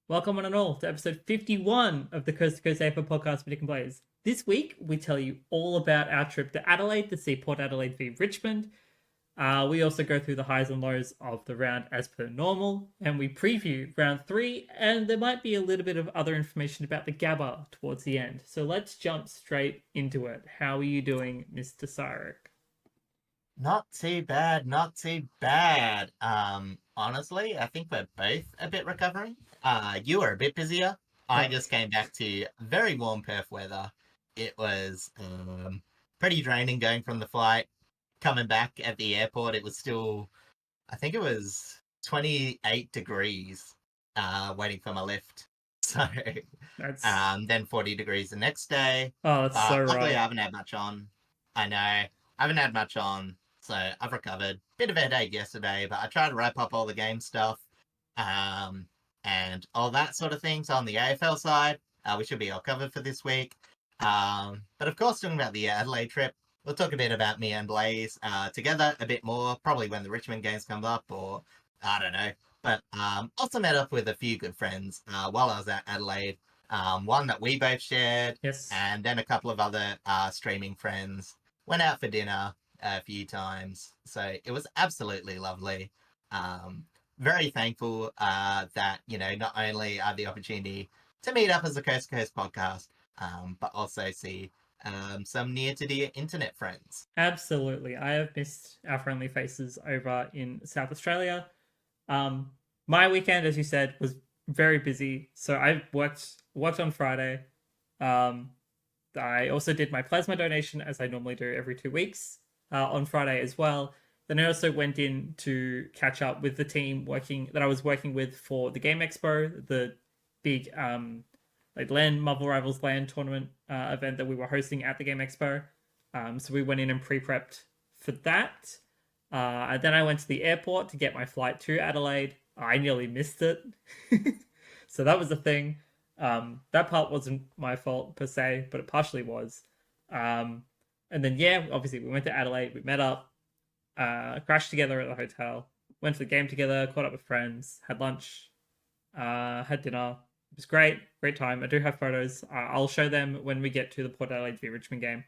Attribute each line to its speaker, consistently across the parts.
Speaker 1: Welcome one and all to episode 51 of the Coast to Coast AFL podcast for Dick and Blaze. This week, we tell you all about our trip to Adelaide to see Port Adelaide v Richmond. We also go through the highs and lows of the round as per normal, and we preview round 3, and there might be a little bit of other information about the Gabba towards the end. So let's jump straight into it. How are you doing, Mr. Syric?
Speaker 2: Not too bad, not too bad. Honestly, I think we're both a bit recovering. You were a bit busier. I just came back to very warm Perth weather. It was pretty draining going from the flight. Coming back at the airport, it was still, I think it was 28 degrees, waiting for my lift. So,
Speaker 1: That's
Speaker 2: then 40 degrees the next day.
Speaker 1: that's so
Speaker 2: Luckily,
Speaker 1: right.
Speaker 2: I haven't had much on. I know. I haven't had much on. So I've recovered. Bit of a headache yesterday, but I tried to wrap up all the game stuff, and all that sort of things on the AFL side. We should be all covered for this week. But of course, talking about the Adelaide trip, we'll talk a bit about me and Blaze together a bit more, probably when the Richmond games come up, or I don't know. But also met up with a few good friends while I was at Adelaide. One that we both shared,
Speaker 1: Yes.
Speaker 2: and then a couple of other streaming friends. Went out for dinner a few times. So it was absolutely lovely. Very thankful that, not only are the opportunity to meet up as a Coast to Coast podcast, but also see some near to dear internet friends.
Speaker 1: Absolutely. I have missed our friendly faces over in South Australia. My weekend, as you said, was very busy. So I worked on Friday. I also did my plasma donation as I normally do every 2 weeks on Friday as well. Then I also went in to catch up with the team that I was working with for the Game Expo, the big like LAN Marvel Rivals LAN tournament event that we were hosting at the Game Expo. So we went in and pre-prepped for that. And then I went to the airport to get my flight to Adelaide. I nearly missed it. So that was the thing. That part wasn't my fault per se, but it partially was. And then, yeah, obviously we went to Adelaide, we met up, crashed together at the hotel, went to the game together, caught up with friends, had lunch, had dinner. It was great time. I do have photos. I'll show them when we get to the Port Adelaide v Richmond game.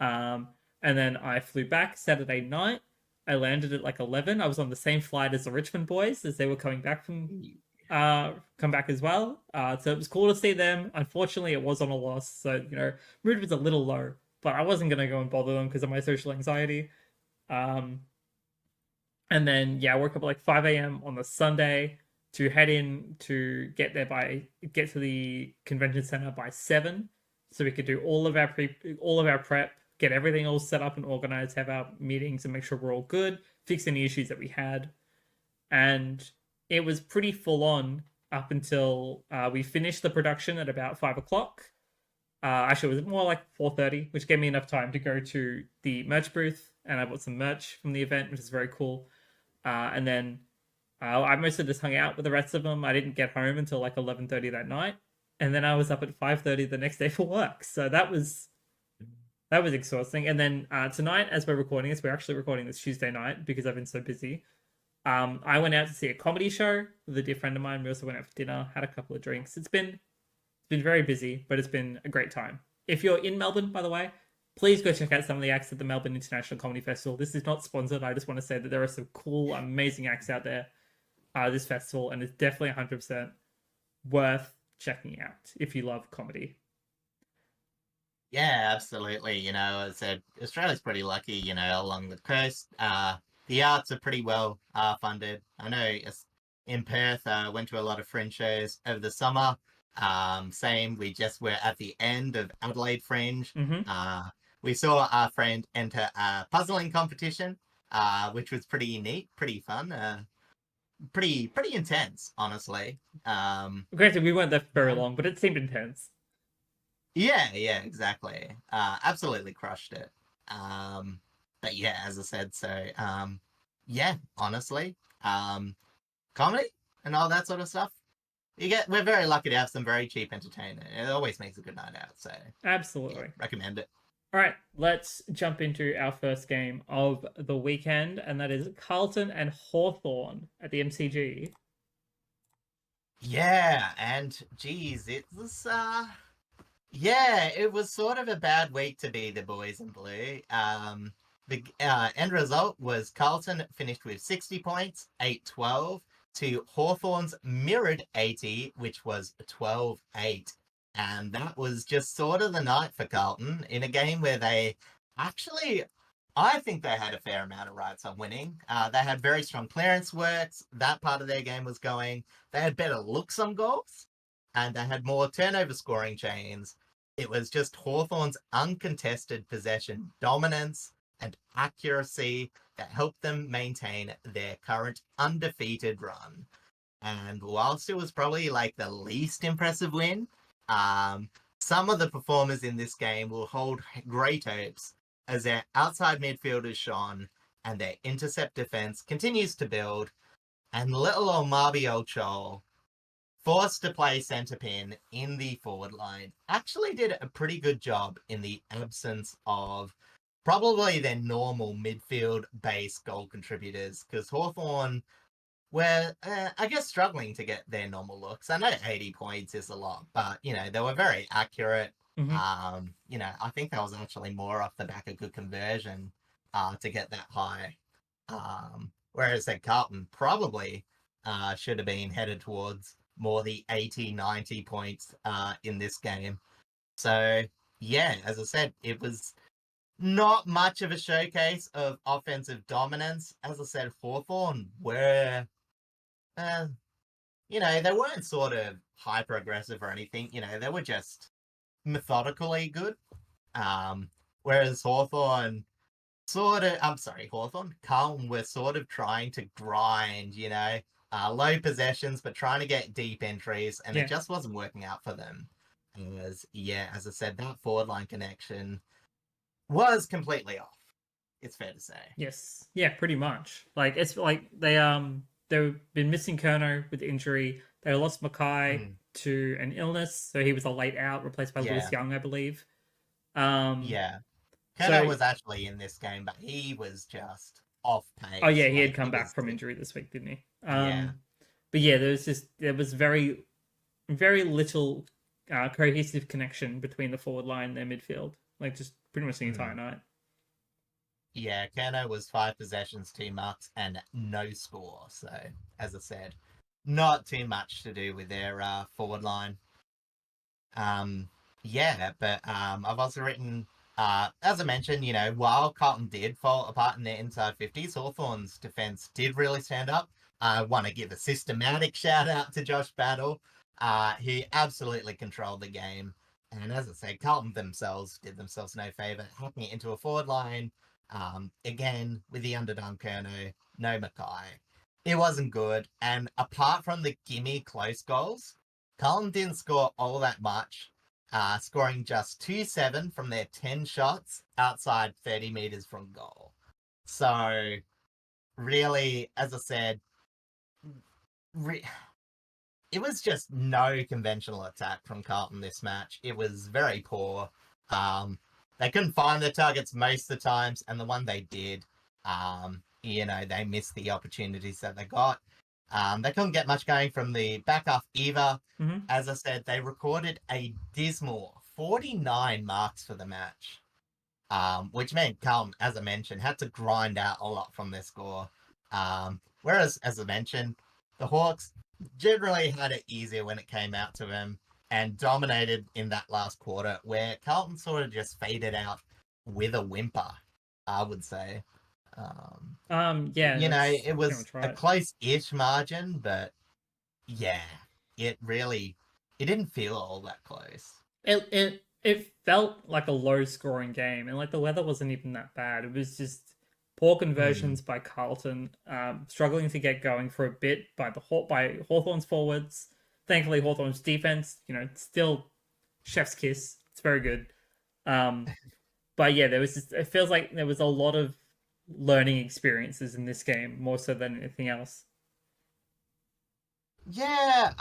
Speaker 1: And then I flew back Saturday night. I landed at like 11. I was on the same flight as the Richmond boys as they were coming back come back as well. So it was cool to see them. Unfortunately, it was on a loss, so mood was a little low. But I wasn't gonna go and bother them because of my social anxiety. Um, and then yeah, I woke up at like 5 a.m. on the Sunday to head in to get to the convention center by 7, so we could do all of our prep, get everything all set up and organized, have our meetings and make sure we're all good, fix any issues that we had. And it was pretty full on up until we finished the production at about 5 o'clock. Actually, it was more like 4:30, which gave me enough time to go to the merch booth, and I bought some merch from the event, which is very cool. And then I mostly just hung out with the rest of them. I didn't get home until like 11:30 that night, and then I was up at 5:30 the next day for work. So that was exhausting. And then tonight, as we're recording this, we're actually recording this Tuesday night because I've been so busy. I went out to see a comedy show with a dear friend of mine. We also went out for dinner, had a couple of drinks. It's been very busy, but it's been a great time. If you're in Melbourne, by the way, please go check out some of the acts at the Melbourne International Comedy Festival. This is not sponsored. I just want to say that there are some cool, amazing acts out there this festival, and it's definitely 100% worth checking out if you love comedy.
Speaker 2: Yeah, absolutely. As I said, Australia's pretty lucky, along the coast. The arts are pretty well funded. I know in Perth, went to a lot of fringe shows over the summer. Same, we just were at the end of Adelaide Fringe.
Speaker 1: Mm-hmm.
Speaker 2: We saw our friend enter a puzzling competition, which was pretty neat, pretty fun, pretty intense, honestly.
Speaker 1: Granted, we weren't there for very
Speaker 2: Yeah,
Speaker 1: long, but it seemed intense.
Speaker 2: yeah, exactly. Absolutely crushed it. But yeah, as I said, so yeah, honestly, comedy and all that sort of stuff. We're very lucky to have some very cheap entertainment. It always makes a good night out. So yeah,
Speaker 1: Absolutely.
Speaker 2: recommend it.
Speaker 1: All right, let's jump into our first game of the weekend, and that is Carlton and Hawthorn at the MCG.
Speaker 2: Yeah, and geez, it was yeah, it was sort of a bad week to be the boys in blue. The end result was Carlton finished with 60 points, 8-12, to Hawthorn's mirrored 80, which was 12-8. And that was just sort of the night for Carlton in a game where they actually, I think they had a fair amount of rights on winning. They had very strong clearance works. That part of their game was going. They had better looks on goals, and they had more turnover scoring chains. It was just Hawthorn's uncontested possession dominance and accuracy that helped them maintain their current undefeated run. And whilst it was probably like the least impressive win, um, some of the performers in this game will hold great hopes as their outside midfielders shone and their intercept defense continues to build. And little old Marby Ochol, forced to play centre pin in the forward line, actually did a pretty good job in the absence of probably their normal midfield base goal contributors, because Hawthorn were, I guess, struggling to get their normal looks. I know 80 points is a lot, but, they were very accurate.
Speaker 1: Mm-hmm.
Speaker 2: I think that was actually more off the back of good conversion to get that high. Whereas at Carlton probably should have been headed towards more the 80, 90 points in this game. So, yeah, as I said, it was not much of a showcase of offensive dominance. As I said, Hawthorn were, they weren't sort of hyper aggressive or anything. They were just methodically good. Whereas Hawthorn, Carlton were sort of trying to grind, low possessions, but trying to get deep entries, and it just wasn't working out for them. As I said, that forward line connection was completely off. It's fair to say.
Speaker 1: Yes. Yeah, pretty much. Like it's like they've been missing Kerno with injury. They lost Mackay to an illness, so he was a late out, replaced by Lewis Young, I believe.
Speaker 2: Yeah. Kerno was actually in this game, but he was just off pace.
Speaker 1: Oh yeah, he had come back from injury this week, didn't he? But yeah, there was very, very little cohesive connection between the forward line and their midfield. Like just pretty much the entire night.
Speaker 2: Yeah, Kerno was 5 possessions, 2 marks, and no score. So, as I said, not too much to do with their forward line. But I've also written, as I mentioned, while Carlton did fall apart in their inside 50s, Hawthorn's defense did really stand up. I want to give a systematic shout out to Josh Battle. He absolutely controlled the game. And as I said, Carlton themselves did themselves no favour, hacking it into a forward line. Again, with the underdone Kerno, no Mackay. It wasn't good. And apart from the gimme close goals, Carlton didn't score all that much, scoring just 2-7 from their 10 shots outside 30 metres from goal. So, really, as I said, it was just no conventional attack from Carlton this match. It was very poor. They couldn't find their targets most of the times, and the one they did, they missed the opportunities that they got. They couldn't get much going from the back half either. As I said, they recorded a dismal 49 marks for the match, which meant Carlton, as I mentioned, had to grind out a lot from their score. Whereas, as I mentioned, the Hawks generally had it easier when it came out to them and dominated in that last quarter, where Carlton sort of just faded out with a whimper, I would say. It was a close-ish margin, but yeah, it didn't feel all that close.
Speaker 1: It felt like a low-scoring game, and like the weather wasn't even that bad. It was just poor conversions by Carlton, struggling to get going for a bit by Hawthorn's forwards. Thankfully, Hawthorn's defense, still chef's kiss. It's very good. But yeah, it feels like there was a lot of learning experiences in this game, more so than anything else.
Speaker 2: Yeah,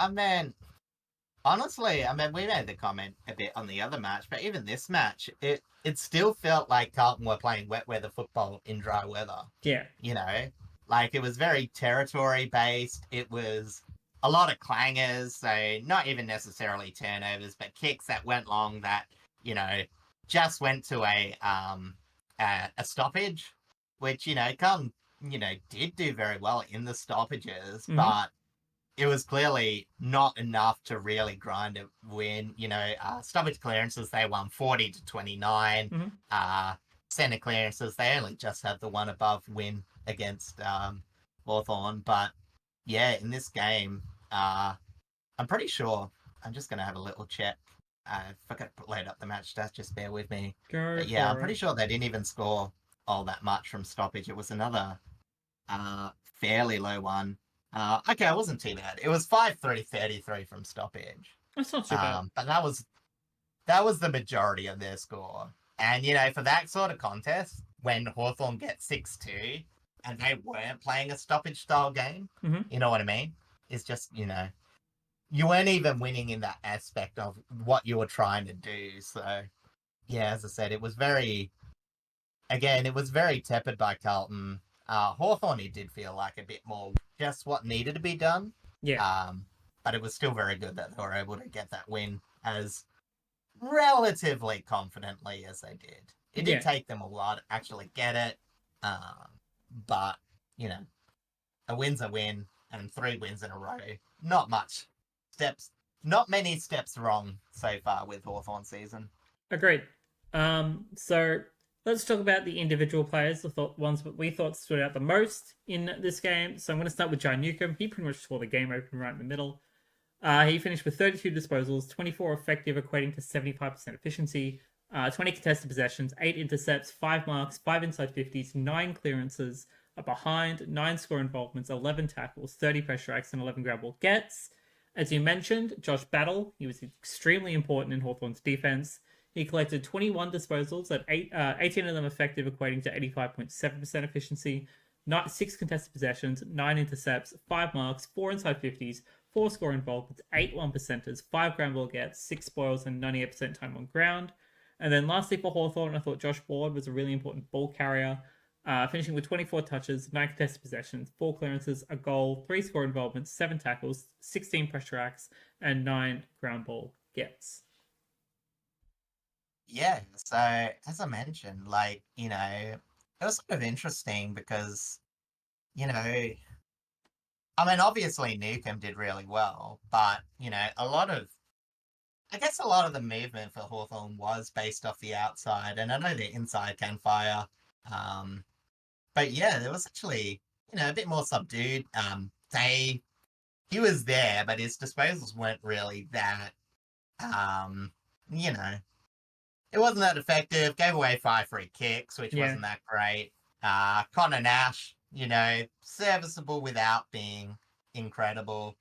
Speaker 2: honestly, we made the comment a bit on the other match, but even this match, it still felt like Carlton were playing wet weather football in dry weather.
Speaker 1: Yeah.
Speaker 2: Like it was very territory based. It was a lot of clangers, so not even necessarily turnovers, but kicks that went long that, you know, just went to a stoppage, which, Carlton, did do very well in the stoppages,
Speaker 1: Mm-hmm.
Speaker 2: but it was clearly not enough to really grind a win. Stoppage clearances, they won 40 to 29.
Speaker 1: Mm-hmm.
Speaker 2: Centre clearances, they only just had the one above win against Hawthorn. But yeah, in this game, I'm pretty sure. I'm just going to have a little check. I forgot to load up the match stats, just bear with me.
Speaker 1: Go
Speaker 2: But yeah, I'm
Speaker 1: for
Speaker 2: pretty
Speaker 1: it.
Speaker 2: sure they didn't even score all that much from stoppage. It was another fairly low one. Okay, it wasn't too bad. It was 5-3-33 from stoppage.
Speaker 1: That's not too bad.
Speaker 2: But that was the majority of their score. And for that sort of contest, when Hawthorn gets 6-2 and they weren't playing a stoppage style game,
Speaker 1: Mm-hmm.
Speaker 2: you know what I mean? It's just, you weren't even winning in that aspect of what you were trying to do. So yeah, as I said, it was very tepid by Carlton. Hawthorn, it did feel like a bit more just what needed to be done.
Speaker 1: Yeah.
Speaker 2: But it was still very good that they were able to get that win as relatively confidently as they did. It did
Speaker 1: Yeah.
Speaker 2: take them a while to actually get it. But, you know, a win's a win and 3 wins in a row. Not much steps, not many steps wrong so far with Hawthorn season.
Speaker 1: Agreed. So let's talk about the individual players, the ones that we thought stood out the most in this game. So I'm going to start with John Newcomb. He pretty much scored the game open right in the middle. He finished with 32 disposals, 24 effective, equating to 75% efficiency, 20 contested possessions, 8 intercepts, 5 marks, 5 inside 50s, 9 clearances, a behind, 9 score involvements, 11 tackles, 30 pressure acts, and 11 grab ball gets. As you mentioned, Josh Battle, he was extremely important in Hawthorn's defense. He collected 21 disposals, at 18 of them effective, equating to 85.7% efficiency, 6 contested possessions, 9 intercepts, 5 marks, 4 inside 50s, 4 score involvements, 8 1%ers, 5 ground ball gets, 6 spoils, and 98% time on ground. And then lastly for Hawthorn, I thought Josh Ward was a really important ball carrier, finishing with 24 touches, 9 contested possessions, 4 clearances, a goal, 3 score involvements, 7 tackles, 16 pressure acts, and 9 ground ball gets.
Speaker 2: Yeah, so as I mentioned, it was sort of interesting because, obviously Newcomb did really well, but, I guess a lot of the movement for Hawthorn was based off the outside, and I know the inside can fire. Um, but yeah, there was actually, a bit more subdued. He was there, but his disposals weren't really that, um, you know, it wasn't that effective. Gave away 5 free kicks, which
Speaker 1: Yeah.
Speaker 2: wasn't that great. Connor Nash, serviceable without being incredible.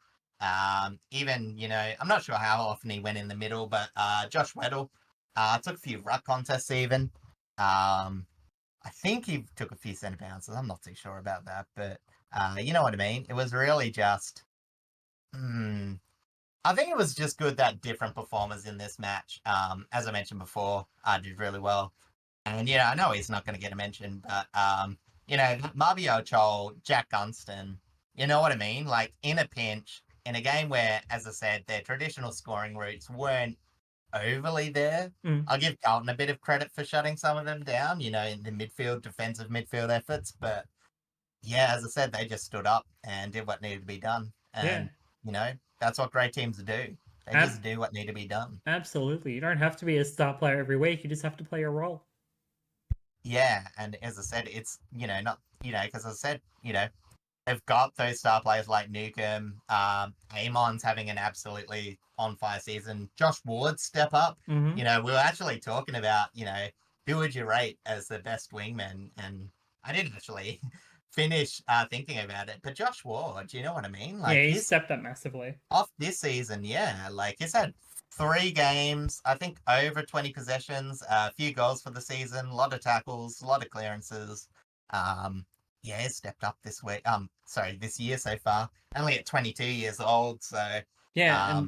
Speaker 2: Even, I'm not sure how often he went in the middle, but Josh Weddle took a few ruck contests even. I think he took a few centre bounces. I'm not too sure about that, but you know what I mean? It was really just. I think it was just good that different performers in this match, as I mentioned before, did really well. And, I know he's not going to get a mention, but, Mavio Chol, Jack Gunston, you know what I mean? Like, in a pinch, in a game where, as I said, their traditional scoring routes weren't overly there.
Speaker 1: Mm.
Speaker 2: I'll give Carlton a bit of credit for shutting some of them down, in the defensive midfield efforts. But, yeah, as I said, they just stood up and did what needed to be done.
Speaker 1: Yeah.
Speaker 2: And, that's what great teams do. They just do what need to be done.
Speaker 1: Absolutely. You don't have to be a star player every week. You just have to play your role.
Speaker 2: Yeah, and as I said, it's not because as I said, they've got those star players like Newcomb, Amon's having an absolutely on fire season. Josh Ward step up.
Speaker 1: Mm-hmm.
Speaker 2: We were actually talking about who would you rate as the best wingman, and I didn't actually finish thinking about it, but Josh Ward, you know what I mean? Like
Speaker 1: Yeah, he
Speaker 2: he's
Speaker 1: stepped up massively.
Speaker 2: off this season, yeah. Like he's had 3 games, I think over 20 possessions, a few goals for the season, a lot of tackles, a lot of clearances. Yeah, he's stepped up this year so far. Only at 22 years old, so
Speaker 1: Yeah,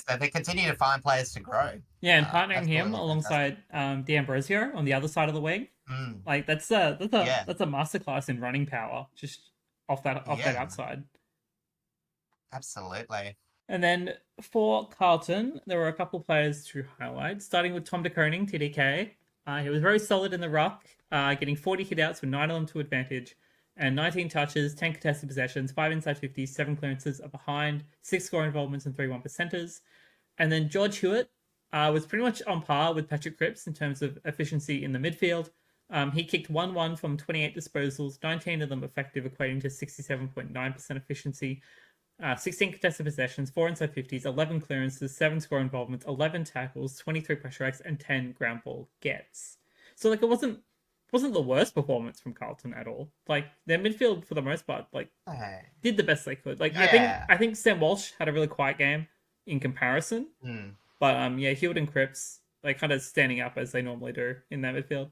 Speaker 2: so they continue to find players to grow.
Speaker 1: and partnering him
Speaker 2: Absolutely fantastic.
Speaker 1: alongside D'Ambrosio on the other side of the wing,
Speaker 2: Mm,
Speaker 1: like that's a
Speaker 2: yeah,
Speaker 1: that's a masterclass in running power, just off that
Speaker 2: yeah.
Speaker 1: outside.
Speaker 2: Absolutely.
Speaker 1: And then for Carlton, there were a couple players to highlight, starting with Tom de Koning, TDK. He was very solid in the ruck, getting 40 hitouts with 9 of them to advantage, and 19 touches, 10 contested possessions, 5 inside 50s, 7 clearances, a behind, 6 score involvements, and 3 1 percenters. And then George Hewitt was pretty much on par with Patrick Cripps in terms of efficiency in the midfield. He kicked 1-1 from 28 disposals, 19 of them effective, equating to 67.9% efficiency. 16 contested possessions, 4 inside 50s, 11 clearances, 7 score involvements, 11 tackles, 23 pressure acts, and 10 ground ball gets. So like it wasn't the worst performance from Carlton at all. Like their midfield for the most part, like
Speaker 2: Hey.
Speaker 1: did the best they could. Like
Speaker 2: Yeah.
Speaker 1: I think Sam Walsh had a really quiet game in comparison.
Speaker 2: Mm.
Speaker 1: But yeah, Hewitt and Cripps like kind of standing up as they normally do in that midfield.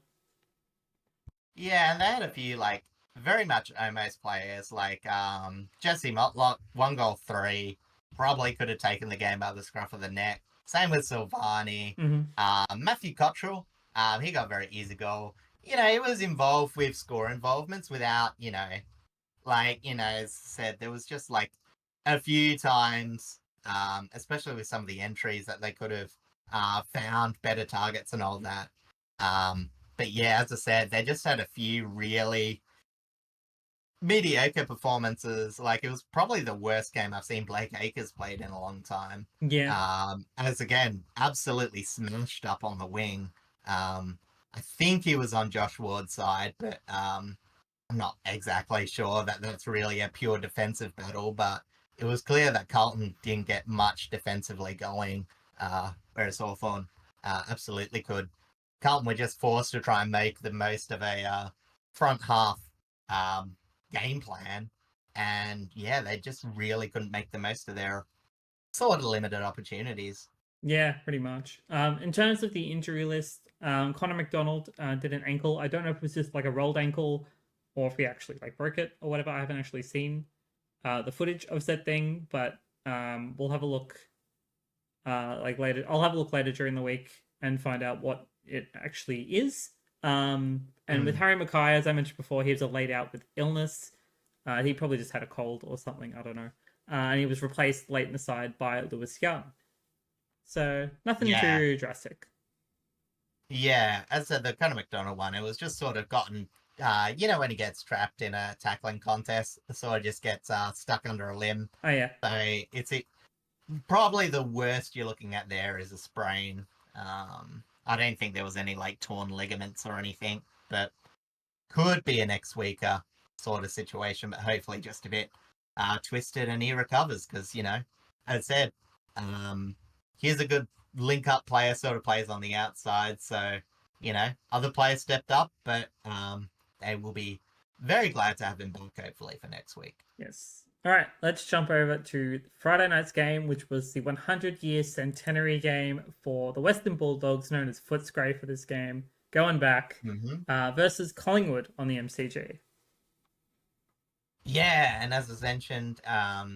Speaker 2: Yeah, and they had a few like very much almost players like Jesse Motlock, 1 goal 3, probably could have taken the game by the scruff of the neck. Same with Silvani.
Speaker 1: Mm-hmm.
Speaker 2: Matthew Cottrell, he got a very easy goal. He was involved with score involvements without, as I said, there was just like a few times, especially with some of the entries that they could have found better targets and all that. But yeah, as I said, they just had a few really mediocre performances. Like it was probably the worst game I've seen Blake Acres played in a long time.
Speaker 1: Yeah.
Speaker 2: As again, absolutely smashed up on the wing. I think he was on Josh Ward's side, but I'm not exactly sure that that's really a pure defensive battle. But it was clear that Carlton didn't get much defensively going, whereas Hawthorn absolutely could. Carlton were just forced to try and make the most of a front half um, game plan. And yeah, they just really couldn't make the most of their sort of limited opportunities.
Speaker 1: Yeah, pretty much. In terms of the injury list, Connor McDonald did an ankle. I don't know if it was just like a rolled ankle or if he actually like broke it or whatever. I haven't actually seen the footage of said thing, but we'll have a look like later. I'll have a look later during the week and find out what it actually is. And with
Speaker 2: Mm.
Speaker 1: Harry Mackay, as I mentioned before, he was laid out with illness. He probably just had a cold or something. I don't know. And he was replaced late in the side by Lewis Young. So nothing
Speaker 2: Yeah,
Speaker 1: too drastic.
Speaker 2: yeah. As I said, the Conor McDonald one, it was just sort of gotten, when he gets trapped in a tackling contest, sort of just gets stuck under a limb.
Speaker 1: Oh yeah,
Speaker 2: So probably the worst you're looking at there is a sprain. I don't think there was any like torn ligaments or anything, but could be a next weeker sort of situation, but hopefully just a bit twisted and he recovers because, as I said, he's a good link up player, sort of plays on the outside. So, other players stepped up, but they will be very glad to have him back hopefully for next week.
Speaker 1: yes. All right, let's jump over to Friday night's game, which was the 100-year centenary game for the Western Bulldogs, known as Footscray for this game, going back
Speaker 2: Mm-hmm.
Speaker 1: versus Collingwood on the MCG.
Speaker 2: Yeah, and as I mentioned,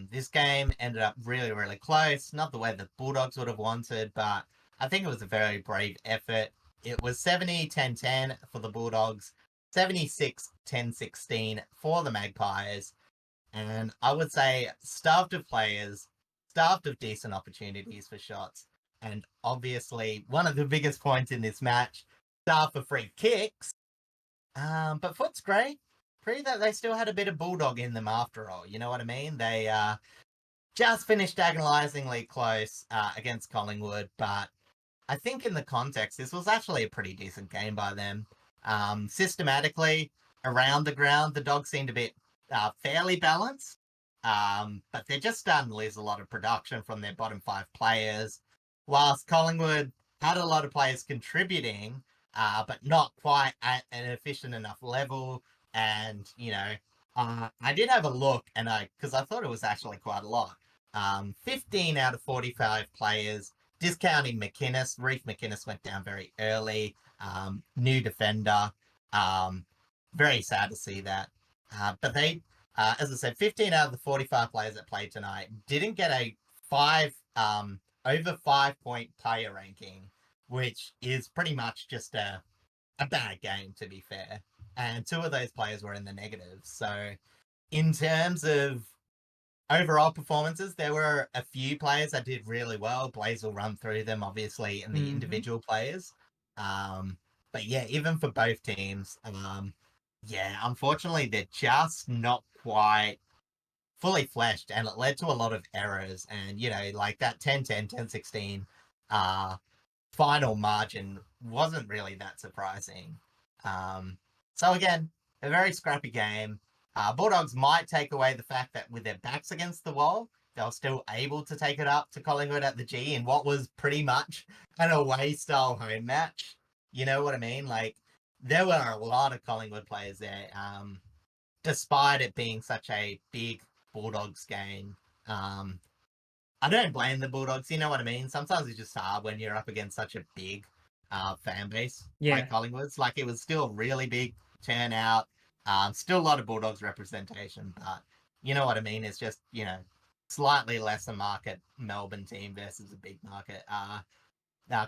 Speaker 2: this game ended up really, really close. Not the way the Bulldogs would have wanted, but I think it was a very brave effort. It was 70-10-10 for the Bulldogs, 76-10-16 for the Magpies, and I would say starved of players, starved of decent opportunities for shots, and obviously one of the biggest points in this match, starved for free kicks. But Footscray, pretty that they still had a bit of bulldog in them after all. You know what I mean? They just finished agonizingly close against Collingwood, but I think in the context, this was actually a pretty decent game by them. Systematically around the ground, the Dogs seemed to be fairly balanced, but they're just starting to lose a lot of production from their bottom 5 players, whilst Collingwood had a lot of players contributing, but not quite at an efficient enough level. And, I did have a look because I thought it was actually quite a lot. 15 out of 45 players, discounting McInnes. Reef McInnes went down very early. New defender. Very sad to see that. But they, as I said, 15 out of the 45 players that played tonight didn't get a over 5 point player ranking, which is pretty much just a bad game, to be fair. And 2 of those players were in the negatives. So, in terms of overall performances, there were a few players that did really well. Blaze will run through them, obviously, and the individual players. But yeah, even for both teams, yeah, unfortunately, they're just not quite fully fleshed, and it led to a lot of errors. And, like that 10-10, 10-16 final margin wasn't really that surprising. So again, a very scrappy game. Bulldogs might take away the fact that with their backs against the wall, they were still able to take it up to Collingwood at the G in what was pretty much an away style home match. You know what I mean? Like, there were a lot of Collingwood players there, despite it being such a big Bulldogs game. I don't blame the Bulldogs. You know what I mean? Sometimes it's just hard when you're up against such a big fan base like Collingwood's. Like, it was still really big turnout. Still a lot of Bulldogs representation, but you know what I mean? It's just, slightly lesser market Melbourne team versus a big market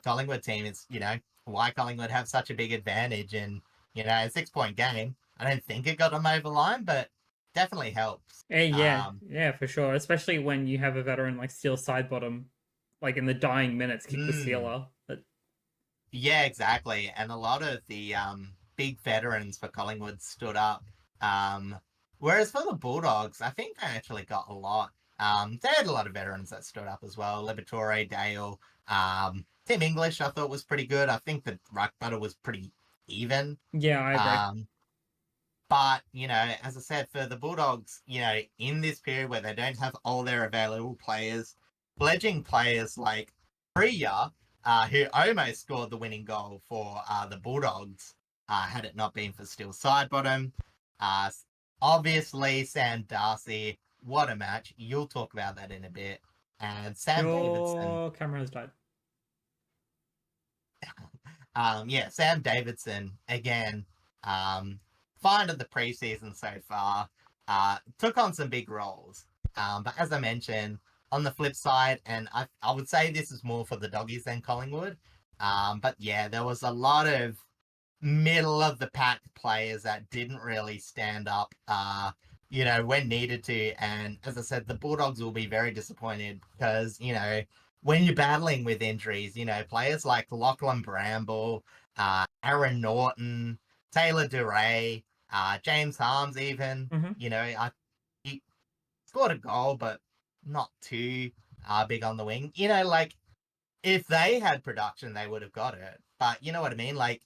Speaker 2: Collingwood team. Is, why Collingwood have such a big advantage, and, a 6-point game. I don't think it got them over the line, but definitely helps.
Speaker 1: Yeah, for sure. Especially when you have a veteran like Steele Sidebottom, like in the dying minutes, kick the sealer.
Speaker 2: Yeah, exactly. And a lot of the big veterans for Collingwood stood up. Whereas for the Bulldogs, I think they actually got a lot. They had a lot of veterans that stood up as well. Liberatore, Dale, Tim English, I thought was pretty good. I think the ruck battle was pretty even.
Speaker 1: Yeah, I agree.
Speaker 2: But, as I said, for the Bulldogs, in this period where they don't have all their available players, fledgling players like Priya, who almost scored the winning goal for the Bulldogs, had it not been for Steele Sidebottom. Obviously, Sam Darcy, what a match. You'll talk about that in a bit. And Sam Davidson.
Speaker 1: Your camera has died.
Speaker 2: Sam Davidson, again, fine of the preseason so far, took on some big roles. But as I mentioned, on the flip side, and I would say this is more for the Doggies than Collingwood, but yeah, there was a lot of middle of the pack players that didn't really stand up, when needed to. And as I said, the Bulldogs will be very disappointed because, when you're battling with injuries, players like Lachlan Bramble, Aaron Norton, Taylor Duray, James Harms even, he scored a goal, but not too big on the wing. Like, if they had production, they would have got it. But you know what I mean? Like,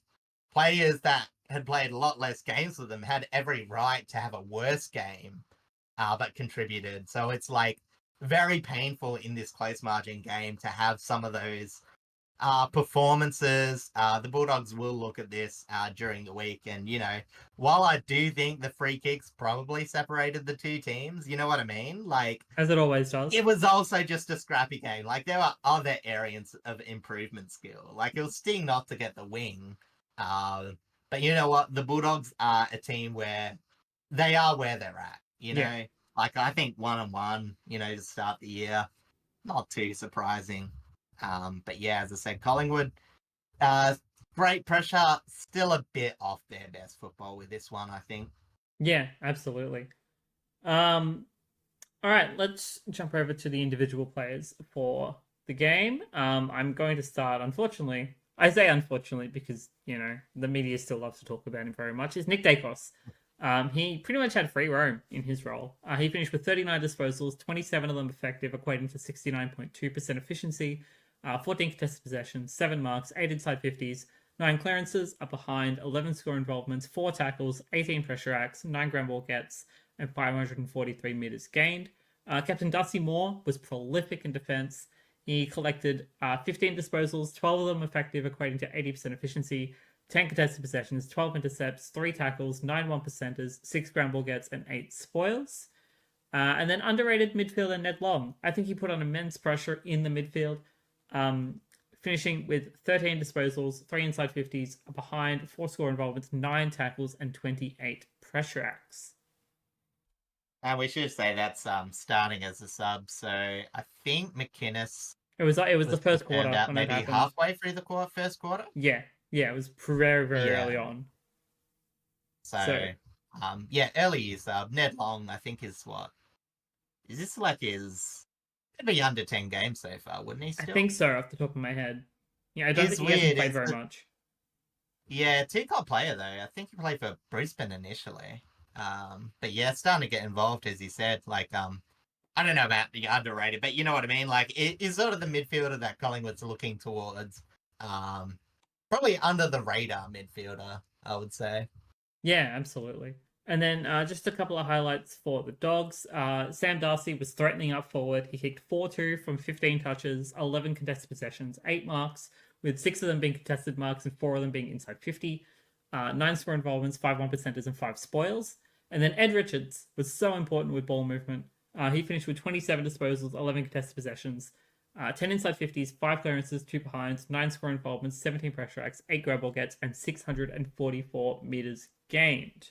Speaker 2: players that had played a lot less games with them had every right to have a worse game, but contributed. So it's like very painful in this close margin game to have some of those performances. The Bulldogs will look at this during the week. And, while I do think the free kicks probably separated the two teams, you know what I mean? Like,
Speaker 1: as it always does.
Speaker 2: It was also just a scrappy game. Like, there were other areas of improvement skill. Like, it was sting not to get the wing. But you know what? The Bulldogs are a team where they are where they're at,
Speaker 1: Yeah.
Speaker 2: Like, I think 1-1, to start the year, not too surprising. But yeah, as I said, Collingwood, great pressure, still a bit off their best football with this one, I think.
Speaker 1: Yeah, absolutely. All right, let's jump over to the individual players for the game. I'm going to start, unfortunately. I say unfortunately because, the media still loves to talk about him very much. Is Nick Dacos. He pretty much had free roam in his role. He finished with 39 disposals, 27 of them effective, equating to 69.2% efficiency, 14 contested possessions, 7 marks, 8 inside 50s, 9 clearances, up behind, 11 score involvements, 4 tackles, 18 pressure acts, 9 ground ball gets, and 543 metres gained. Captain Dusty Moore was prolific in defence. He collected 15 disposals, 12 of them effective, equating to 80% efficiency, 10 contested possessions, 12 intercepts, 3 tackles, 9 1%ers, 6 ground ball gets, and 8 spoils. And then underrated midfielder Ned Long. I think he put on immense pressure in the midfield, finishing with 13 disposals, 3 inside 50s, behind, 4 score involvements, 9 tackles, and 28 pressure acts.
Speaker 2: And we should say that's starting as a sub. So I think McInnes.
Speaker 1: It was the first quarter
Speaker 2: out
Speaker 1: when
Speaker 2: maybe
Speaker 1: it happened.
Speaker 2: halfway through the first quarter.
Speaker 1: Yeah, it was very early on.
Speaker 2: So early years sub. Ned Long, I think, is what, Is this like his? It'd be under 10 games so far, wouldn't he?
Speaker 1: I
Speaker 2: Still,
Speaker 1: think so, off the top of my head. Yeah, I don't
Speaker 2: it's
Speaker 1: think he hasn't
Speaker 2: weird.
Speaker 1: played
Speaker 2: It's
Speaker 1: very much.
Speaker 2: yeah, two-cop player though. I think he played for Brisbane initially. But yeah, starting to get involved as he said. Like I don't know about the underrated, but you know what I mean. Like it is sort of the midfielder that Collingwood's looking towards. Um, Probably under the radar midfielder, I would say.
Speaker 1: Yeah, absolutely. And then just a couple of highlights for the Dogs. Sam Darcy was threatening up forward. He kicked 4-2 from 15 touches, 11 contested possessions, 8 marks, with 6 of them being contested marks and 4 of them being inside 50. 9 score involvements, 5 1%ers, and 5 spoils. And then Ed Richards was so important with ball movement. He finished with 27 disposals, 11 contested possessions, 10 inside 50s, 5 clearances, 2 behinds, 9 score involvements, 17 pressure acts, 8 grab ball gets, and 644 meters gained.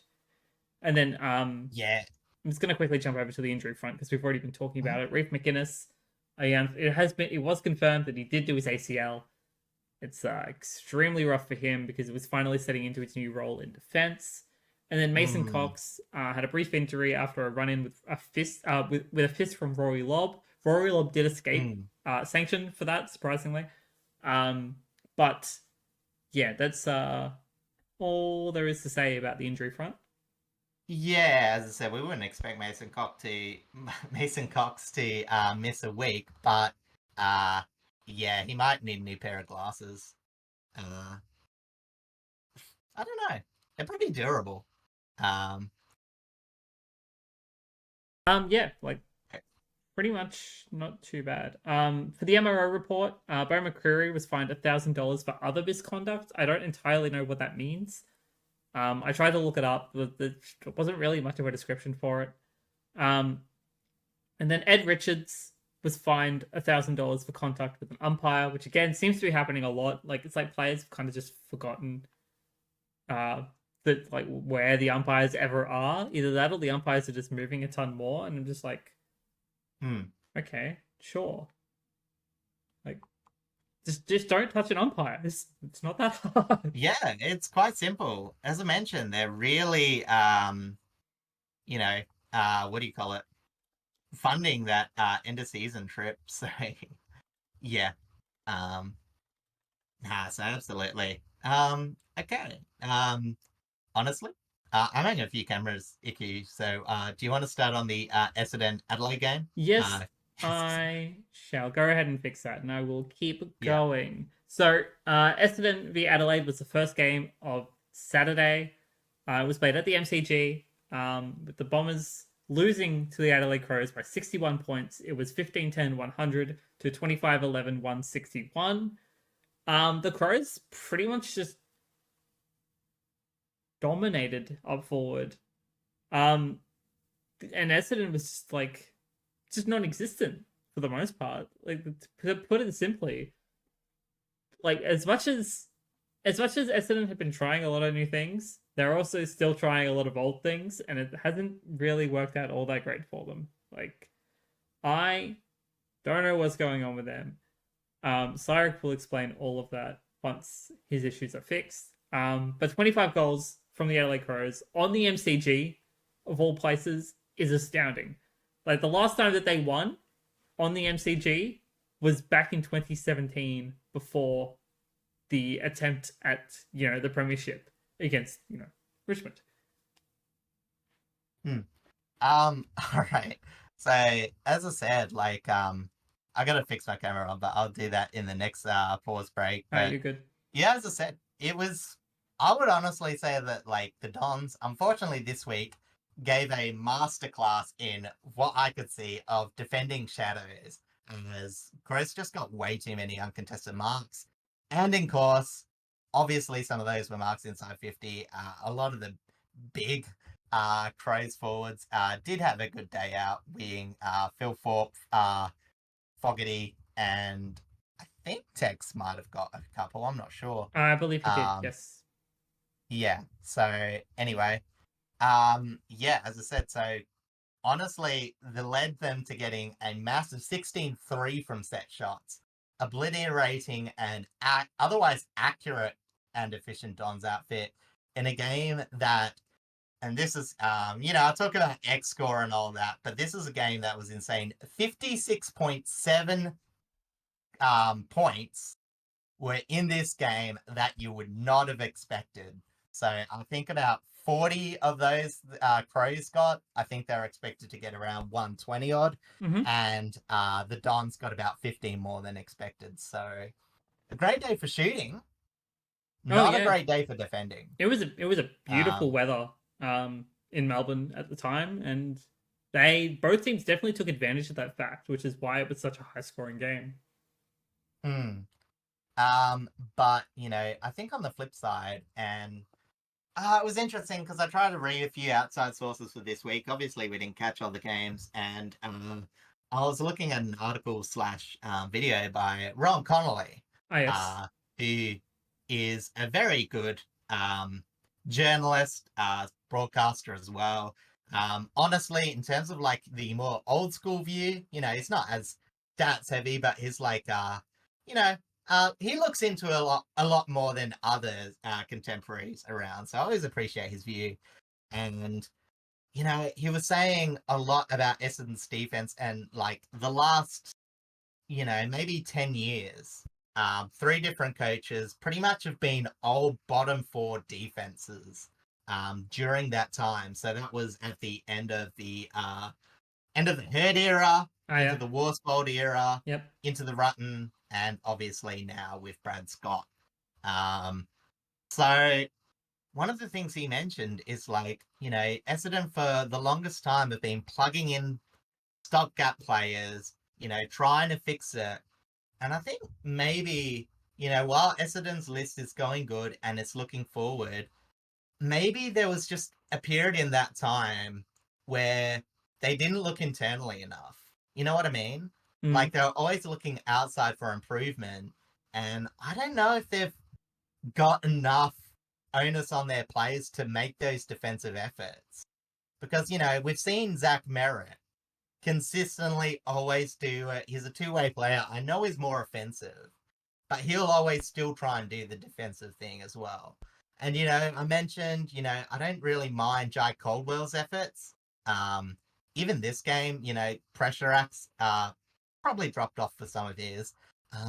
Speaker 1: And then
Speaker 2: Yeah.
Speaker 1: I'm just going to quickly jump over to the injury front because we've already been talking
Speaker 2: Mhm.
Speaker 1: about it. Reef McInnes, it was confirmed that he did do his ACL. It's extremely rough for him because it was finally setting into his new role in defense. And then Mason
Speaker 2: Mm.
Speaker 1: Cox had a brief injury after a run-in with a fist with a fist from Rory Lobb. Rory Lobb did escape
Speaker 2: Mm.
Speaker 1: sanction for that, surprisingly. But yeah, that's all there is to say about the injury front.
Speaker 2: Yeah, as I said, we wouldn't expect Mason Cox to miss a week, but uh, yeah, he might need a new pair of glasses. Uh, I don't know. They're pretty durable. Um,
Speaker 1: Yeah, like pretty much not too bad. For the MRO report, Bo McCreary was fined $1,000 for other misconduct. I don't entirely know what that means. I tried to look it up, but there wasn't really much of a description for it. Um, and then Ed Richards was fined $1,000 for contact with an umpire, which again seems to be happening a lot. Like it's like players have kind of just forgotten uh, that like where the umpires ever are. Either that or the umpires are just moving a ton more, and I'm just like,
Speaker 2: hmm.
Speaker 1: okay, sure. Like just don't touch an umpire. It's not that hard.
Speaker 2: Yeah, it's quite simple. As I mentioned, they're really you know, what do you call it? Funding that end of season trip. So yeah. Um so absolutely. Okay. Honestly, I'm having a few cameras icky. So do you want to start on the Essendon Adelaide game?
Speaker 1: Yes,
Speaker 2: Uh
Speaker 1: I shall go ahead and fix that, and I will keep
Speaker 2: yeah.
Speaker 1: going. So, Essendon v Adelaide was the first game of Saturday. It was played at the MCG, with the Bombers losing to the Adelaide Crows by 61 points. It was 15-10-100 to 25-11-161. The Crows pretty much just dominated up forward. Um, and Essendon was just like just non-existent for the most part. Like to put it simply, like as much as Essendon had been trying a lot of new things, they're also still trying a lot of old things, and it hasn't really worked out all that great for them. Like I don't know what's going on with them. Cyric will explain all of that once his issues are fixed. But 25 goals from the Adelaide Crows on the MCG, of all places, is astounding. Like the last time that they won on the MCG was back in 2017 before the attempt at, the premiership against, Richmond.
Speaker 2: Hmm. All right. So as I said, like I gotta fix my camera on, but I'll do that in the next pause break.
Speaker 1: All right,
Speaker 2: But
Speaker 1: you're good.
Speaker 2: yeah, as I said, it was I would honestly say that like the Dons, unfortunately this week, gave a masterclass in what I could see of defending shadows. As Gross just got way too many uncontested marks. And in course, obviously some of those were marks inside 50. A lot of the big Crows forwards did have a good day out, being Phil Thorpe, Fogarty, and I think Tex might have got a couple. I'm not sure.
Speaker 1: I believe he did,
Speaker 2: Um,
Speaker 1: yes.
Speaker 2: yeah. So anyway, yeah, as I said, so honestly, they led them to getting a massive 16-3 from set shots, obliterating an otherwise accurate and efficient Don's outfit in a game that and this is, I talk about X score and all that, but this is a game that was insane. 56.7 points were in this game that you would not have expected. So I think about 40 of those Crows got. I think they're expected to get around 120 odd.
Speaker 1: Mm-hmm.
Speaker 2: And the Dons got about 15 more than expected. So a great day for shooting.
Speaker 1: Oh
Speaker 2: Not a
Speaker 1: yeah,
Speaker 2: great day for defending.
Speaker 1: it was a beautiful
Speaker 2: Um,
Speaker 1: weather in Melbourne at the time, and they both teams definitely took advantage of that fact, which is why it was such a high scoring game.
Speaker 2: hmm. But I think on the flip side, and it was interesting because I tried to read a few outside sources for this week. Obviously, we didn't catch all the games, and I was looking at an article slash video by Ron Connolly,
Speaker 1: Ah yes,
Speaker 2: uh, who is a very good journalist, broadcaster as well. Honestly, in terms of like the more old school view, he's not as stats heavy, but he's like, you know, he looks into a lot more than other contemporaries around. So I always appreciate his view. And he was saying a lot about Essendon's defense and like the last, maybe 10 years. Three different coaches pretty much have been old bottom four defenses during that time. So that was at the end of the Herd era,
Speaker 1: ah
Speaker 2: into
Speaker 1: yeah,
Speaker 2: the Worsfold era,
Speaker 1: yep,
Speaker 2: into the Rutten, and obviously now with Brad Scott. Um, so one of the things he mentioned is like, Essendon for the longest time have been plugging in stopgap players, trying to fix it. And I think maybe, while Essendon's list is going good and it's looking forward, maybe there was just a period in that time where they didn't look internally enough. You know what I mean?
Speaker 1: mm,
Speaker 2: Like they're always looking outside for improvement. And I don't know if they've got enough onus on their players to make those defensive efforts. Because, we've seen Zach Merritt consistently always do it. He's a two-way player. I know he's more offensive, but he'll always still try and do the defensive thing as well. And I mentioned, I don't really mind Jai Caldwell's efforts. Even this game, pressure acts probably dropped off for some of his.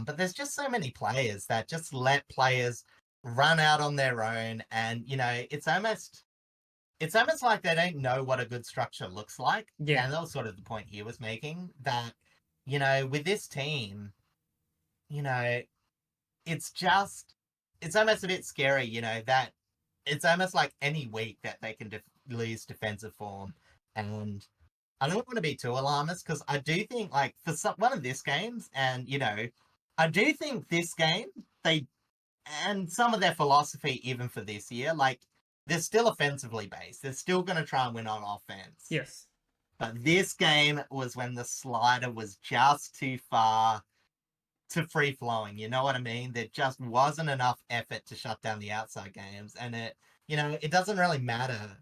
Speaker 2: But there's just so many players that just let players run out on their own, and it's almost like they don't know what a good structure looks like.
Speaker 1: yeah,
Speaker 2: And that was sort of the point he was making, that with this team, you know it's just it's almost a bit scary, that it's almost like any week that they can lose defensive form. And I don't want to be too alarmist because I do think, like, for one of this games, and I do think this game, they and some of their philosophy even for this year, like, they're still offensively based. They're still going to try and win on offense.
Speaker 1: yes,
Speaker 2: But this game was when the slider was just too far to free flowing. You know what I mean? There just wasn't enough effort to shut down the outside games. And it doesn't really matter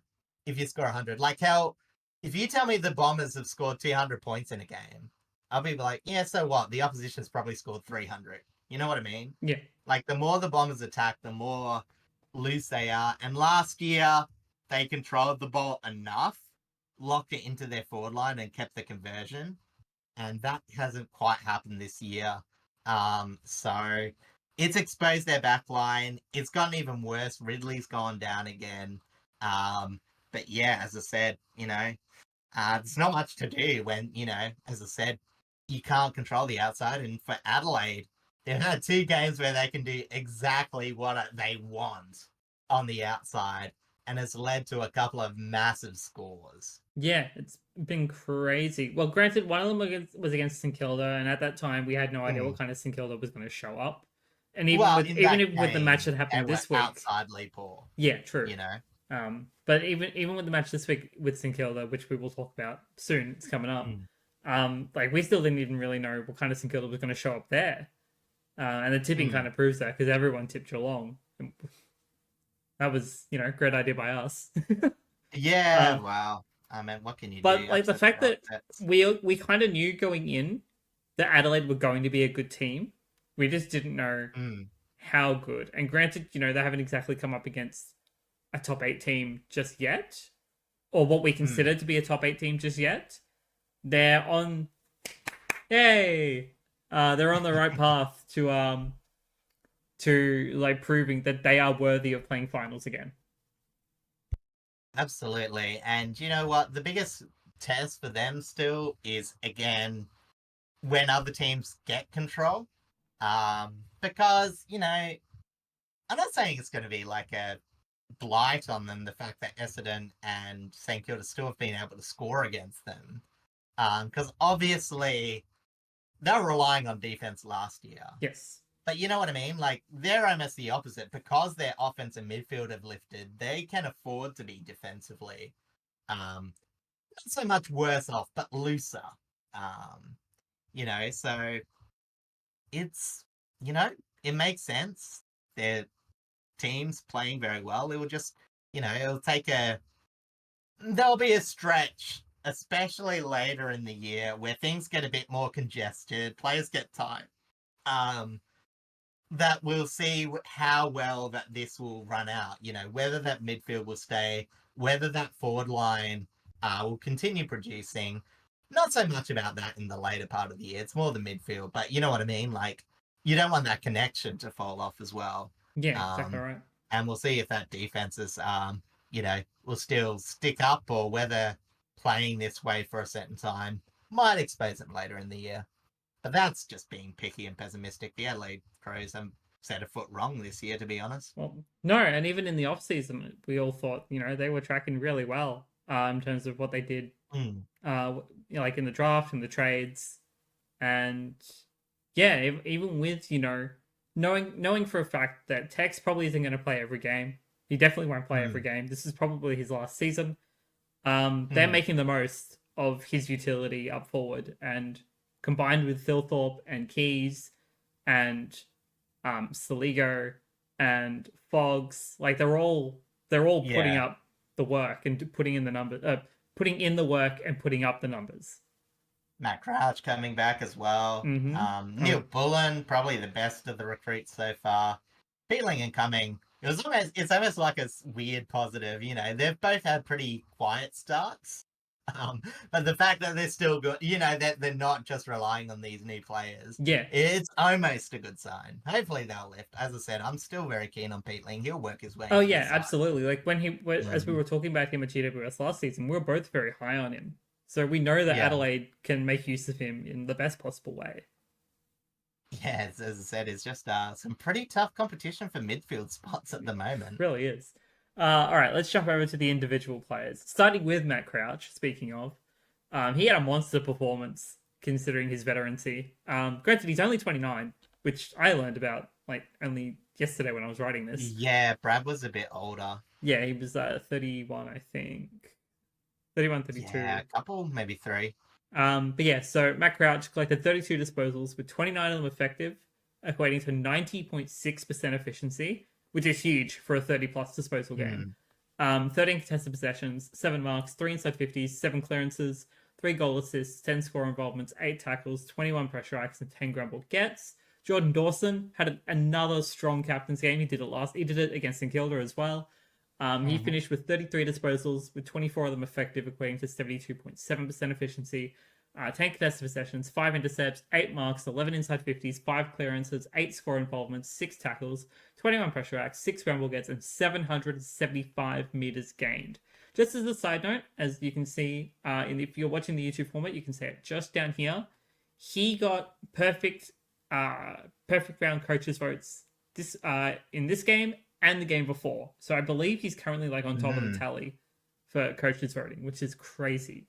Speaker 2: if you score 100. Like how, if you tell me the Bombers have scored 200 points in a game, I'll be like, yeah, so what? The opposition's probably scored 300. You know what I mean?
Speaker 1: yeah,
Speaker 2: Like the more the Bombers attack, the more loose they are. And last year, they controlled the ball enough, locked it into their forward line, and kept the conversion. And that hasn't quite happened this year. So it's exposed their back line. It's gotten even worse. Ridley's gone down again. But yeah, as I said, there's not much to do when, as I said, you can't control the outside. And for Adelaide, they've had two games where they can do exactly what they want on the outside, and it's led to a couple of massive scores.
Speaker 1: yeah. It's been crazy. Well, granted, one of them was against St Kilda, and at that time we had no idea
Speaker 2: Hmm.
Speaker 1: what kind of St Kilda was going to show up. And
Speaker 2: Well, in that
Speaker 1: even with the match
Speaker 2: game,
Speaker 1: that
Speaker 2: they
Speaker 1: happened
Speaker 2: were
Speaker 1: this week,
Speaker 2: outsidely poor,
Speaker 1: yeah, true.
Speaker 2: you know?
Speaker 1: But even with the match this week with St Kilda, which we will talk about soon, it's coming up.
Speaker 2: Mm.
Speaker 1: Like we still didn't even really know what kind of St Kilda was going to show up there, and the tipping kind
Speaker 2: Mm.
Speaker 1: of proves that because everyone tipped Geelong. That was great idea by us.
Speaker 2: Yeah,
Speaker 1: uh,
Speaker 2: well, I mean, what can you do?
Speaker 1: but like the
Speaker 2: Upsets
Speaker 1: fact
Speaker 2: are
Speaker 1: that
Speaker 2: upsets.
Speaker 1: we kind of knew going in that Adelaide were going to be a good team, we just didn't know
Speaker 2: Mm.
Speaker 1: how good. And granted, they haven't exactly come up against a top 8 team just yet. or what we
Speaker 2: Hmm.
Speaker 1: consider to be a top 8 team just yet. They're on, yay! They're on the right path to like proving that they are worthy of playing finals again.
Speaker 2: Absolutely. And you know what? The biggest test for them still is, again, when other teams get control. Because, I'm not saying it's going to be like a blight on them, the fact that Essendon and St Kilda still have been able to score against them. Because obviously they were relying on defense last year.
Speaker 1: Yes.
Speaker 2: But you know what I mean? Like, they're almost the opposite. Because their offense and midfield have lifted, they can afford to be defensively not so much worse off, but looser. Um, so it's, you know, it makes sense. Their team's playing very well. It will just, it'll take there'll be a stretch, especially later in the year, where things get a bit more congested, players get tired. Um, that we'll see how well that this will run out. Whether that midfield will stay, whether that forward line will continue producing. Not so much about that in the later part of the year. It's more the midfield, but you know what I mean. Like, you don't want that connection to fall off as well.
Speaker 1: Yeah, exactly
Speaker 2: Um,
Speaker 1: right.
Speaker 2: and we'll see if that defense is, will still stick up, or whether playing this way for a certain time might expose them later in the year. But that's just being picky and pessimistic. The Adelaide Crows have set a foot wrong this year, to be honest.
Speaker 1: Well, no, and even in the off season, we all thought they were tracking really well in terms of what they did,
Speaker 2: Mm,
Speaker 1: like in the draft and the trades, and yeah, even with knowing for a fact that Tex probably isn't going to play every game. He definitely won't play every
Speaker 2: mm,
Speaker 1: game. This is probably his last season. They're
Speaker 2: mm.
Speaker 1: making the most of his utility up forward, and combined with Thilthorpe and Keys and Saligo and Fogs, like they're all putting
Speaker 2: Yeah.
Speaker 1: up the work and putting in the number, putting in the work and putting up the numbers.
Speaker 2: Matt Crouch coming back as well.
Speaker 1: Mm-hmm.
Speaker 2: Neil Bullen, probably the best of the recruits so far. Peeling and coming. It's almost like a weird positive. They've both had pretty quiet starts. Um, but the fact that they're still good, that they're not just relying on these new players,
Speaker 1: Yeah.
Speaker 2: it's almost a good sign. Hopefully they'll lift. As I said, I'm still very keen on Peatling. He'll work his way
Speaker 1: Oh
Speaker 2: into the
Speaker 1: yeah,
Speaker 2: side.
Speaker 1: absolutely. Like as we
Speaker 2: Mm,
Speaker 1: were talking about him at GWS last season, we were both very high on him. So we know that
Speaker 2: yeah.
Speaker 1: Adelaide can make use of him in the best possible way.
Speaker 2: Yeah, as I said, it's just some pretty tough competition for midfield spots at the moment.
Speaker 1: Really is. All right, let's jump over to the individual players. Starting with Matt Crouch. Speaking of, he had a monster performance considering his veterancy. Granted, he's only 29, which I learned about like only yesterday when I was writing this.
Speaker 2: Yeah, Brad was a bit older.
Speaker 1: Yeah, he was 31, I think. 31,
Speaker 2: Yeah,
Speaker 1: 32.
Speaker 2: a couple, maybe three.
Speaker 1: But yeah, so Matt Crouch collected 32 disposals with 29 of them effective, equating to 90.6% efficiency, which is huge for a 30 plus disposal game.
Speaker 2: Hmm.
Speaker 1: 13 contested possessions, 7 marks, 3 inside 50s, 7 clearances, 3 goal assists, 10 score involvements, 8 tackles, 21 pressure acts, and 10 grumble gets. Jordan Dawson had another strong captain's game. He did it against St Kilda as well. He
Speaker 2: Hmm.
Speaker 1: finished with 33 disposals, with 24 of them effective, equating to 72.7% efficiency. 10 contested possessions, 5 intercepts, 8 marks, 11 inside 50s, 5 clearances, 8 score involvements, 6 tackles, 21 pressure acts, 6 scramble gets, and 775 meters gained. Just as a side note, as you can see, if you're watching the YouTube format, you can see it just down here. He got perfect round coaches votes in this game and the game before. So I believe he's currently like on top of the
Speaker 2: Hmm.
Speaker 1: tally for coaches voting, which is crazy.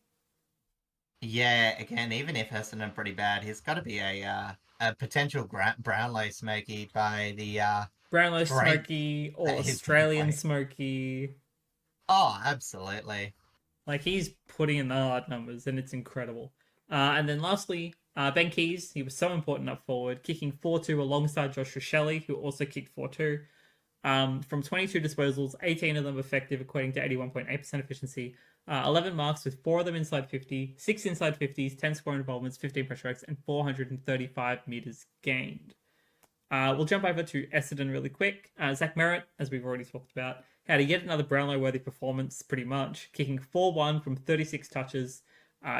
Speaker 2: Yeah, again, even if Essendon pretty bad, he's got to be a potential Brownlow Smoky by the
Speaker 1: Brownlow
Speaker 2: rate
Speaker 1: Smoky or
Speaker 2: that he's been
Speaker 1: Australian
Speaker 2: playing.
Speaker 1: Smoky.
Speaker 2: Oh, absolutely.
Speaker 1: Like he's putting in the hard numbers and it's incredible. And then lastly, Ben Keys, he was so important up forward, kicking 4-2 alongside Joshua Shelley, who also kicked 4-2. From 22 disposals, 18 of them effective, equating to 81.8% efficiency. 11 marks with 4 of them inside 50, 6 inside 50s, 10 score involvements, 15 pressure acts, and 435 meters gained. We'll jump over to Essendon really quick. Zach Merritt, as we've already talked about, had yet another Brownlow-worthy performance, pretty much, kicking 4-1 from 36 touches,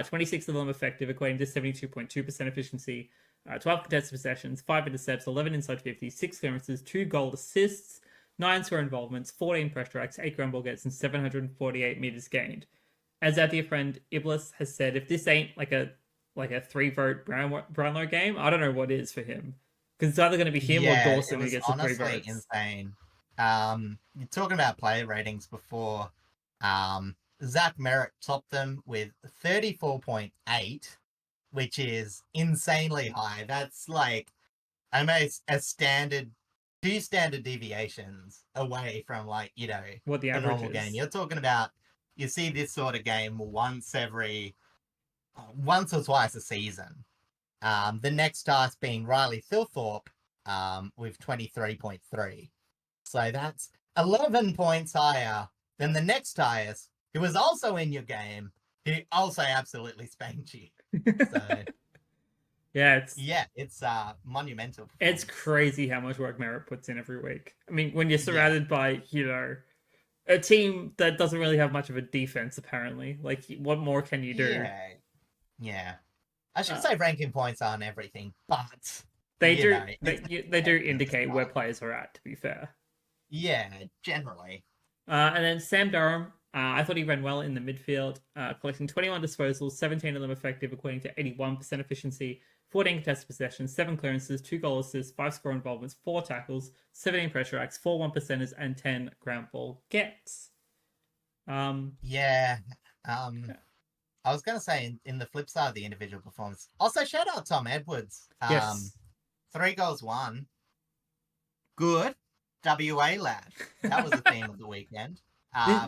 Speaker 1: 26 of them effective, equating to 72.2% efficiency, 12 contested possessions, 5 intercepts, 11 inside 50, 6 clearances, 2 goal assists, 9 score involvements, 14 pressure acts, 8 ground ball gets, and 748 meters gained. As our dear friend Iblis has said, if this ain't like a 3-vote Brownlow game, I don't know what is for him. Because it's either going to be him or
Speaker 2: Yeah, it
Speaker 1: Dawson who
Speaker 2: was
Speaker 1: gets the 3
Speaker 2: honestly
Speaker 1: votes.
Speaker 2: insane. You're talking about player ratings before. Zach Merritt topped them with 34.8, which is insanely high. That's like almost a standard, 2 standard deviations away from like,
Speaker 1: What the
Speaker 2: a
Speaker 1: average
Speaker 2: normal game.
Speaker 1: is.
Speaker 2: You're talking about, you see this sort of game once or twice a season. The next highest being Riley Thilthorpe, with 23.3. So that's 11 points higher than the next highest, who was also in your game, who also absolutely spanked you. So
Speaker 1: Yeah,
Speaker 2: it's monumental
Speaker 1: it's
Speaker 2: performance.
Speaker 1: crazy how much work Merritt puts in every week. I mean, when you're
Speaker 2: Yeah,
Speaker 1: surrounded by, a team that doesn't really have much of a defense, apparently. Like, what more can you do?
Speaker 2: yeah, yeah. I should
Speaker 1: Uh,
Speaker 2: say ranking points aren't everything, but
Speaker 1: they do
Speaker 2: it's
Speaker 1: they do
Speaker 2: at the
Speaker 1: indicate where
Speaker 2: start.
Speaker 1: players are at, to be fair.
Speaker 2: Yeah, generally.
Speaker 1: And then Sam Durham, I thought he ran well in the midfield, collecting 21 disposals, 17 of them effective, equating to 81% efficiency, 14 contested possessions, 7 clearances, 2 goal assists, 5 score involvements, 4 tackles, 17 pressure acts, 4 1%ers, and 10 ground ball gets.
Speaker 2: Yeah. Um, I was gonna say in the flip side of the individual performance. Also, shout out Tom Edwards.
Speaker 1: Yes.
Speaker 2: 3 goals, 1. Good. WA lad. That was the theme of the weekend.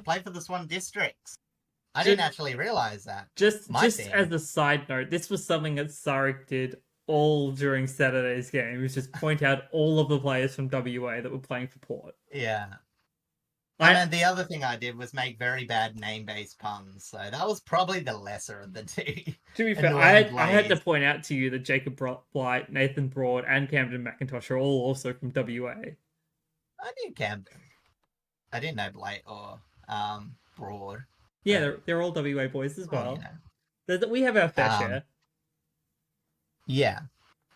Speaker 2: Played for the Swan Districts. I didn't
Speaker 1: just,
Speaker 2: actually realize that. My
Speaker 1: just
Speaker 2: theme.
Speaker 1: as a side note, this was something that Sarek did all during Saturday's game. He was just point out all of the players from WA that were playing for Port.
Speaker 2: Yeah. And
Speaker 1: I
Speaker 2: then the other thing I did was make very bad name-based puns. So that was probably the lesser of the 2
Speaker 1: To be fair,
Speaker 2: annoying
Speaker 1: I had to
Speaker 2: plays.
Speaker 1: point out to you that Jacob Blight, Nathan Broad, and Camden McIntosh are all also from WA.
Speaker 2: I knew Camden. I didn't know Blake or Broad.
Speaker 1: Yeah,
Speaker 2: But
Speaker 1: they're all WA boys as
Speaker 2: well,
Speaker 1: well. We have our fair
Speaker 2: Um
Speaker 1: share.
Speaker 2: yeah.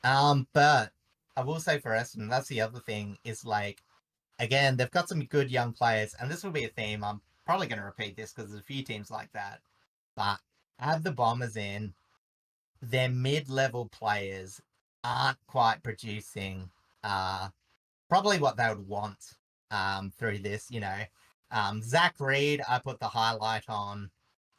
Speaker 2: But I will say for Essendon, that's the other thing, is like, again, they've got some good young players, and this will be a theme. I'm probably going to repeat this because there's a few teams like that. But have the Bombers in, their mid-level players aren't quite producing probably what they would want through this, Zach Reed, I put the highlight on,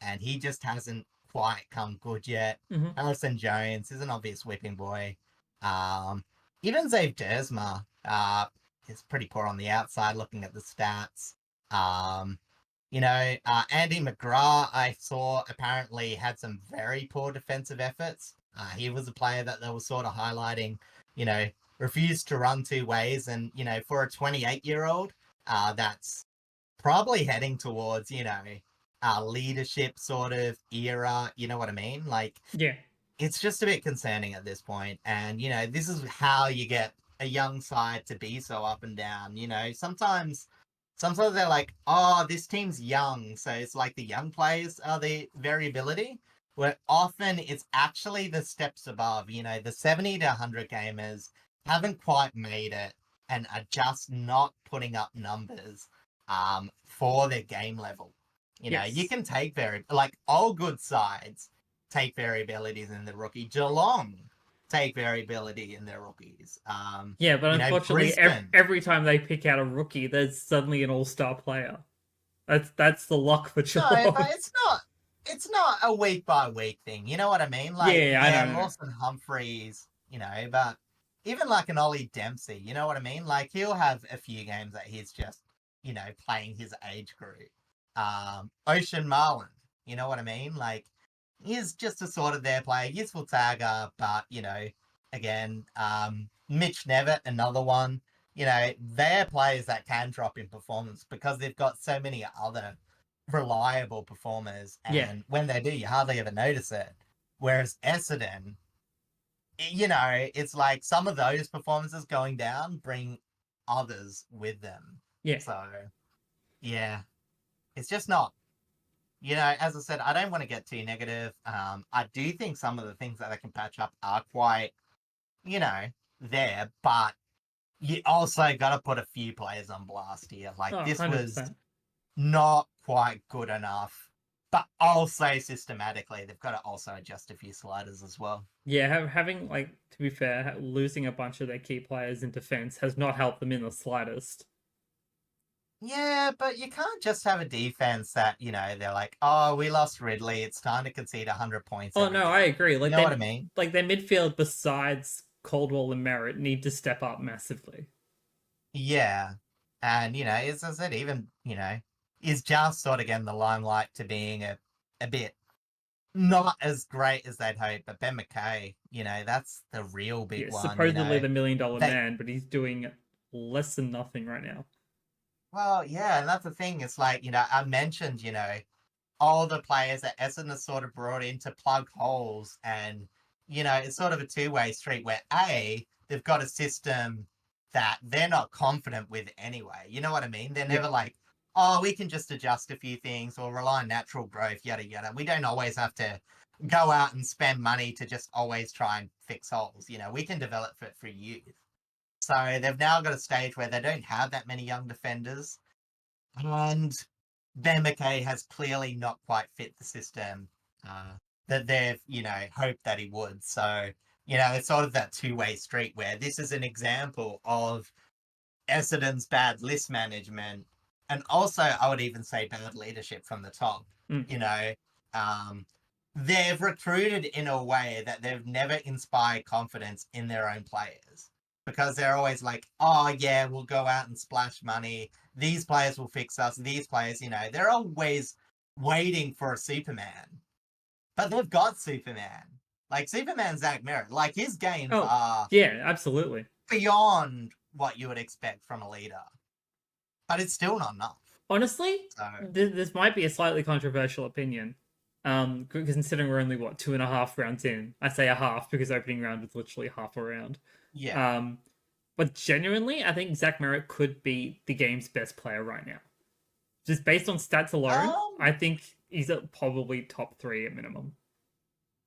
Speaker 2: and he just hasn't quite come good yet.
Speaker 1: Mm-hmm.
Speaker 2: Harrison Jones is an obvious whipping boy. Um, Even Zave Dersma is pretty poor on the outside looking at the stats. Andy McGrath, I saw apparently had some very poor defensive efforts. He was a player that they were sort of highlighting, refused to run 2 ways. And, for a 28-year-old, that's probably heading towards, leadership sort of era. You know what I mean? Like,
Speaker 1: Yeah.
Speaker 2: it's just a bit concerning at this point. And, this is how you get a young side to be so up and down. Sometimes they're like, oh, this team's young. So it's like the young players are the variability, where often it's actually the steps above, the 70 to 100 gamers haven't quite made it and are just not putting up numbers for their game level. You
Speaker 1: Yes.
Speaker 2: can take like all good sides take variabilities in the rookie. Geelong take variability in their rookies.
Speaker 1: Yeah, but unfortunately,
Speaker 2: Brisbane.
Speaker 1: every time they pick out a rookie, there's suddenly an all-star player. That's the luck for
Speaker 2: No, but
Speaker 1: Geelong.
Speaker 2: it's not a week by week thing. You know what I mean? Like,
Speaker 1: Yeah, I
Speaker 2: yeah,
Speaker 1: know.
Speaker 2: Lawson Humphreys, but even like an Ollie Dempsey, you know what I mean? Like, he'll have a few games that he's just, playing his age group. Ocean Marlin, you know what I mean? Like, he's just a sort of their player, useful tagger, but, again, Mitch Nevitt, another one. They're players that can drop in performance because they've got so many other reliable performers,
Speaker 1: Yeah.
Speaker 2: and when they do, you hardly ever notice it. Whereas Essendon, you know, it's like some of those performances going down bring others with them.
Speaker 1: Yeah.
Speaker 2: So, yeah, it's just not, you know, as I said, I don't want to get too negative. I do think some of the things that they can patch up are quite, you know, there, but you also got to put a few players on blast here. Like,
Speaker 1: Oh,
Speaker 2: this was
Speaker 1: 100%.
Speaker 2: not quite good enough, but also systematically, they've got to also adjust a few sliders as well.
Speaker 1: Yeah, having, like, to be fair, losing a bunch of their key players in defense has not helped them in the slightest.
Speaker 2: Yeah, but you can't just have a defense that, you know, they're like, oh, we lost Ridley. It's time to concede 100 points
Speaker 1: Oh
Speaker 2: every
Speaker 1: no, I
Speaker 2: game.
Speaker 1: agree.
Speaker 2: You know what I mean?
Speaker 1: Like their midfield besides Caldwell and Merritt need to step up massively.
Speaker 2: Yeah. And, you know, as I said, even, you know, is just sort of getting the limelight to being a bit not as great as they'd hope. But Ben McKay, you know, that's the real big
Speaker 1: Yeah,
Speaker 2: one, you
Speaker 1: supposedly
Speaker 2: know.
Speaker 1: the $1 million
Speaker 2: They,
Speaker 1: man, but he's doing less than nothing right now.
Speaker 2: well, yeah, and that's the thing. It's like, you know, I mentioned, you know, all the players that Essendon has sort of brought in to plug holes. And, you know, it's sort of a two-way street where A, they've got a system that they're not confident with anyway. You know what I mean? They're
Speaker 1: Yeah.
Speaker 2: never like, oh, we can just adjust a few things or rely on natural growth, yada, yada. We don't always have to go out and spend money to just always try and fix holes. You know, we can develop it for youth. So they've now got a stage where they don't have that many young defenders. And Ben McKay has clearly not quite fit the system that they've, you know, hoped that he would. So, you know, it's sort of that two-way street where this is an example of Essendon's bad list management. And also, I would even say bad leadership from the top.
Speaker 1: Mm.
Speaker 2: You know, um, they've recruited in a way that they've never inspired confidence in their own players because they're always like, oh, yeah, we'll go out and splash money. These players will fix us. These players, you know, they're always waiting for a Superman, but they've got Superman. Like Superman Zach Merritt, like his games
Speaker 1: Oh,
Speaker 2: are
Speaker 1: yeah, absolutely.
Speaker 2: beyond what you would expect from a leader, but it's still not enough.
Speaker 1: Honestly,
Speaker 2: So,
Speaker 1: this might be a slightly controversial opinion. Considering we're only what 2.5 rounds in, I say a half because opening round was literally half a round.
Speaker 2: yeah.
Speaker 1: Um, but genuinely, I think Zach Merritt could be the game's best player right now. Just based on stats alone,
Speaker 2: Um,
Speaker 1: I think he's at probably top three at minimum.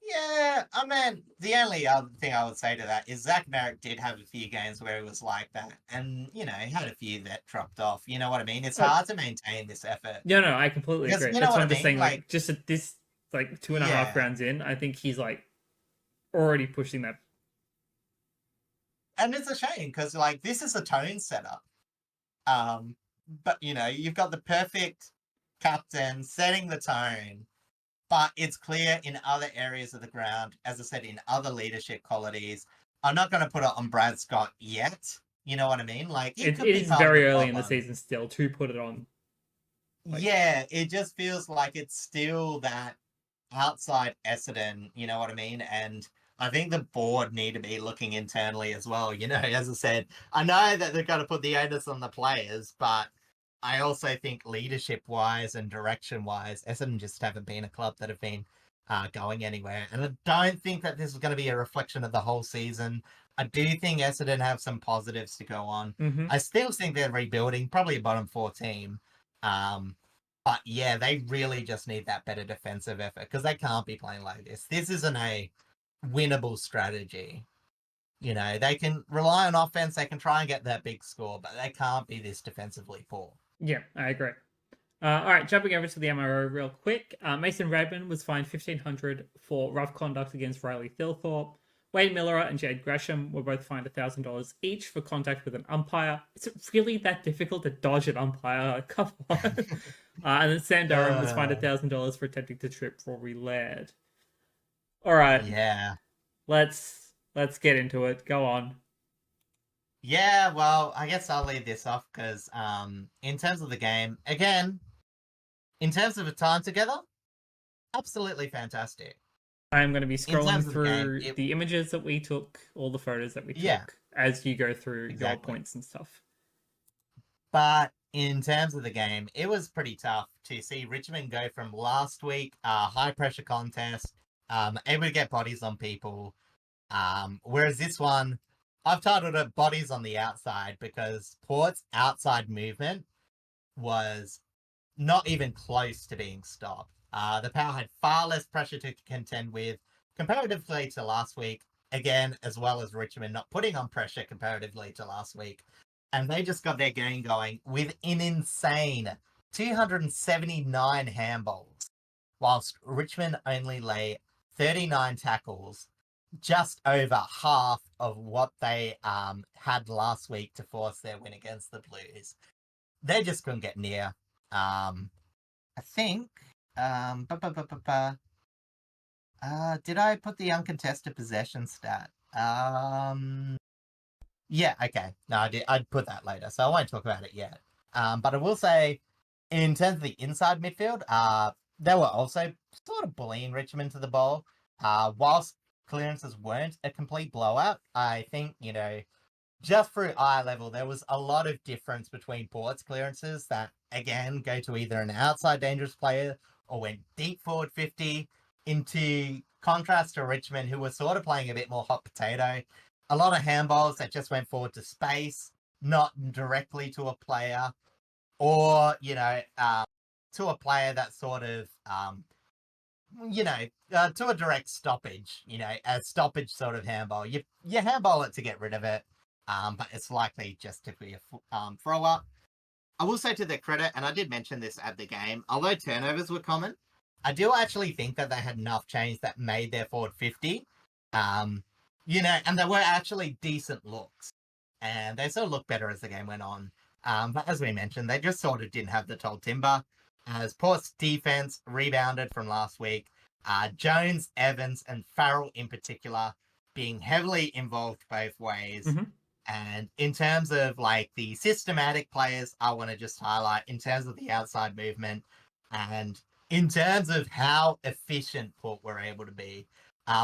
Speaker 2: Yeah, I mean, the only other thing I would say to that is Zach Merritt did have a few games where he was like that, and you know, he had a few that dropped off. You know what I mean? It's
Speaker 1: Oh,
Speaker 2: hard to maintain this effort
Speaker 1: no, no, I completely
Speaker 2: because
Speaker 1: agree.
Speaker 2: you know
Speaker 1: That's
Speaker 2: what
Speaker 1: what
Speaker 2: I
Speaker 1: I'm just
Speaker 2: mean.
Speaker 1: saying.
Speaker 2: Like,
Speaker 1: Like, just at this, like 2.5
Speaker 2: yeah,
Speaker 1: rounds in, I think he's like already pushing that.
Speaker 2: and it's a shame because like this is a tone setter. Um, but you know, you've got the perfect captain setting the tone, but it's clear in other areas of the ground, as I said, in other leadership qualities. I'm not going to put it on Brad Scott yet. You know what I mean? Like, he
Speaker 1: It
Speaker 2: could be
Speaker 1: is
Speaker 2: part of the
Speaker 1: very early in the
Speaker 2: problem.
Speaker 1: season still to put it on. Like,
Speaker 2: Yeah, it just feels like it's still that outside Essendon, you know what I mean? And I think the board need to be looking internally as well. You know, as I said, I know that they've got to put the onus on the players, but I also think leadership wise and direction wise, Essendon just haven't been a club that have been going anywhere. And I don't think that this is going to be a reflection of the whole season. I do think Essendon have some positives to go on.
Speaker 1: mm-hmm.
Speaker 2: I still think they're rebuilding, probably a bottom four team. Um, but yeah, they really just need that better defensive effort because they can't be playing like this. This isn't a winnable strategy. You know, they can rely on offense, they can try and get that big score, but they can't be this defensively poor.
Speaker 1: Yeah, I agree. All right, jumping over to the MRO real quick. Mason Redman was fined 1,500 for rough conduct against Riley Thilthorpe. Wade Miller and Jade Gresham were both fined $1,000 each for contact with an umpire. Is it really that difficult to dodge an umpire? Come on. And then Sam Durham was fined
Speaker 2: Uh,
Speaker 1: $1,000 for attempting to trip Rory Laird. All right,
Speaker 2: yeah.
Speaker 1: let's get into it. Go on.
Speaker 2: Yeah, well, I guess I'll leave this off because in terms of the game, again, in terms of the time together, absolutely fantastic.
Speaker 1: I'm going to be
Speaker 2: In
Speaker 1: scrolling
Speaker 2: terms of the game,
Speaker 1: through the images that we took, all the photos that we
Speaker 2: yeah,
Speaker 1: took, as you go through your
Speaker 2: exactly.
Speaker 1: points and stuff.
Speaker 2: But in terms of the game, it was pretty tough to see Richmond go from last week, high pressure contest, able to get bodies on people, Whereas this one, I've titled it Bodies on the Outside because Port's outside movement was not even close to being stopped. The Power had far less pressure to contend with comparatively to last week, again, as well as Richmond not putting on pressure comparatively to last week. And they just got their game going with an insane 279 handballs, whilst Richmond only lay 39 tackles, just over half of what they had last week to force their win against the Blues. They just couldn't get near. I think. Did I put the uncontested possession stat? Yeah, okay. No, I did. I'd put that later, so I won't talk about it yet. But I will say, in terms of the inside midfield, they were also sort of bullying Richmond to the ball. Whilst clearances weren't a complete blowout, I think, just through eye level, there was a lot of difference between Port's clearances that, again, go to either an outside dangerous player or went deep forward 50, into contrast to Richmond, who were sort of playing a bit more hot potato. A lot of handballs that just went forward to space, not directly to a player, or, to a player that sort of, to a direct stoppage, a stoppage sort of handball. You handball it to get rid of it. But it's likely just to be a throw-up. I will say to their credit, and I did mention this at the game, although turnovers were common, I do actually think that they had enough change that made their forward 50. And they were actually decent looks. And they sort of looked better as the game went on. But as we mentioned, they just sort of didn't have the tall timber. As Port's defense rebounded from last week, Jones, Evans, and Farrell in particular being heavily involved both ways.
Speaker 1: Mm-hmm.
Speaker 2: And in terms of the systematic players, I want to just highlight in terms of the outside movement and in terms of how efficient Port were able to be.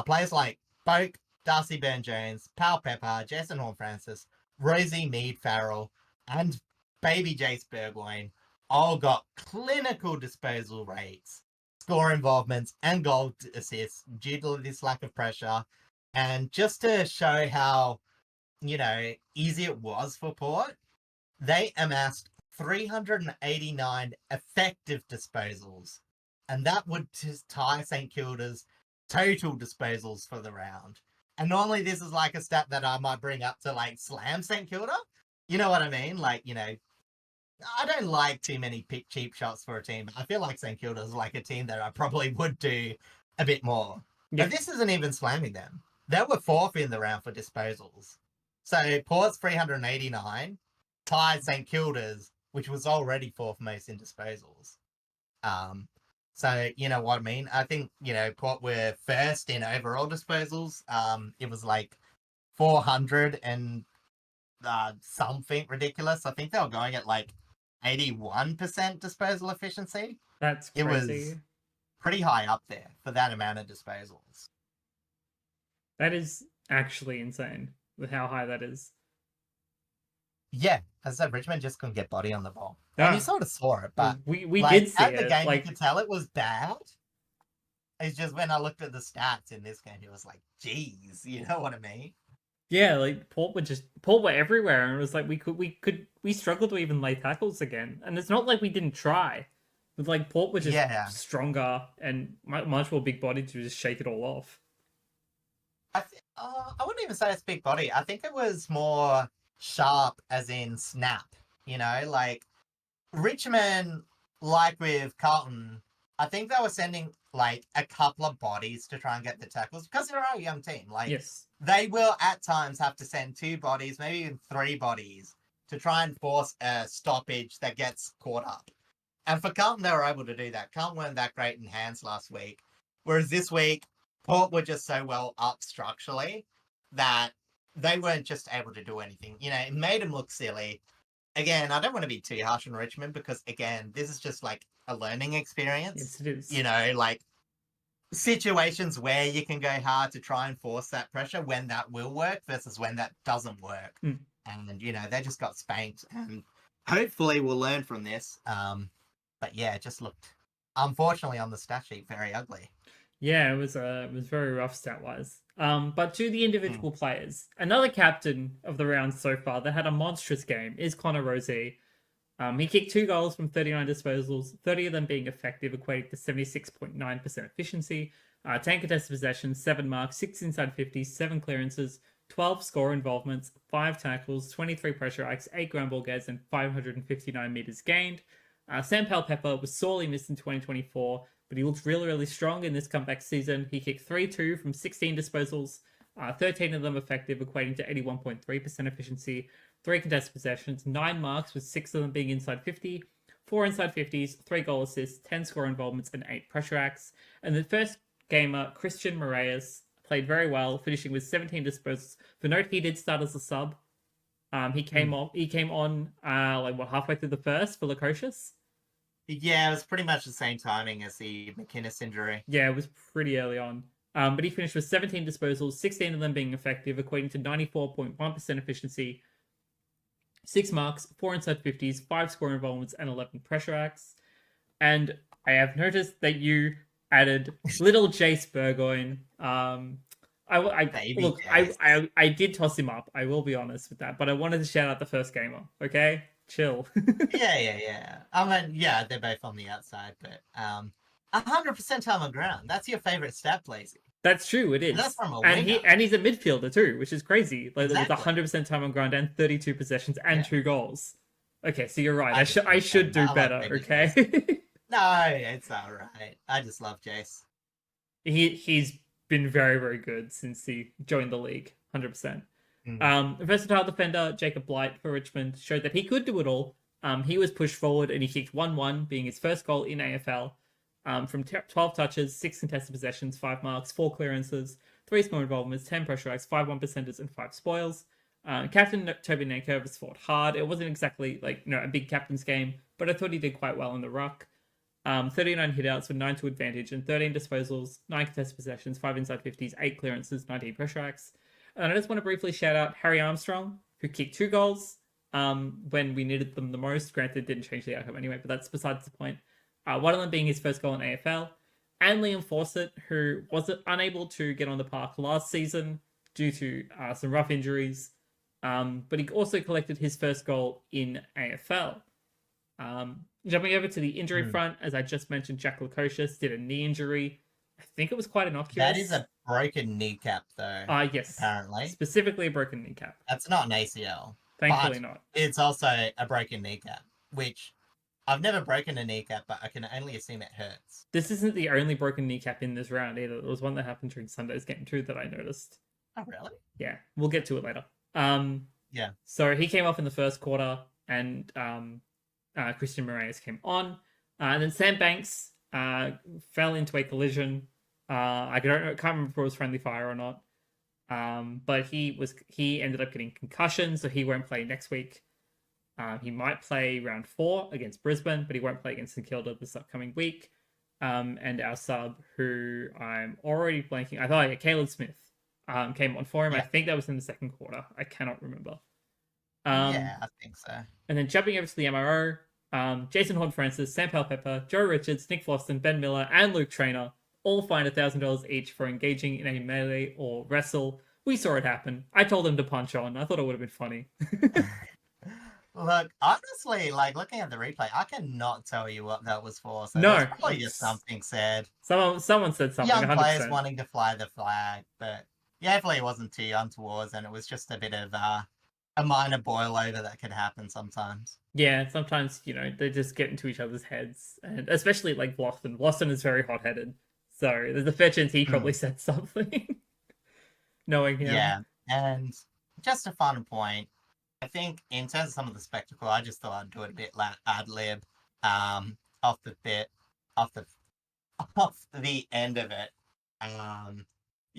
Speaker 2: Players like Boak, Darcy Byrne-Jones, Pal Pepper, Jason Horne-Francis, Rosie Mead-Farrell, and Baby Jace Burgoyne all got clinical disposal rates, score involvements, and goal assists due to this lack of pressure. And just to show how easy it was for Port, they amassed 389 effective disposals. And that would tie St Kilda's total disposals for the round. And normally this is a stat that I might bring up to slam St Kilda. You know what I mean? I don't like too many cheap shots for a team. I feel like St Kilda is a team that I probably would do a bit more. But this isn't even slamming them. They were fourth in the round for disposals. So Port's 389 tied St Kilda's, which was already fourth most in disposals. So you know what I mean? I think, Port were first in overall disposals. It was 400 and something ridiculous. I think they were going at 81% disposal efficiency.
Speaker 1: That's crazy.
Speaker 2: It was pretty high up there for that amount of disposals.
Speaker 1: That is actually insane with how high that is.
Speaker 2: Yeah, as I said, Richmond just couldn't get body on the ball. And you sort of saw it, but
Speaker 1: we did see
Speaker 2: at
Speaker 1: it.
Speaker 2: the game, you could tell it was bad. It's just when I looked at the stats in this game, it was geez, you know what I mean?
Speaker 1: Yeah, Port were everywhere, and it was we struggled to even lay tackles again. And it's not like we didn't try, but Port were just stronger and much more big bodied to just shake it all off.
Speaker 2: I wouldn't even say it's big body. I think it was more sharp, as in snap. Richmond, with Carlton, I think they were sending a couple of bodies to try and get the tackles because they're a young team.
Speaker 1: Yes,
Speaker 2: they will at times have to send 2 bodies, maybe even 3 bodies, to try and force a stoppage that gets caught up. And for Carlton, they were able to do that. Carlton weren't that great in hands last week, whereas this week Port were just so well up structurally that they weren't just able to do anything. It made them look silly. Again, I don't want to be too harsh on Richmond because, again, this is just a learning experience.
Speaker 1: Yes, it is.
Speaker 2: Situations where you can go hard to try and force that pressure when that will work versus when that doesn't work.
Speaker 1: Mm.
Speaker 2: And, they just got spanked. And hopefully we'll learn from this. But yeah, it just looked, unfortunately, on the stat sheet, very ugly.
Speaker 1: Yeah, it was very rough stat wise. But to the
Speaker 2: Hmm.
Speaker 1: individual players, another captain of the round so far that had a monstrous game is Connor Rozee. He kicked 2 goals from 39 disposals, 30 of them being effective, equating to 76.9% efficiency. 10 contested possessions, 7 marks, 6 inside 50s, 7 clearances, 12 score involvements, 5 tackles, 23 pressure acts, 8 ground ball gains, and 559 metres gained. Sam Pepper was sorely missed in 2024, but he looked really, really strong in this comeback season. He kicked 3-2 from 16 disposals, 13 of them effective, equating to 81.3% efficiency. 3 contested possessions, 9 marks, with 6 of them being inside 50, 4 inside 50s, 3 goal assists, 10 score involvements, and 8 pressure acts. And the first gamer, Christian Moraes, played very well, finishing with 17 disposals. For note, he did start as a sub. He came
Speaker 2: Hmm.
Speaker 1: on. He came on halfway through the first for Lukosius.
Speaker 2: Yeah, it was pretty much the same timing as the McInnes injury.
Speaker 1: Yeah, it was pretty early on. But he finished with 17 disposals, 16 of them being effective, equating to 94.1% efficiency, 6 marks, 4 inside 50s, 5 score involvements, and 11 pressure acts. And I have noticed that you added little Jace Burgoyne. I
Speaker 2: Baby
Speaker 1: look,
Speaker 2: Jace.
Speaker 1: I did toss him up. I will be honest with that, but I wanted to shout out the first gamer. Okay, chill.
Speaker 2: Yeah. I mean, yeah, they're both on the outside, but 100% time on ground. That's your favorite stat, Blazy.
Speaker 1: That's true. It
Speaker 2: And that's
Speaker 1: is,
Speaker 2: from a
Speaker 1: and
Speaker 2: winger.
Speaker 1: he's a midfielder too, which is crazy. Like with
Speaker 2: Exactly.
Speaker 1: 100% time on ground and 32 possessions and
Speaker 2: Yeah.
Speaker 1: 2 goals. Okay, so you're right.
Speaker 2: I just
Speaker 1: I
Speaker 2: love
Speaker 1: should
Speaker 2: him.
Speaker 1: do
Speaker 2: I love
Speaker 1: better.
Speaker 2: baby Jace.
Speaker 1: Okay.
Speaker 2: No, it's all right. I just love Jace.
Speaker 1: He's been very, very good since he joined the league. 100%.
Speaker 2: Mm.
Speaker 1: Versatile defender Jacob Blight for Richmond showed that he could do it all. He was pushed forward and he kicked 1-1, being his first goal in AFL. From 12 touches, 6 contested possessions, 5 marks, 4 clearances, 3 small involvements, 10 pressure acts, 5 1%ers, and 5 spoils. Captain Toby Nankervis fought hard. It wasn't exactly a big captain's game, but I thought he did quite well in the ruck. 39 hitouts with 9 to advantage and 13 disposals, 9 contested possessions, 5 inside 50s, 8 clearances, 19 pressure acts. And I just want to briefly shout out Harry Armstrong, who kicked 2 goals when we needed them the most. Granted, it didn't change the outcome anyway, but that's besides the point. One of them being his first goal in AFL. And Liam Fawcett, who was unable to get on the park last season due to some rough injuries. But he also collected his first goal in AFL. Jumping over to the injury
Speaker 2: Mm.
Speaker 1: front, as I just mentioned, Jack Lukosius did a knee injury. I think it was quite
Speaker 2: That is
Speaker 1: innocuous.
Speaker 2: a broken kneecap, though,
Speaker 1: Yes,
Speaker 2: apparently.
Speaker 1: specifically a broken kneecap.
Speaker 2: That's not an ACL,
Speaker 1: Thankfully
Speaker 2: but
Speaker 1: not.
Speaker 2: it's also a broken kneecap, which I've never broken a kneecap, but I can only assume it hurts.
Speaker 1: This isn't the only broken kneecap in this round either. There was one that happened during Sunday's game too that I noticed.
Speaker 2: Oh, really?
Speaker 1: Yeah, we'll get to it later.
Speaker 2: Yeah.
Speaker 1: So he came off in the first quarter, and Christian Moraes came on, and then Sam Banks fell into a collision. Can't remember if it was friendly fire or not. But he ended up getting concussion, so he won't play next week. He might play round 4 against Brisbane, but he won't play against St Kilda this upcoming week. And our sub, who I'm already blanking, I thought Caleb Smith came on for him. I
Speaker 2: Yeah.
Speaker 1: think that was in the second quarter. I cannot remember.
Speaker 2: Yeah, I think so.
Speaker 1: And then jumping over to the MRO, Jason Horn-Francis, Sam Pepper, Joe Richards, Nick Floston, Ben Miller, and Luke Trainer all fined $1,000 each for engaging in a melee or wrestle. We saw it happen. I told them to punch on. I thought it would have been funny.
Speaker 2: Look, honestly, like looking at the replay, I cannot tell you what that was for. So there's
Speaker 1: No,
Speaker 2: probably just something said.
Speaker 1: someone said something.
Speaker 2: Young
Speaker 1: 100%.
Speaker 2: players wanting to fly the flag, but yeah, hopefully it wasn't too untoward, and it was just a bit of a minor boil over that could happen sometimes.
Speaker 1: Yeah, sometimes they just get into each other's heads, and especially like Bloston. Bloston is very hot-headed, so there's a fair chance he probably said something, knowing him.
Speaker 2: Yeah, and just a fun point. I think in terms of some of the spectacle, I just thought I'd do it a bit ad lib, off the bit, off the off the end of it.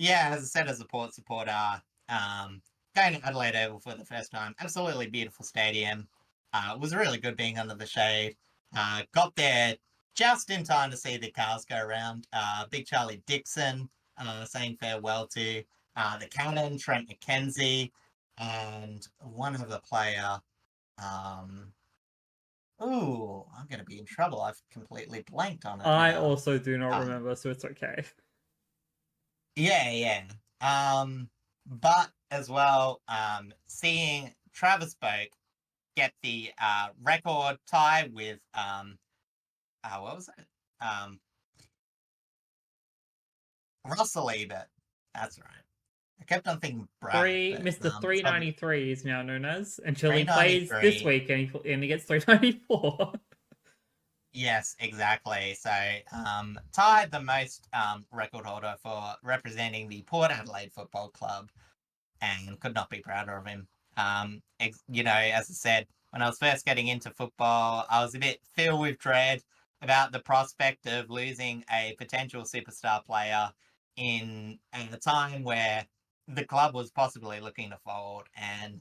Speaker 2: Yeah, as I said, as a Port supporter, going to Adelaide Oval for the first time, absolutely beautiful stadium. It was really good being under the shade. Got there just in time to see the cars go around. Big Charlie Dixon saying farewell to the Cannon, Trent McKenzie, and one other player. I'm going to be in trouble. I've completely blanked on it
Speaker 1: I
Speaker 2: now.
Speaker 1: also do not remember, so it's okay.
Speaker 2: Yeah. But as well, seeing Travis Boak get the record tie with what was it? Russell Ebert. That's right. I kept on thinking Brad,
Speaker 1: Three
Speaker 2: but
Speaker 1: Mr.
Speaker 2: probably
Speaker 1: 393 is now known as until he plays this
Speaker 2: 393.
Speaker 1: week and he gets 394.
Speaker 2: Yes, exactly. So, tied the most record holder for representing the Port Adelaide Football Club, and could not be prouder of him. As I said, when I was first getting into football, I was a bit filled with dread about the prospect of losing a potential superstar player in a time where the club was possibly looking to fold, and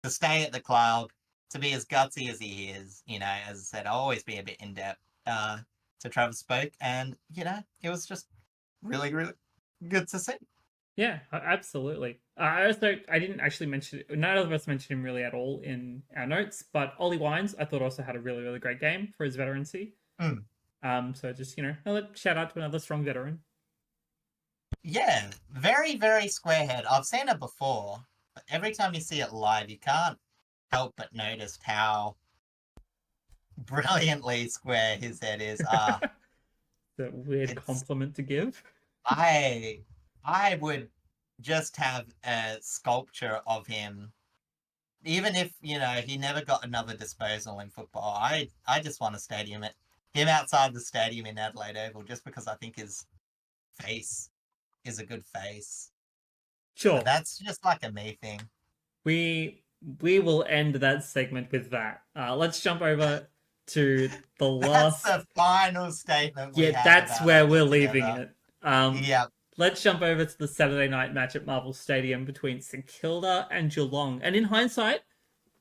Speaker 2: to stay at the club, to be as gutsy as he is, as I said, I'll always be a bit in depth to Travis Spoke, and it was just really, really good to see.
Speaker 1: Yeah, absolutely. I didn't actually mention, none of us mentioned him really at all in our notes, but Ollie Wines I thought also had a really, really great game for his veterancy.
Speaker 2: Mm.
Speaker 1: So just, another shout out to another strong veteran.
Speaker 2: Yeah, very, very square head. I've seen it before, but every time you see it live, you can't help but notice how brilliantly square his head is.
Speaker 1: The weird
Speaker 2: It's
Speaker 1: compliment to give.
Speaker 2: I I would just have a sculpture of him, even if he never got another disposal in football. I just want a stadium at him outside the stadium in Adelaide Oval, just because I think his face is a good face. But
Speaker 1: Sure.
Speaker 2: that's just like a me thing.
Speaker 1: We will end that segment with that. Let's jump over to the
Speaker 2: That's
Speaker 1: last.
Speaker 2: the final statement we
Speaker 1: Yeah,
Speaker 2: have
Speaker 1: that's
Speaker 2: about
Speaker 1: where
Speaker 2: our
Speaker 1: we're
Speaker 2: get
Speaker 1: leaving
Speaker 2: together.
Speaker 1: it. Um,
Speaker 2: Yep.
Speaker 1: let's jump over to the Saturday night match at Marvel Stadium between St Kilda and Geelong. And in hindsight,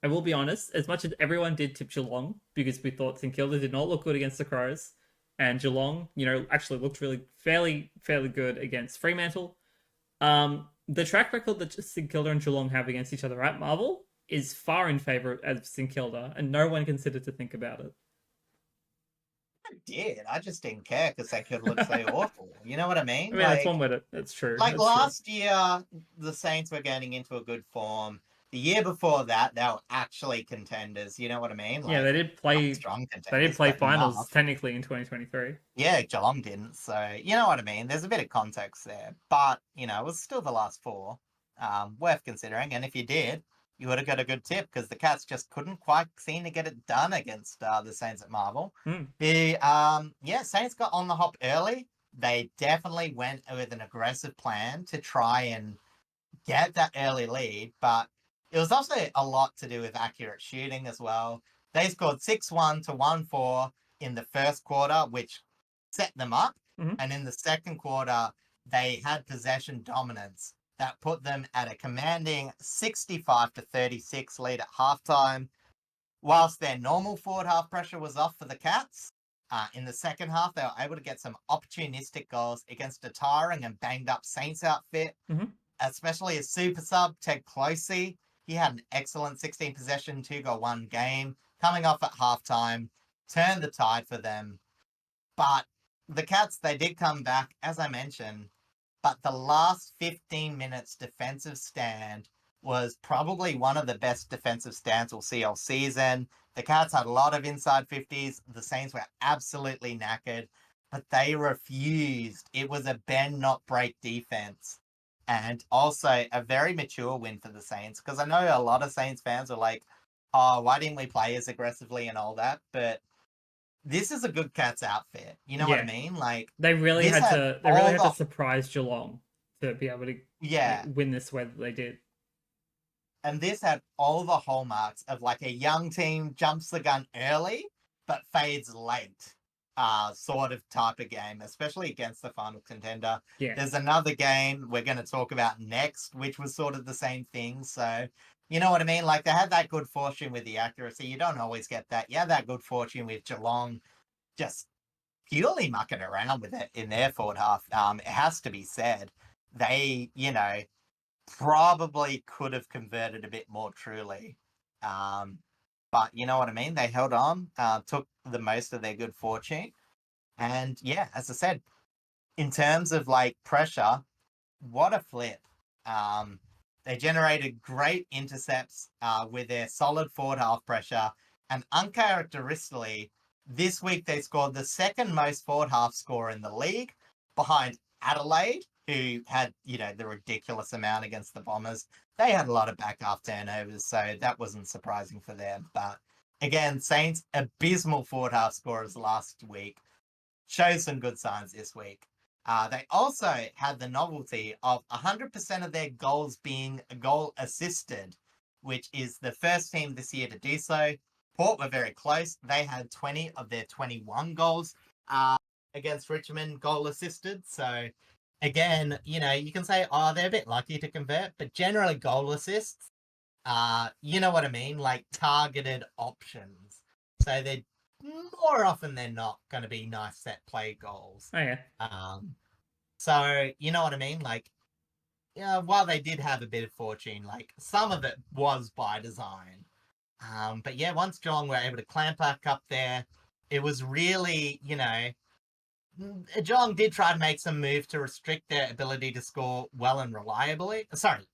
Speaker 1: I will be honest, as much as everyone did tip Geelong because we thought St Kilda did not look good against the Crows, and Geelong, actually looked really fairly good against Fremantle. The track record that St Kilda and Geelong have against each other at Marvel is far in favour of St Kilda, and no one considered to think about it.
Speaker 2: I did. I just didn't care because they could look so
Speaker 1: I
Speaker 2: awful. You know what I mean?
Speaker 1: mean, that's one way to. That's true.
Speaker 2: Like
Speaker 1: That's true.
Speaker 2: last year, the Saints were getting into a good form. The year before that, they were actually contenders. You know what I mean?
Speaker 1: Yeah,
Speaker 2: Like, not strong
Speaker 1: They did
Speaker 2: contenders,
Speaker 1: play
Speaker 2: but
Speaker 1: finals
Speaker 2: enough.
Speaker 1: technically in 2023.
Speaker 2: Yeah, Geelong didn't. So, you know what I mean? There's a bit of context there. But, it was still the last four. Worth considering. And if you did, you would have got a good tip because the Cats just couldn't quite seem to get it done against the Saints at Marvel.
Speaker 1: Hmm.
Speaker 2: Saints got on the hop early. They definitely went with an aggressive plan to try and get that early lead, but it was also a lot to do with accurate shooting as well. They scored 6-1 to 1-4 in the first quarter, which set them up.
Speaker 1: Mm-hmm.
Speaker 2: And in the second quarter, they had possession dominance that put them at a commanding 65 to 36 lead at halftime. Whilst their normal forward half pressure was off for the Cats, in the second half, they were able to get some opportunistic goals against a tiring and banged up Saints outfit,
Speaker 1: Mm-hmm.
Speaker 2: especially as super sub Ted Closey. He had an excellent 16 possession, 2-goal, 1 game coming off at halftime, turned the tide for them. But the Cats, they did come back, as I mentioned, but the last 15 minutes defensive stand was probably one of the best defensive stands we'll see all season. The Cats had a lot of inside 50s. The Saints were absolutely knackered, but they refused. It was a bend, not break defense. And also a very mature win for the Saints, because I know a lot of Saints fans are like, oh, why didn't we play as aggressively and all that? But this is a good Cats outfit. You know what I
Speaker 1: Yeah,
Speaker 2: mean? Like,
Speaker 1: they really
Speaker 2: this
Speaker 1: had
Speaker 2: had
Speaker 1: to. They really
Speaker 2: all
Speaker 1: had to
Speaker 2: the,
Speaker 1: surprise Geelong to be able to
Speaker 2: yeah,
Speaker 1: win this way that they did.
Speaker 2: and this had all the hallmarks of like a young team jumps the gun early but fades late sort of type of game, especially against the final contender.
Speaker 1: Yeah,
Speaker 2: There's another game we're going to talk about next, which was sort of the same thing. So, you know what I mean? Like, they had that good fortune with the accuracy. You don't always get that. You have that good fortune with Geelong just purely mucking around with it in their forward half. It has to be said. They, probably could have converted a bit more truly. Um, but you know what I mean? They held on, took the most of their good fortune. And yeah, as I said, in terms of like pressure, what a flip. They generated great intercepts with their solid forward half pressure, and uncharacteristically, this week they scored the second most forward half score in the league, behind Adelaide, who had, the ridiculous amount against the Bombers. They had a lot of back half turnovers, so that wasn't surprising for them. But again, Saints abysmal forward half scorers last week shows some good signs this week. They also had the novelty of 100% of their goals being goal assisted, which is the first team this year to do so. Port were very close. They had 20 of their 21 goals against Richmond goal assisted. So again, you can say, oh, they're a bit lucky to convert, but generally goal assists, you know what I mean? Like targeted options. So they're more often than not going to be nice set play goals.
Speaker 1: Oh yeah.
Speaker 2: So you know what I mean? Like, while they did have a bit of fortune, like some of it was by design. But yeah, once Geelong were able to clamp back up there, it was really, Geelong did try to make some move to restrict their ability to score well and reliably. Sorry.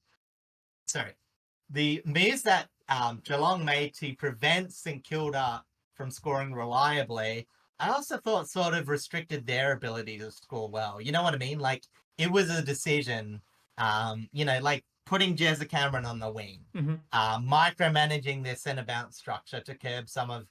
Speaker 2: The moves that Geelong made to prevent St Kilda from scoring reliably, I also thought sort of restricted their ability to score well. You know what I mean? Like, it was a decision, like putting Jezza Cameron on the wing, micromanaging their centre bounce structure to curb some of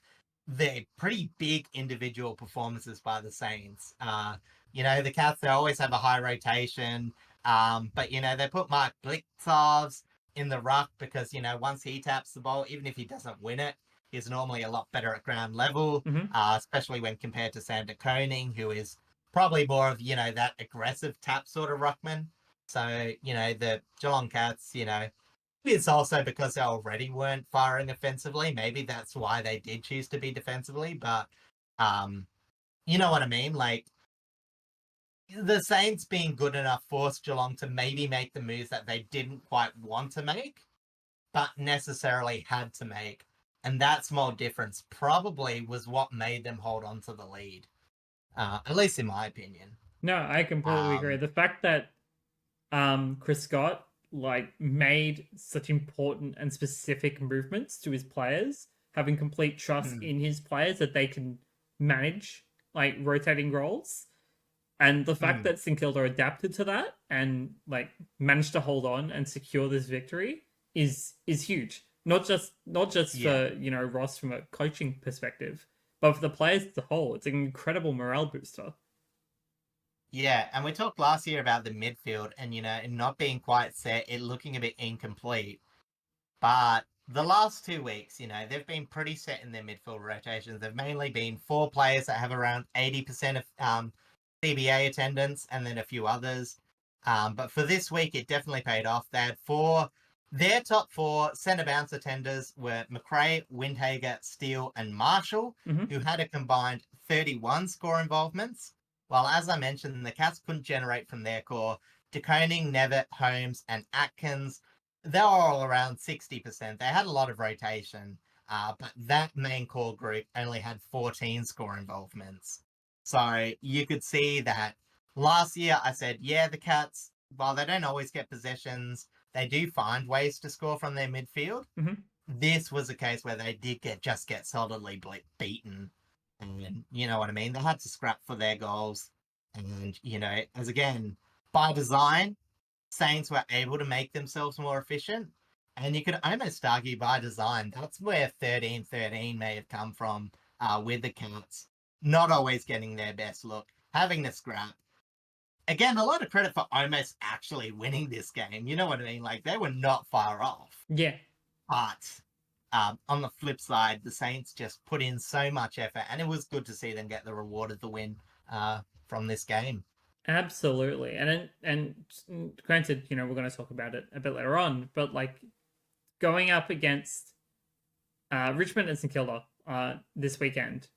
Speaker 2: their pretty big individual performances by the Saints. The Cats, they always have a high rotation, but, they put Mark Blicavs in the ruck because, once he taps the ball, even if he doesn't win it, he's normally a lot better at ground level, especially when compared to Sam de Koning, who is probably more of, that aggressive tap sort of ruckman. So, the Geelong Cats, it's also because they already weren't firing offensively. Maybe that's why they did choose to be defensively, but you know what I mean? Like, the Saints being good enough forced Geelong to maybe make the moves that they didn't quite want to make, but necessarily had to make. And that small difference probably was what made them hold on to the lead, at least in my opinion.
Speaker 1: No, I completely agree. The fact that Chris Scott made such important and specific movements to his players, having complete trust in his players that they can manage rotating roles. And the fact that St Kilda adapted to that and managed to hold on and secure this victory is huge. Not just for Ross from a coaching perspective, but for the players as a whole. It's an incredible morale booster.
Speaker 2: Yeah, and we talked last year about the midfield and it not being quite set, it looking a bit incomplete. But the last 2 weeks, they've been pretty set in their midfield rotations. They've mainly been 4 players that have around 80% of CBA attendance, and then a few others. But for this week, it definitely paid off. They had their top 4 centre bounce attenders were McRae, Windhager, Steele, and Marshall, who had a combined 31 score involvements. While, as I mentioned, the Cats couldn't generate from their core. De Koning, Nevitt, Holmes, and Atkins, they were all around 60%. They had a lot of rotation, but that main core group only had 14 score involvements. So you could see that last year I said, yeah, the Cats, while they don't always get possessions, they do find ways to score from their midfield. This was a case where they did get solidly beaten. And you know what I mean? They had to scrap for their goals. And, as again, by design, Saints were able to make themselves more efficient. And you could almost argue by design, that's where 13-13 may have come from with the Cats. Not always getting their best look, having to scrap. Again, a lot of credit for almost actually winning this game. You know what I mean? Like, they were not far off.
Speaker 1: Yeah.
Speaker 2: But on the flip side, the Saints just put in so much effort, and it was good to see them get the reward of the win from this game.
Speaker 1: Absolutely. And granted, we're going to talk about it a bit later on, but going up against Richmond and St Kilda this weekend,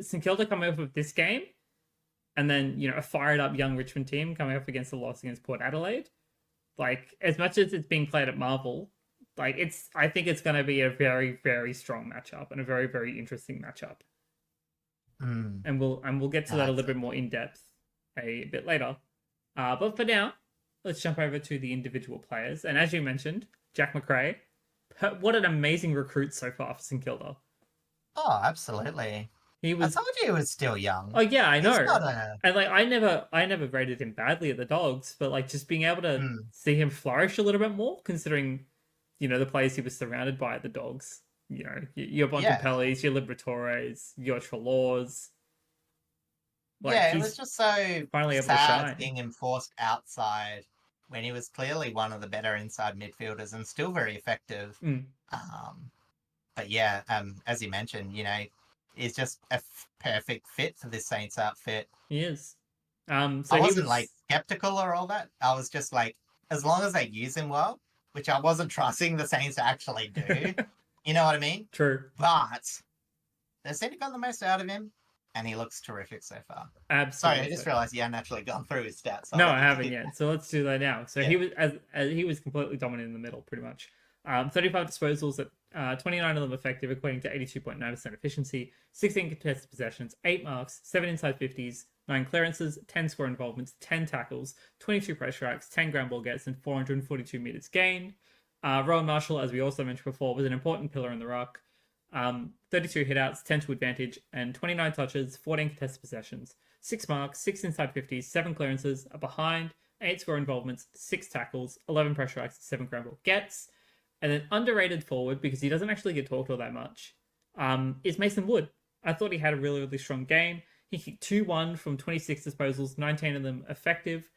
Speaker 1: St Kilda coming off of this game, and then a fired up young Richmond team coming up against the loss against Port Adelaide. As much as it's being played at Marvel, I think it's going to be a very, very strong matchup and a very, very interesting matchup. And we'll get to that a little bit more in depth a bit later. But for now, let's jump over to the individual players. And as you mentioned, Jack McRae, what an amazing recruit so far for St Kilda.
Speaker 2: Oh, absolutely.
Speaker 1: He
Speaker 2: I
Speaker 1: was,
Speaker 2: told you he was still
Speaker 1: oh
Speaker 2: young.
Speaker 1: yeah, I
Speaker 2: He's
Speaker 1: know.
Speaker 2: not a.
Speaker 1: And like I never rated him badly at the Dogs, but like just being able to
Speaker 2: Mm,
Speaker 1: see him flourish a little bit more, considering, the players he was surrounded by at the Dogs. Your
Speaker 2: yeah.
Speaker 1: Bontempellis, your Liberatores, your Trelaws. Like
Speaker 2: Yeah, it was
Speaker 1: he's
Speaker 2: just so
Speaker 1: finally able to
Speaker 2: sad
Speaker 1: shine.
Speaker 2: seeing him forced outside when he was clearly one of the better inside midfielders and still very effective.
Speaker 1: Mm,
Speaker 2: Um, but yeah, as you mentioned, he's just a perfect fit for this Saints outfit.
Speaker 1: he is.
Speaker 2: I
Speaker 1: So he
Speaker 2: wasn't like
Speaker 1: was
Speaker 2: skeptical or all that. I was just like, as long as they use him well, which I wasn't trusting the Saints to actually do. You know what I mean?
Speaker 1: true.
Speaker 2: But they seem to got the most out of him, and he looks terrific so far. Sorry, I
Speaker 1: Absolutely.
Speaker 2: just realized you hadn't actually gone through his stats. So I'll
Speaker 1: No, I
Speaker 2: let you
Speaker 1: haven't
Speaker 2: do
Speaker 1: yet. So let's do that now. So
Speaker 2: that.
Speaker 1: he was as he was completely dominant in the middle, pretty much. 35 disposals at 29 of them effective, equating to 82.9% efficiency. 16 contested possessions, 8 marks, 7 inside 50s, 9 clearances, 10 score involvements, 10 tackles, 22 pressure acts, 10 ground ball gets, and 442 meters gained. Rowan Marshall, as we also mentioned before, was an important pillar in the ruck. 32 hitouts, 10 to advantage, and 29 touches, 14 contested possessions, 6 marks, 6 inside 50s, 7 clearances, a behind, 8 score involvements, 6 tackles, 11 pressure acts, 7 ground ball gets. And then underrated forward, because he doesn't actually get talked all that much, is Mason Wood. I thought he had a really, really strong game. He kicked 2-1 from 26 disposals, 19 of them effective,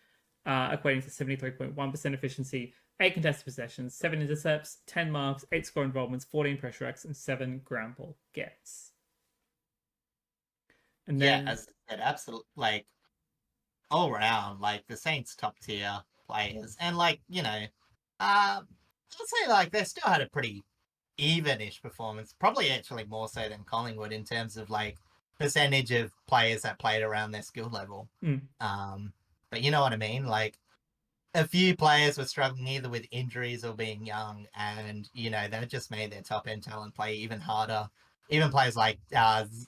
Speaker 1: equating to 73.1% efficiency, 8 contested possessions, 7 intercepts, 10 marks, 8 score involvements, 14 pressure acts, and 7 ground ball gets. And
Speaker 2: Yeah,
Speaker 1: then,
Speaker 2: as I said, absolutely, like, all round, like, the Saints top tier players. And, like, I'd say, like, they still had a pretty even-ish performance, probably actually more so than Collingwood in terms of, like, percentage of players that played around their skill level.
Speaker 1: mm,
Speaker 2: Um, but you know what I mean? Like, a few players were struggling either with injuries or being young, and that just made their top end talent play even harder. Even players like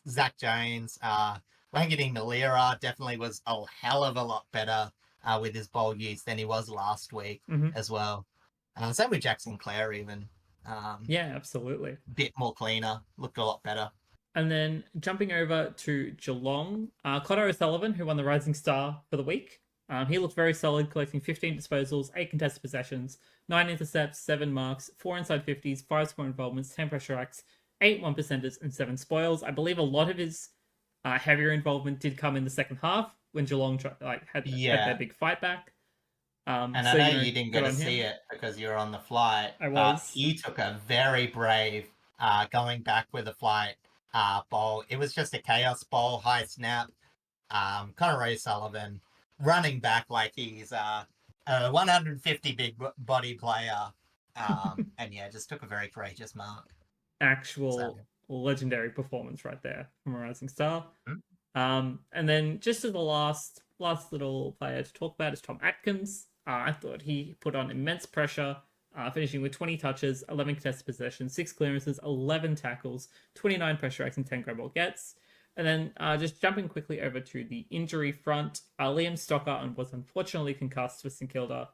Speaker 2: Zach Jones, Wangini Malira definitely was a hell of a lot better with his ball use than he was last week
Speaker 1: mm-hmm.
Speaker 2: as well. Same with Jackson Clare, even
Speaker 1: Yeah, absolutely.
Speaker 2: bit more cleaner, looked a lot better.
Speaker 1: And then jumping over to Geelong, Connor O'Sullivan, who won the Rising Star for the week. He looked very solid, collecting 15 disposals, 8 contested possessions, 9 intercepts, 7 marks, 4 inside 50s, 5 score involvements, 10 pressure acts, 8 1%ers, and 7 spoils. I believe a lot of his heavier involvement did come in the second half when Geelong had their
Speaker 2: Yeah,
Speaker 1: big fight back.
Speaker 2: and I
Speaker 1: So,
Speaker 2: know you didn't
Speaker 1: good
Speaker 2: get to
Speaker 1: on
Speaker 2: see
Speaker 1: him.
Speaker 2: it because you were on the flight,
Speaker 1: I
Speaker 2: but
Speaker 1: was.
Speaker 2: he took a very brave going back with a flight bowl. It was just a chaos bowl, high snap. Connor O'Sullivan running back like he's a 150 big body player. And yeah, just took a very courageous mark. So,
Speaker 1: Actual legendary performance right there from a Rising Star.
Speaker 2: hmm?
Speaker 1: And then just as the last little player to talk about is Tom Atkins. I thought he put on immense pressure, finishing with 20 touches, 11 contested possessions, 6 clearances, 11 tackles, 29 pressure acts, and 10 grab ball gets. And then just jumping quickly over to the injury front, Liam Stocker was unfortunately concussed with St Kilda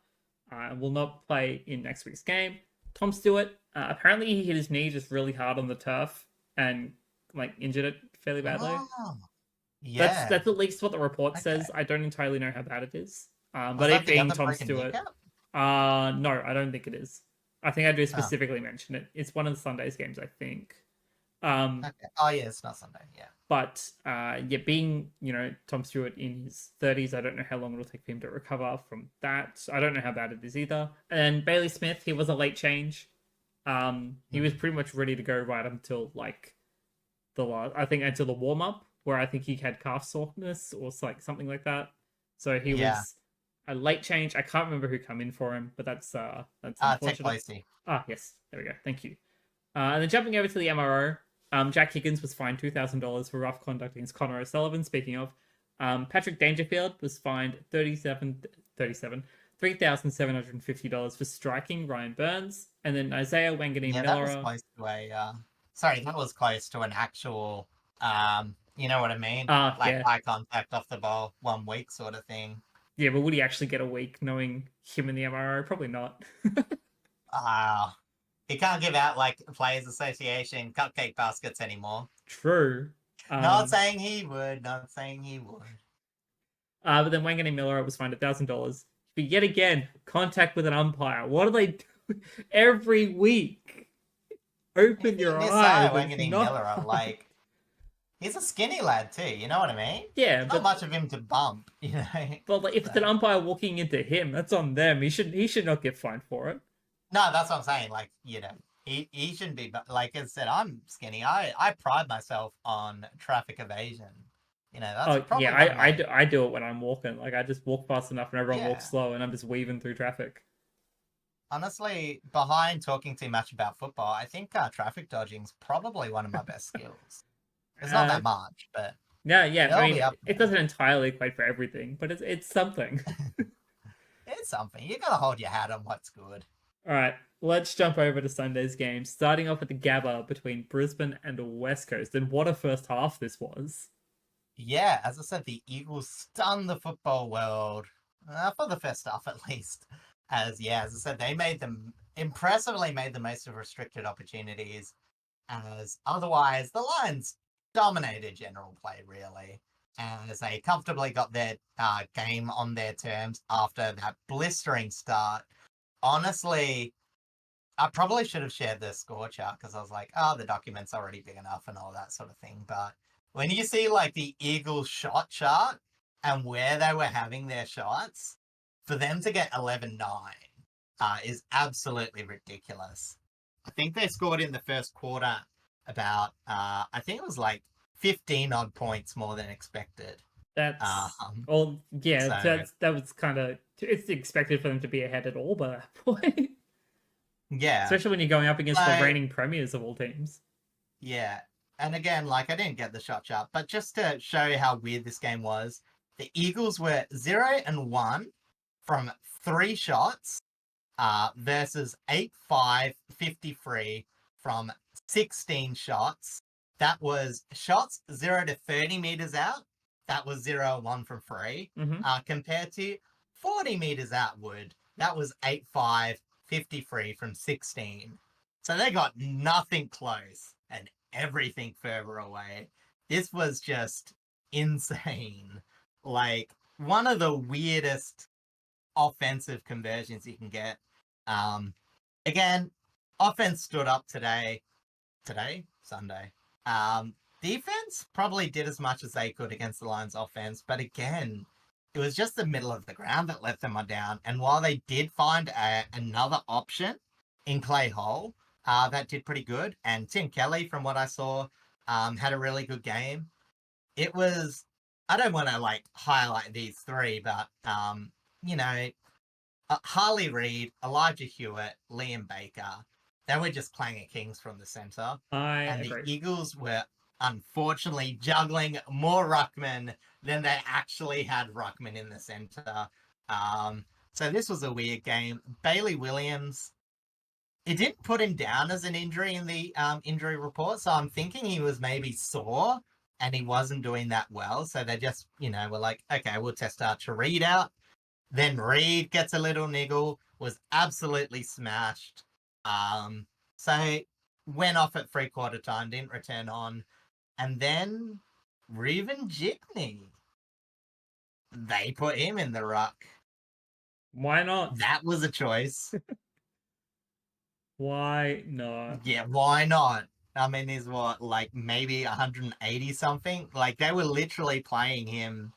Speaker 1: and will not play in next week's game. Tom Stewart, apparently he hit his knee just really hard on the turf and like injured it fairly badly.
Speaker 2: Oh,
Speaker 1: That's
Speaker 2: yeah.
Speaker 1: that's at least what the report
Speaker 2: Okay.
Speaker 1: says. I don't entirely know how bad it is.
Speaker 2: Was
Speaker 1: But
Speaker 2: that
Speaker 1: it
Speaker 2: the
Speaker 1: being
Speaker 2: other
Speaker 1: Tom
Speaker 2: broken
Speaker 1: Stewart,
Speaker 2: kneecap?
Speaker 1: no, I don't think it is. I think I do
Speaker 2: Oh,
Speaker 1: specifically mention it. It's one of the Sunday's games, I think. Um,
Speaker 2: okay. Oh, yeah, it's not Sunday. Yeah.
Speaker 1: but yeah, being Tom Stewart in his 30s, I don't know how long it'll take for him to recover from that. I don't know how bad it is either. And Bailey Smith, he was a late change. He was pretty much ready to go right until like I think until the warm up, where I think he had calf soreness or like something like that. So he
Speaker 2: Yeah.
Speaker 1: was a late change. I can't remember who come in for him, but that's
Speaker 2: Tech
Speaker 1: unfortunate.
Speaker 2: Lacey.
Speaker 1: Yes, there we go. Thank you. And then jumping over to the MRO, Jack Higgins was fined $2,000 for rough conduct against Connor O'Sullivan. Speaking of, Patrick Dangerfield was fined $3,750 for striking Ryan Burns, and then Isaiah Wangani
Speaker 2: Yeah, that was
Speaker 1: Miller.
Speaker 2: close to sorry, that was close to an actual, you know what I mean? Like
Speaker 1: Yeah,
Speaker 2: eye contact off the ball 1 week sort of thing.
Speaker 1: Yeah, but would he actually get a week knowing him in the MRO? Probably not.
Speaker 2: Ah, he can't give out like Players Association cupcake baskets anymore.
Speaker 1: True.
Speaker 2: Not
Speaker 1: Um,
Speaker 2: saying he would. Not saying he would.
Speaker 1: but then Wangan and Miller was fined $1,000 for yet again contact with an umpire. What do they do every week? Open your
Speaker 2: This
Speaker 1: eyes.
Speaker 2: guy,
Speaker 1: It's
Speaker 2: Wangani
Speaker 1: not
Speaker 2: Miller,
Speaker 1: fun.
Speaker 2: he's a skinny lad too. You know what I mean?
Speaker 1: Yeah,
Speaker 2: Not
Speaker 1: but
Speaker 2: much of him to bump.
Speaker 1: like, if it's an
Speaker 2: So,
Speaker 1: umpire walking into him, that's on them. He should not get fined for it.
Speaker 2: no, that's what I'm saying. Like, he shouldn't be. But like I said, I'm skinny. I pride myself on traffic evasion. That's
Speaker 1: Oh
Speaker 2: probably
Speaker 1: yeah,
Speaker 2: one of my
Speaker 1: I do it when I'm walking. Like I just walk fast enough and everyone walks
Speaker 2: yeah.
Speaker 1: slow and I'm just weaving through traffic.
Speaker 2: Honestly, behind talking too much about football, I think traffic dodging's probably one of my best skills. It's not
Speaker 1: Uh
Speaker 2: that much, but
Speaker 1: yeah, yeah. I
Speaker 2: it'll
Speaker 1: mean,
Speaker 2: be up
Speaker 1: it
Speaker 2: there.
Speaker 1: doesn't entirely equate for everything, but it's something.
Speaker 2: It's something. You gotta hold your hat on what's good.
Speaker 1: All right, let's jump over to Sunday's game, starting off with the Gabba between Brisbane and the West Coast. And what a first half this was.
Speaker 2: Yeah, as I said, the Eagles stunned the football world for the first half at least. As I said, they impressively made the most of restricted opportunities. As otherwise, the Lions dominated general play really, as they comfortably got their game on their terms after that blistering start. Honestly, I probably should have shared the score chart because I was like, oh, the document's already big enough and all that sort of thing. But when you see like the Eagles shot chart and where they were having their shots, for them to get 11-9 is absolutely ridiculous. I think they scored in the first quarter about, I think it was like 15 odd points more than expected.
Speaker 1: That's
Speaker 2: Um,
Speaker 1: well, yeah,
Speaker 2: so,
Speaker 1: that was kind of it's expected for them to be ahead at all by that point,
Speaker 2: yeah.
Speaker 1: especially when you're going up against the
Speaker 2: Like,
Speaker 1: reigning premiers of all teams.
Speaker 2: yeah. And again, like I didn't get the shot chart, but just to show you how weird this game was, the Eagles were 0-1 from 3 shots, versus 8-5-53 from 16 shots. That was shots 0 to 30 meters out. That was 0-1 from 3.
Speaker 1: Mm-hmm.
Speaker 2: Compared to 40 meters outward, that was 8-5-53 from 16. So they got nothing close and everything further away. This was just insane. Like one of the weirdest offensive conversions you can get. Um, Again, offense stood up today. Today, Sunday. Defense probably did as much as they could against the Lions offense, but again, it was just the middle of the ground that let them down. And while they did find another option in Clay Hole, that did pretty good. And Tim Kelly, from what I saw, had a really good game. It was, I don't want to like highlight these three, but you know, Harley Reid, Elijah Hewitt, Liam Baker, they were just clanging kings from the centre.
Speaker 1: I
Speaker 2: And the
Speaker 1: agree.
Speaker 2: Eagles were unfortunately juggling more ruckman than they actually had ruckman in the centre. So this was a weird game. Bailey Williams, it didn't put him down as an injury in the injury report, so I'm thinking he was maybe sore and he wasn't doing that well. So they just, were like, okay, we'll test our Reid out. Then Reid gets a little niggle, was absolutely smashed. So went off at 3/4 time, didn't return on. And then Reuven Jipney, they put him in the ruck.
Speaker 1: Why not?
Speaker 2: That was a choice.
Speaker 1: Why not?
Speaker 2: Yeah, why not? I mean, he's what, like maybe 180 something? Like they were literally playing him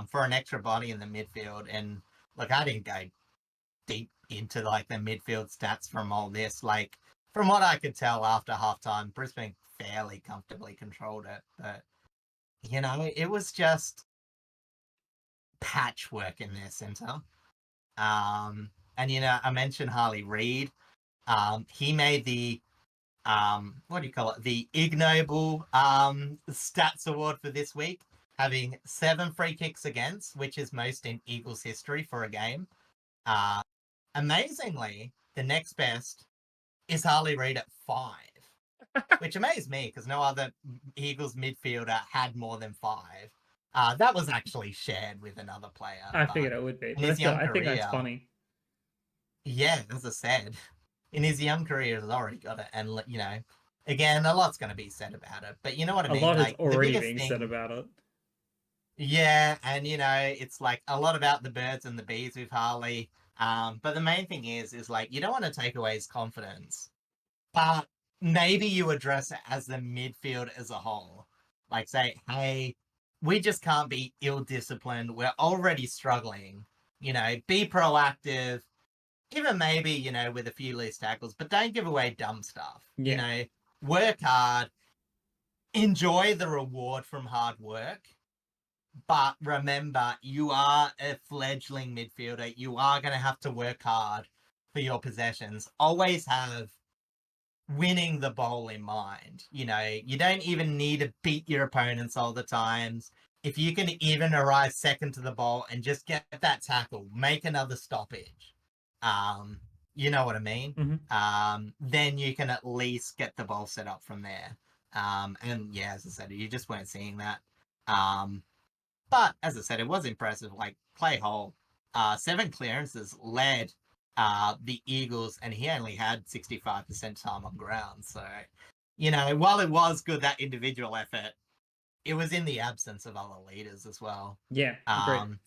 Speaker 2: for an extra body in the midfield. And look, I didn't go deep into like the midfield stats from all this. Like from what I could tell after halftime, Brisbane fairly comfortably controlled it. But it was just patchwork in their centre. And I mentioned Harley Reid. He made the what do you call it? The ignoble stats award for this week, having 7 free kicks against, which is most in Eagles history for a game. Amazingly, the next best is Harley Reid at 5, which amazed me because no other Eagles midfielder had more than 5. That was actually shared with another player.
Speaker 1: I
Speaker 2: But
Speaker 1: figured it would be,
Speaker 2: in
Speaker 1: but
Speaker 2: his young
Speaker 1: I think that's
Speaker 2: career,
Speaker 1: funny.
Speaker 2: yeah, as I said, in his young career, he's already got it. And, again, a lot's going to be said about it. But you know what I
Speaker 1: A
Speaker 2: mean?
Speaker 1: lot has
Speaker 2: Like, the
Speaker 1: already
Speaker 2: biggest
Speaker 1: been said
Speaker 2: thing,
Speaker 1: about it.
Speaker 2: yeah, and, it's like a lot about the birds and the bees with Harley. But the main thing is like, you don't want to take away his confidence, but maybe you address it as the midfield as a whole. Like, say, hey, we just can't be ill-disciplined. We're already struggling. Be proactive, even maybe, with a few loose tackles, but don't give away dumb stuff.
Speaker 1: Yeah.
Speaker 2: Work hard, enjoy the reward from hard work, but remember, you are a fledgling midfielder. You are going to have to work hard for your possessions. Always have winning the ball in mind. You don't even need to beat your opponents all the times. If you can even arrive second to the ball and just get that tackle, make another stoppage. You know what I mean? Then you can at least get the ball set up from there. And yeah, as I said, you just weren't seeing that. But as I said, it was impressive. Like, Clay Hall, 7 clearances led the Eagles, and he only had 65% time on ground. So, while it was good, that individual effort, it was in the absence of other leaders as well.
Speaker 1: Yeah, great.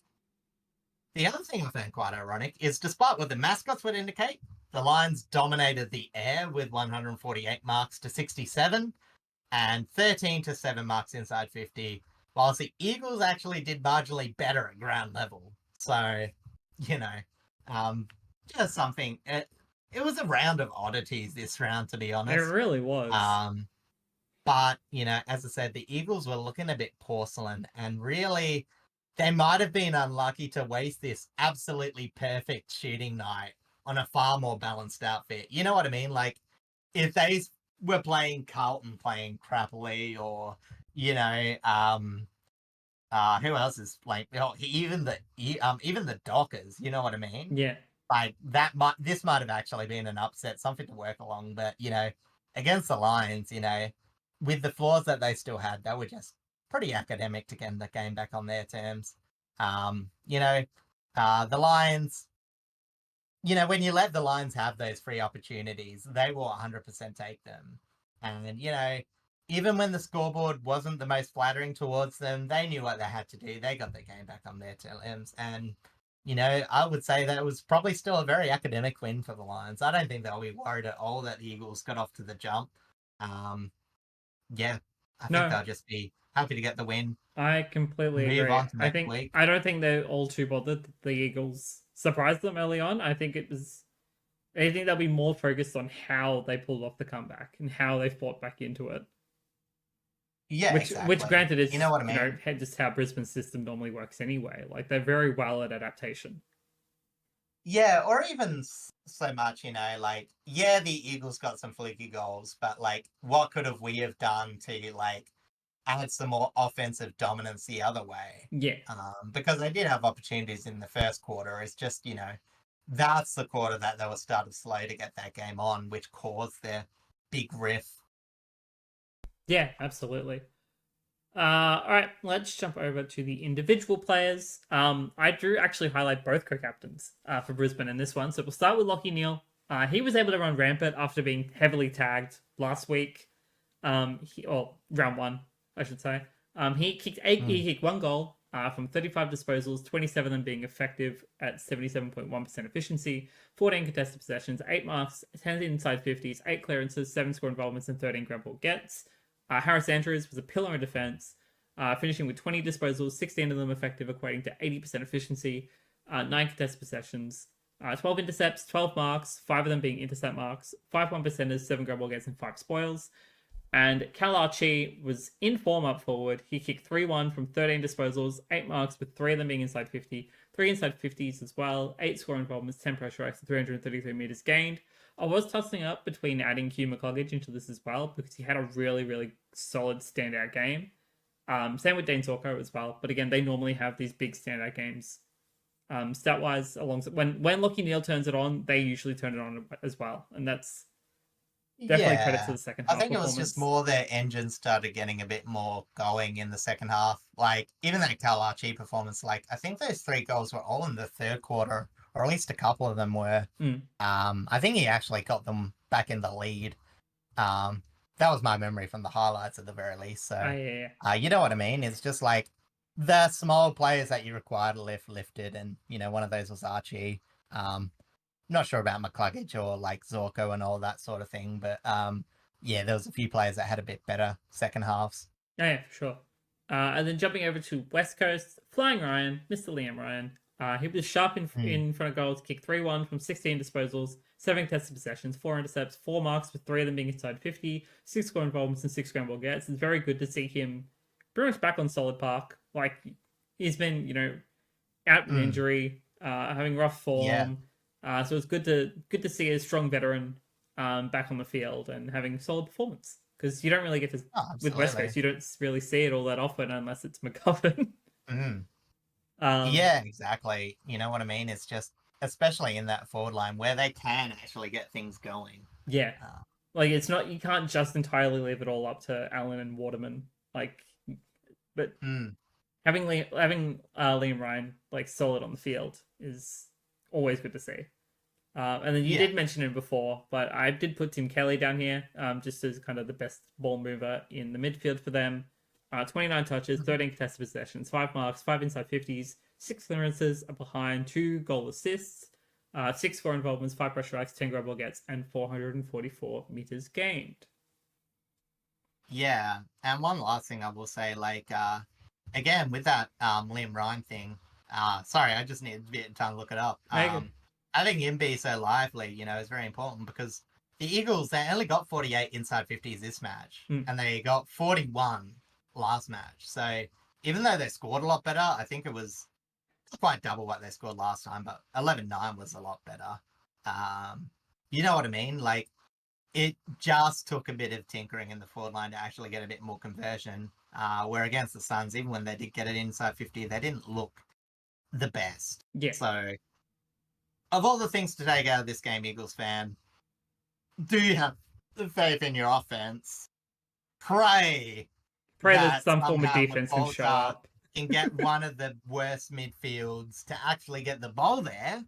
Speaker 2: The other thing I found quite ironic is, despite what the mascots would indicate, the Lions dominated the air with 148 marks to 67 and 13 to 7 marks inside 50, whilst the Eagles actually did marginally better at ground level. So, you know, just something. It was a round of oddities this round, to be
Speaker 1: It
Speaker 2: honest.
Speaker 1: really was.
Speaker 2: But, as I said, the Eagles were looking a bit porcelain, and really, they might have been unlucky to waste this absolutely perfect shooting night on a far more balanced outfit. You know what I mean? Like, if they were playing Carlton playing crappily, or, who else is playing? Even the Dockers, you know what I mean?
Speaker 1: Yeah.
Speaker 2: Like, this might have actually been an upset, something to work along. But, against the Lions, with the flaws that they still had, they were just pretty academic to get the game back on their terms. The Lions, when you let the Lions have those free opportunities, they will 100% take them. And, even when the scoreboard wasn't the most flattering towards them, they knew what they had to do. They got the game back on their terms. And, I would say that it was probably still a very academic win for the Lions. I don't think they'll be worried at all that the Eagles got off to the jump. Yeah, I think they'll just be happy to get the win.
Speaker 1: I completely
Speaker 2: Move
Speaker 1: agree.
Speaker 2: on to next week.
Speaker 1: I don't think they're all too bothered that the Eagles surprised them early on. I think they'll be more focused on how they pulled off the comeback and how they fought back into it.
Speaker 2: Yeah, exactly.
Speaker 1: Which granted is,
Speaker 2: you know what I mean?
Speaker 1: Just how Brisbane's system normally works anyway. Like, they're very well at adaptation.
Speaker 2: Yeah, or even so much, like, yeah, the Eagles got some fluky goals, but, like, what could have we have done to, like, add some more offensive dominance the other way?
Speaker 1: Yeah.
Speaker 2: Because they did have opportunities in the first quarter. It's just, that's the quarter that they were started slow to get that game on, which caused their big riff.
Speaker 1: Yeah, absolutely. All right, let's jump over to the individual players. I do actually highlight both co-captains for Brisbane in this one. So we'll start with Lachie Neale. He was able to run rampant after being heavily tagged last week. Round 1, I should say. He kicked 1 goal from 35 disposals, 27 of them being effective at 77.1% efficiency, 14 contested possessions, 8 marks, 10 inside 50s, 8 clearances, 7 score involvements, and 13 ground ball gets. Harris Andrews was a pillar in defense, finishing with 20 disposals, 16 of them effective, equating to 80% efficiency, 9 contested possessions, 12 intercepts, 12 marks, 5 of them being intercept marks, 5 1%ers, 7 ground ball gets, and 5 spoils. And Cal Archie was in form up forward. He kicked 3-1 from 13 disposals, 8 marks, with 3 of them being inside 50, 3 inside 50s as well, 8 score involvements, 10 pressure acts, and 333 metres gained. I was tossing up between adding Hugh McCluggage into this as well, because he had a really, really solid standout game. Same with Dane Zorko as well. But again, they normally have these big standout games. Stat-wise, alongside when Lachie Neale turns it on, they usually turn it on as well. And that's, Definitely credit to
Speaker 2: Yeah.
Speaker 1: the second
Speaker 2: I
Speaker 1: half
Speaker 2: think it was just
Speaker 1: performance.
Speaker 2: more their engine started getting a bit more going in the second half. Like, even that Kalachi performance, like, I think those 3 goals were all in the third quarter, or at least a couple of them were.
Speaker 1: Mm.
Speaker 2: I think he actually got them back in the lead. Um, that was my memory from the highlights at the very least. So,
Speaker 1: Yeah.
Speaker 2: you know what I mean? It's just like the small players that you require to lifted, and one of those was Archie. Not sure about McCluggage or like Zorko and all that sort of thing, but yeah, there was a few players that had a bit better second halves.
Speaker 1: Yeah, for sure. And then jumping over to West Coast, Flying Ryan, Mr. Liam Ryan. He was sharp
Speaker 2: Mm.
Speaker 1: in front of goals, kicked 3-1 from 16 disposals, 7 contested possessions, 4 intercepts, 4 marks, with 3 of them being inside 50, 6 score involvements, and 6 scramble gets. It's very good to see him pretty much back on solid park. Like, he's been, out with
Speaker 2: Mm.
Speaker 1: injury, having rough
Speaker 2: Yeah.
Speaker 1: form. So it's good to see a strong veteran back on the field and having solid performance, because you don't really get to
Speaker 2: Oh,
Speaker 1: with West
Speaker 2: absolutely.
Speaker 1: Coast. You don't really see it all that often unless it's McGovern.
Speaker 2: Mm.
Speaker 1: um,
Speaker 2: Yeah, exactly. You know what I mean? It's just, especially in that forward line where they can actually get things going.
Speaker 1: yeah,
Speaker 2: Uh,
Speaker 1: like it's not, you can't just entirely leave it all up to Allen and Waterman. Like, but
Speaker 2: mm.
Speaker 1: having Liam Ryan like solid on the field is always good to see. And then you
Speaker 2: Yeah.
Speaker 1: did mention him before, but I did put Tim Kelly down here, just as kind of the best ball mover in the midfield for them. 29 touches,
Speaker 2: Mhm.
Speaker 1: 13 contested possessions, 5 marks, 5 inside 50s, 6 clearances behind, 2 goal assists, 6 score involvements, 5 pressure strikes, 10 grab ball gets, and 444 meters gained.
Speaker 2: Yeah. And one last thing I will say, like, again, with that Liam Ryan thing, sorry, I just need a bit of time to look it up.
Speaker 1: Okay.
Speaker 2: Having him be so lively, is very important because the Eagles, they only got 48 inside 50s this match,
Speaker 1: Mm.
Speaker 2: and they got 41 last match. So even though they scored a lot better, I think it was quite double what they scored last time, but 11-9 was a lot better. Um, you know what I mean? Like, it just took a bit of tinkering in the forward line to actually get a bit more conversion. Where against the Suns, even when they did get it inside 50, they didn't look the best.
Speaker 1: Yeah.
Speaker 2: So, of all the things to take out of this game, Eagles fan, do you have the faith in your offense? Pray
Speaker 1: Pray that
Speaker 2: that
Speaker 1: some form of
Speaker 2: somehow
Speaker 1: defense can show
Speaker 2: McQualter
Speaker 1: up.
Speaker 2: can get one of the worst midfields to actually get the ball there.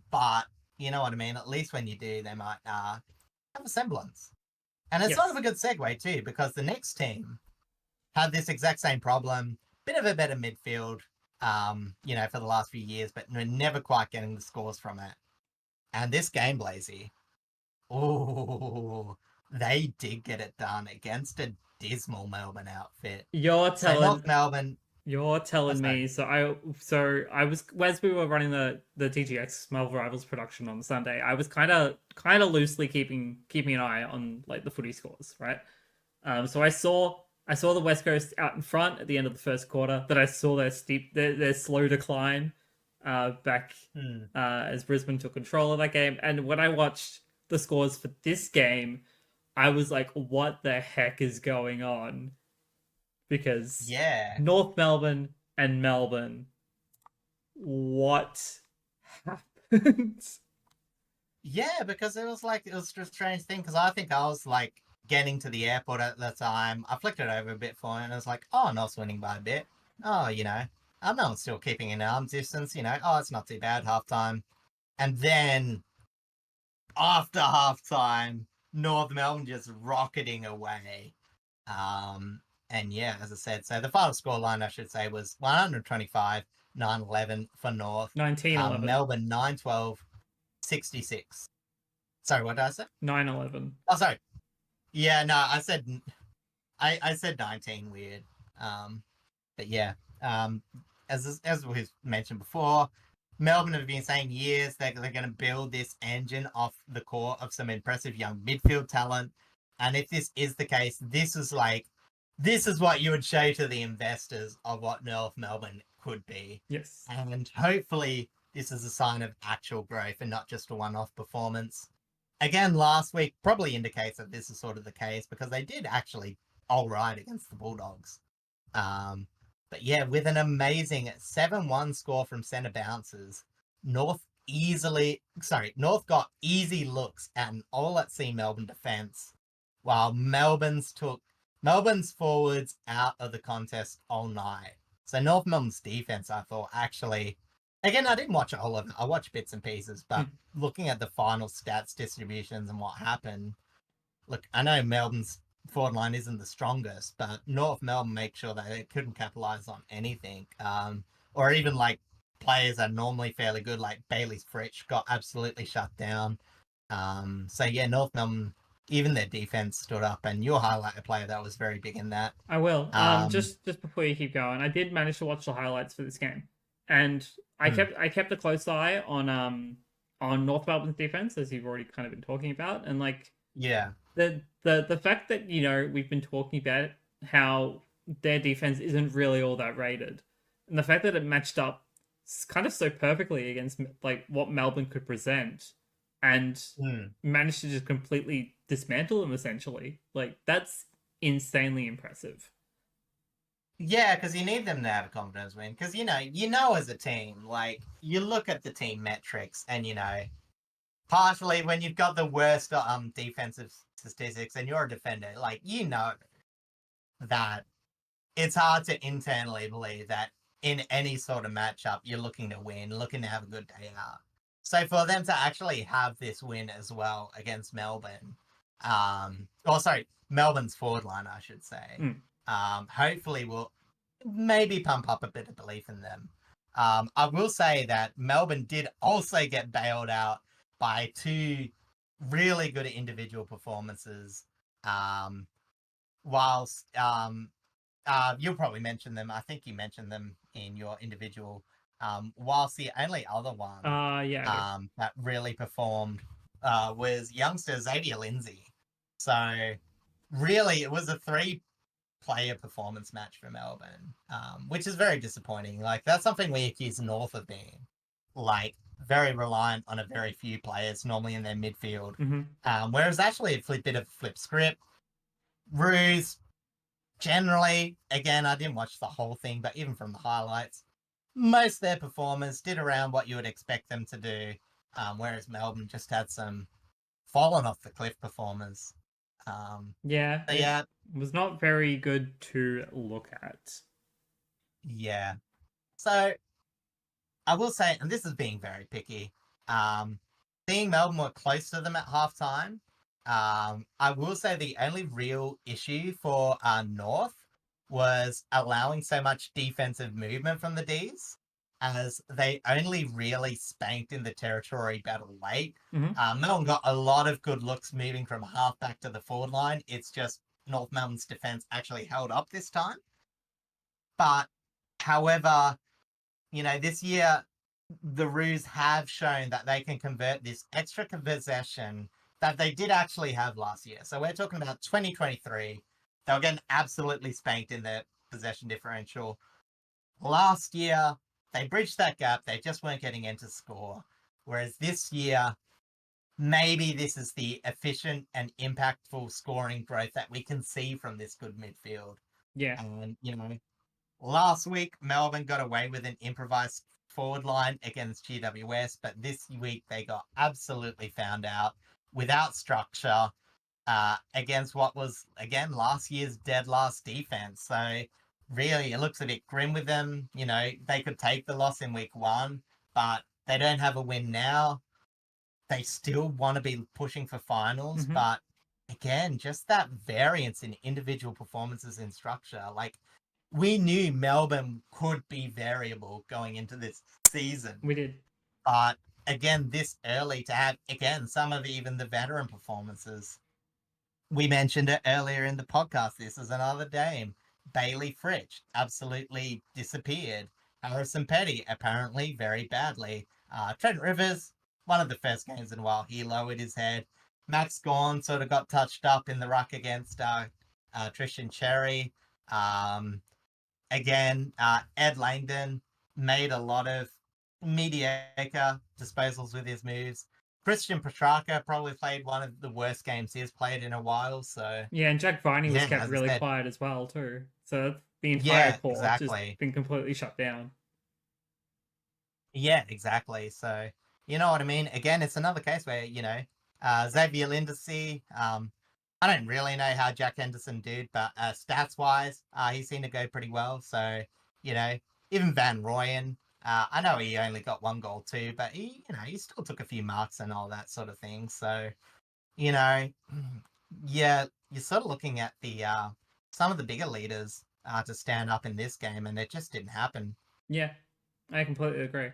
Speaker 2: But you know what I mean? At least when you do, they might have a semblance. And it's sort
Speaker 1: Yes.
Speaker 2: of a good segue too, because the next team had this exact same problem, bit of a better midfield, for the last few years, but never quite getting the scores from it. And this game, Blazy, oh, they did get it done against a dismal Melbourne outfit.
Speaker 1: You're
Speaker 2: So
Speaker 1: telling
Speaker 2: North Melbourne,
Speaker 1: You're
Speaker 2: oh,
Speaker 1: telling
Speaker 2: sorry.
Speaker 1: me. So I was, as we were running the TGX Marvel Rivals production on Sunday, I was kind of loosely keeping an eye on like the footy scores, right? So I saw the West Coast out in front at the end of the first quarter. That I saw their slow decline, back,
Speaker 2: Hmm.
Speaker 1: as Brisbane took control of that game. And when I watched the scores for this game, I was like, "What the heck is going on?" Because
Speaker 2: Yeah.
Speaker 1: North Melbourne and Melbourne, what happened?
Speaker 2: Yeah, because it was just a strange thing. Because I think I was like getting to the airport at the time. I flicked it over a bit for it, and I was like, oh, North's winning by a bit. Oh, Melbourne's still keeping an arm's distance. Oh, it's not too bad halftime. And then after halftime, North Melbourne just rocketing away. And yeah, as I said, so the final scoreline I should say was 125 9-11 for North.
Speaker 1: 1911.
Speaker 2: Melbourne 9-12 66. Sorry, what did I say?
Speaker 1: 9-11.
Speaker 2: Oh, sorry. Yeah, no, I said 19 weird. Um, but yeah, as we've mentioned before, Melbourne have been saying years that they're going to build this engine off the core of some impressive young midfield talent. And if this is the case, this is what you would show to the investors of what North Melbourne could be.
Speaker 1: Yes.
Speaker 2: And hopefully this is a sign of actual growth and not just a one-off performance. Again, last week probably indicates that this is sort of the case because they did actually all right against the Bulldogs. But yeah, with an amazing 7-1 score from centre bounces, North North got easy looks at an all-at-sea Melbourne defence, while Melbourne's forwards out of the contest all night. So North Melbourne's defence, I thought, actually, again, I didn't watch all of it. I watched bits and pieces, but looking at the final stats distributions and what happened, look, I know Melbourne's forward line isn't the strongest, but North Melbourne made sure that they couldn't capitalise on anything. Or even like players that are normally fairly good, like Bailey's Fritsch, got absolutely shut down. So yeah, North Melbourne, even their defense stood up, and you'll highlight a player that was very big in that.
Speaker 1: I will. Just before you keep going, I did manage to watch the highlights for this game, and I kept a close eye on North Melbourne's defense, as you've already kind of been talking about, and like the fact that we've been talking about how their defense isn't really all that rated, and the fact that it matched up kind of so perfectly against like what Melbourne could present, and managed to just completely dismantle them essentially. Like that's insanely impressive.
Speaker 2: Yeah, because you need them to have a confidence win. Because as a team, like you look at the team metrics, and partially when you've got the worst defensive statistics and you're a defender, like that it's hard to internally believe that in any sort of matchup you're looking to win, looking to have a good day out. So for them to actually have this win as well against Melbourne, Melbourne's forward line, I should say, hopefully will maybe pump up a bit of belief in them. I will say that Melbourne did also get bailed out by two really good individual performances. Whilst you'll probably mention them. I think you mentioned them in your individual. Whilst the only other one that really performed was youngster Xavier Lindsay. So really, it was a 3-player performance match for Melbourne, which is very disappointing. Like that's something we accuse North of being, like very reliant on a very few players, normally in their midfield. Whereas actually a bit of flip script. Roos, generally, again, I didn't watch the whole thing, but even from the highlights, most of their performers did around what you would expect them to do, whereas Melbourne just had some fallen off the cliff performers.
Speaker 1: It was not very good to look at.
Speaker 2: Yeah. So, I will say, and this is being very picky, seeing Melbourne were close to them at halftime, I will say the only real issue for North was allowing so much defensive movement from the Ds, as they only really spanked in the territory battle late. Melbourne got a lot of good looks moving from half back to the forward line. It's just North Melbourne's defense actually held up this time. But, however, this year, the Roos have shown that they can convert this extra possession that they did actually have last year. So we're talking about 2023. They were getting absolutely spanked in their possession differential. Last year, they bridged that gap. They just weren't getting in to score. Whereas this year, maybe this is the efficient and impactful scoring growth that we can see from this good midfield.
Speaker 1: Yeah.
Speaker 2: And, last week, Melbourne got away with an improvised forward line against GWS, but this week they got absolutely found out without structure against what was, again, last year's dead last defense. So really, it looks a bit grim with them. They could take the loss in week 1, but they don't have a win now. They still want to be pushing for finals, but again, just that variance in individual performances in structure. Like, we knew Melbourne could be variable going into this season.
Speaker 1: We did.
Speaker 2: But again, this early to have, again, some of even the veteran performances. We mentioned it earlier in the podcast. This is another Dame. Bailey Fritsch absolutely disappeared. Harrison Petty, apparently very badly. Trent Rivers, one of the first games in a while, he lowered his head. Max Gawn sort of got touched up in the ruck against Tristan Cherry. Again, Ed Langdon made a lot of mediocre disposals with his moves. Christian Petrarca probably played one of the worst games he's played in a while. So
Speaker 1: yeah, and Jack Viney was kept really quiet as well too. So the entire court just been completely shut down.
Speaker 2: Yeah, exactly. So You know what I mean? Again, it's another case where, Xavier Lindesay, I don't really know how Jack Henderson did, but stats wise, he seemed to go pretty well. So, you know, even Van Royen, I know he only got one goal too, but he still took a few marks and all that sort of thing. So, you know, yeah, you're sort of looking at the some of the bigger leaders to stand up in this game, and it just didn't happen.
Speaker 1: Yeah, I completely agree.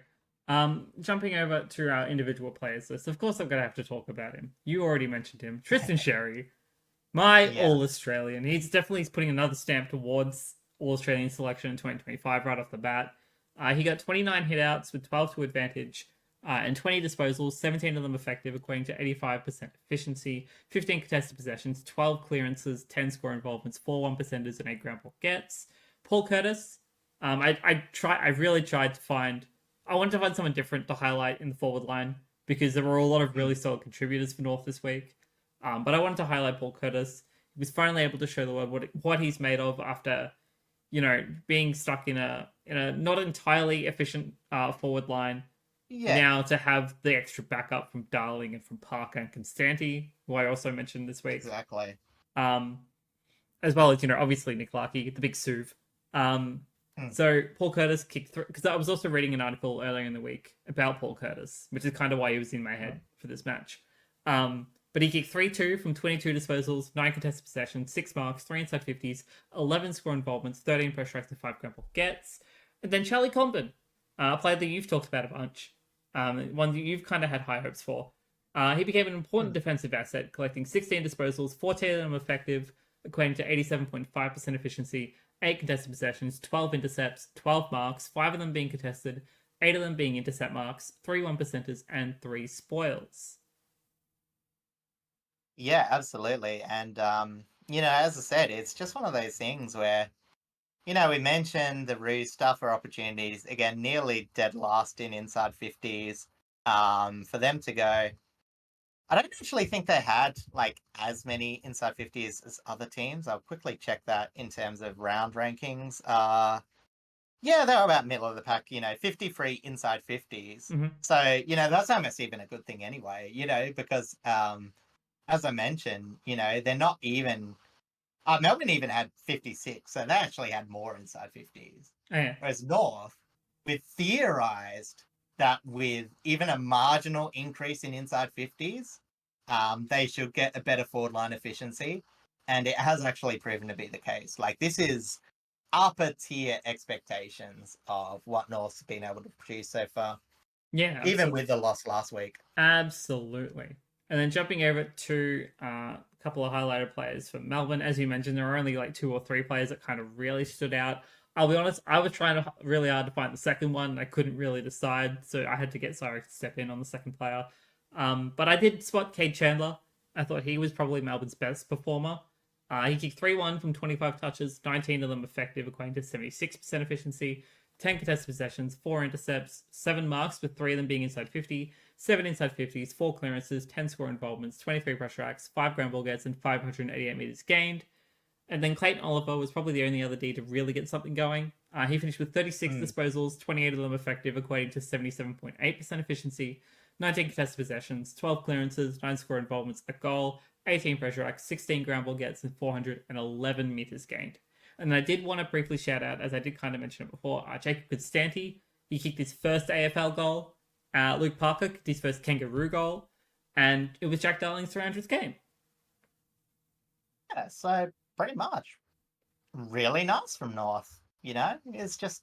Speaker 1: Jumping over to our individual players list, of course I'm going to have to talk about him. You already mentioned him, Tristan Sherry, my
Speaker 2: Yeah.
Speaker 1: All Australian. He's definitely putting another stamp towards All Australian selection in 2025 right off the bat. He got 29 hitouts with 12 to advantage and 20 disposals, 17 of them effective, equating to 85% efficiency, 15 contested possessions, 12 clearances, 10 score involvements, 4 1%ers, and 8 ground ball gets. Paul Curtis, I really tried to find. I wanted to find someone different to highlight in the forward line because there were a lot of really solid contributors for North this week. But I wanted to highlight Paul Curtis. He was finally able to show the world what he's made of after, being stuck in a not entirely efficient forward line.
Speaker 2: Yeah,
Speaker 1: Now to have the extra backup from Darling and from Parker and Constanti, who I also mentioned this week,
Speaker 2: exactly.
Speaker 1: um, as well as obviously Nick Larkey, the big Suv. Um,
Speaker 2: Hmm.
Speaker 1: so Paul Curtis kicked through because I was also reading an article earlier in the week about Paul Curtis, which is kind of why he was in my head for this match. But he kicked 3-2 from 22 disposals, 9 contested possessions, 6 marks, 3 inside 50s, 11 score involvements, 13 pressure strikes, and 5 ground ball gets. And then Charlie Comben, a player that you've talked about a bunch, one that you've kind of had high hopes for. He became an important defensive asset, collecting 16 disposals, 14 of them effective, equating to 87.5% efficiency, 8 contested possessions, 12 intercepts, 12 marks, 5 of them being contested, 8 of them being intercept marks, 3 1%ers, and 3 spoils.
Speaker 2: Yeah, absolutely. And as I said, it's just one of those things where, we mentioned the Roos stuff for opportunities. Again, nearly dead last in inside 50s. For them to go, I don't actually think they had like as many inside 50s as other teams. I'll quickly check that in terms of round rankings. Yeah, they're about middle of the pack, 53 inside 50s.
Speaker 1: Mm-hmm.
Speaker 2: So, that's almost even a good thing anyway, because as I mentioned, they're not even. Melbourne even had 56, so they actually had more inside 50s.
Speaker 1: Oh, yeah.
Speaker 2: Whereas North, we've theorized that with even a marginal increase in inside 50s, they should get a better forward line efficiency. And it has actually proven to be the case. Like, this is upper tier expectations of what North's been able to produce so far,
Speaker 1: Yeah,
Speaker 2: even
Speaker 1: absolutely.
Speaker 2: with the loss last week.
Speaker 1: Absolutely. And then jumping over to a couple of highlighted players for Melbourne. As you mentioned, there were only like 2 or 3 players that kind of really stood out. I'll be honest, I was trying really hard to find the second one, and I couldn't really decide, so I had to get Cyrus to step in on the second player. But I did spot Cade Chandler. I thought he was probably Melbourne's best performer. He kicked 3-1 from 25 touches, 19 of them effective, equating to 76% efficiency, 10 contested possessions, 4 intercepts, 7 marks, with 3 of them being inside 50, 7 inside 50s, 4 clearances, 10 score involvements, 23 pressure acts, 5 ground ball gets, and 588 meters gained. And then Clayton Oliver was probably the only other D to really get something going. He finished with 36 disposals, 28 of them effective, equating to 77.8% efficiency, 19 contested possessions, 12 clearances, 9 score involvements, a goal, 18 pressure acts, 16 ground ball gets, and 411 meters gained. And I did want to briefly shout out, as I did kind of mention it before, Jacob Constanti. He kicked his first AFL goal. Luke Parker kicked his first Kangaroo goal. And it was Jack Darling's 300th game.
Speaker 2: Yeah, so pretty much really nice from North. It's just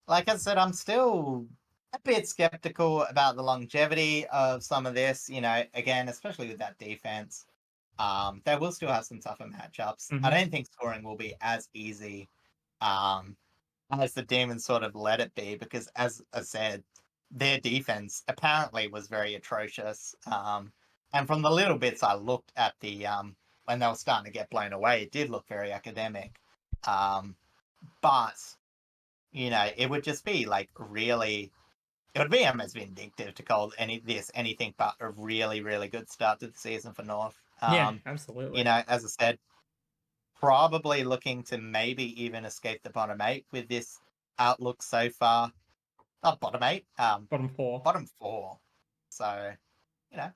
Speaker 2: like I said, I'm still a bit skeptical about the longevity of some of this. Again, especially with that defense, they will still have some tougher matchups.
Speaker 1: Mm-hmm.
Speaker 2: I don't think scoring will be as easy as the Demons sort of let it be, because as I said, their defense apparently was very atrocious. And from the little bits I looked at when they were starting to get blown away, it did look very academic. But it would just be like really, it would be almost vindictive to call anything but a really, really good start to the season for North.
Speaker 1: Yeah, absolutely.
Speaker 2: As I said, probably looking to maybe even escape the bottom 8 with this outlook so far. bottom 8.
Speaker 1: Bottom 4.
Speaker 2: Bottom 4. So, you know,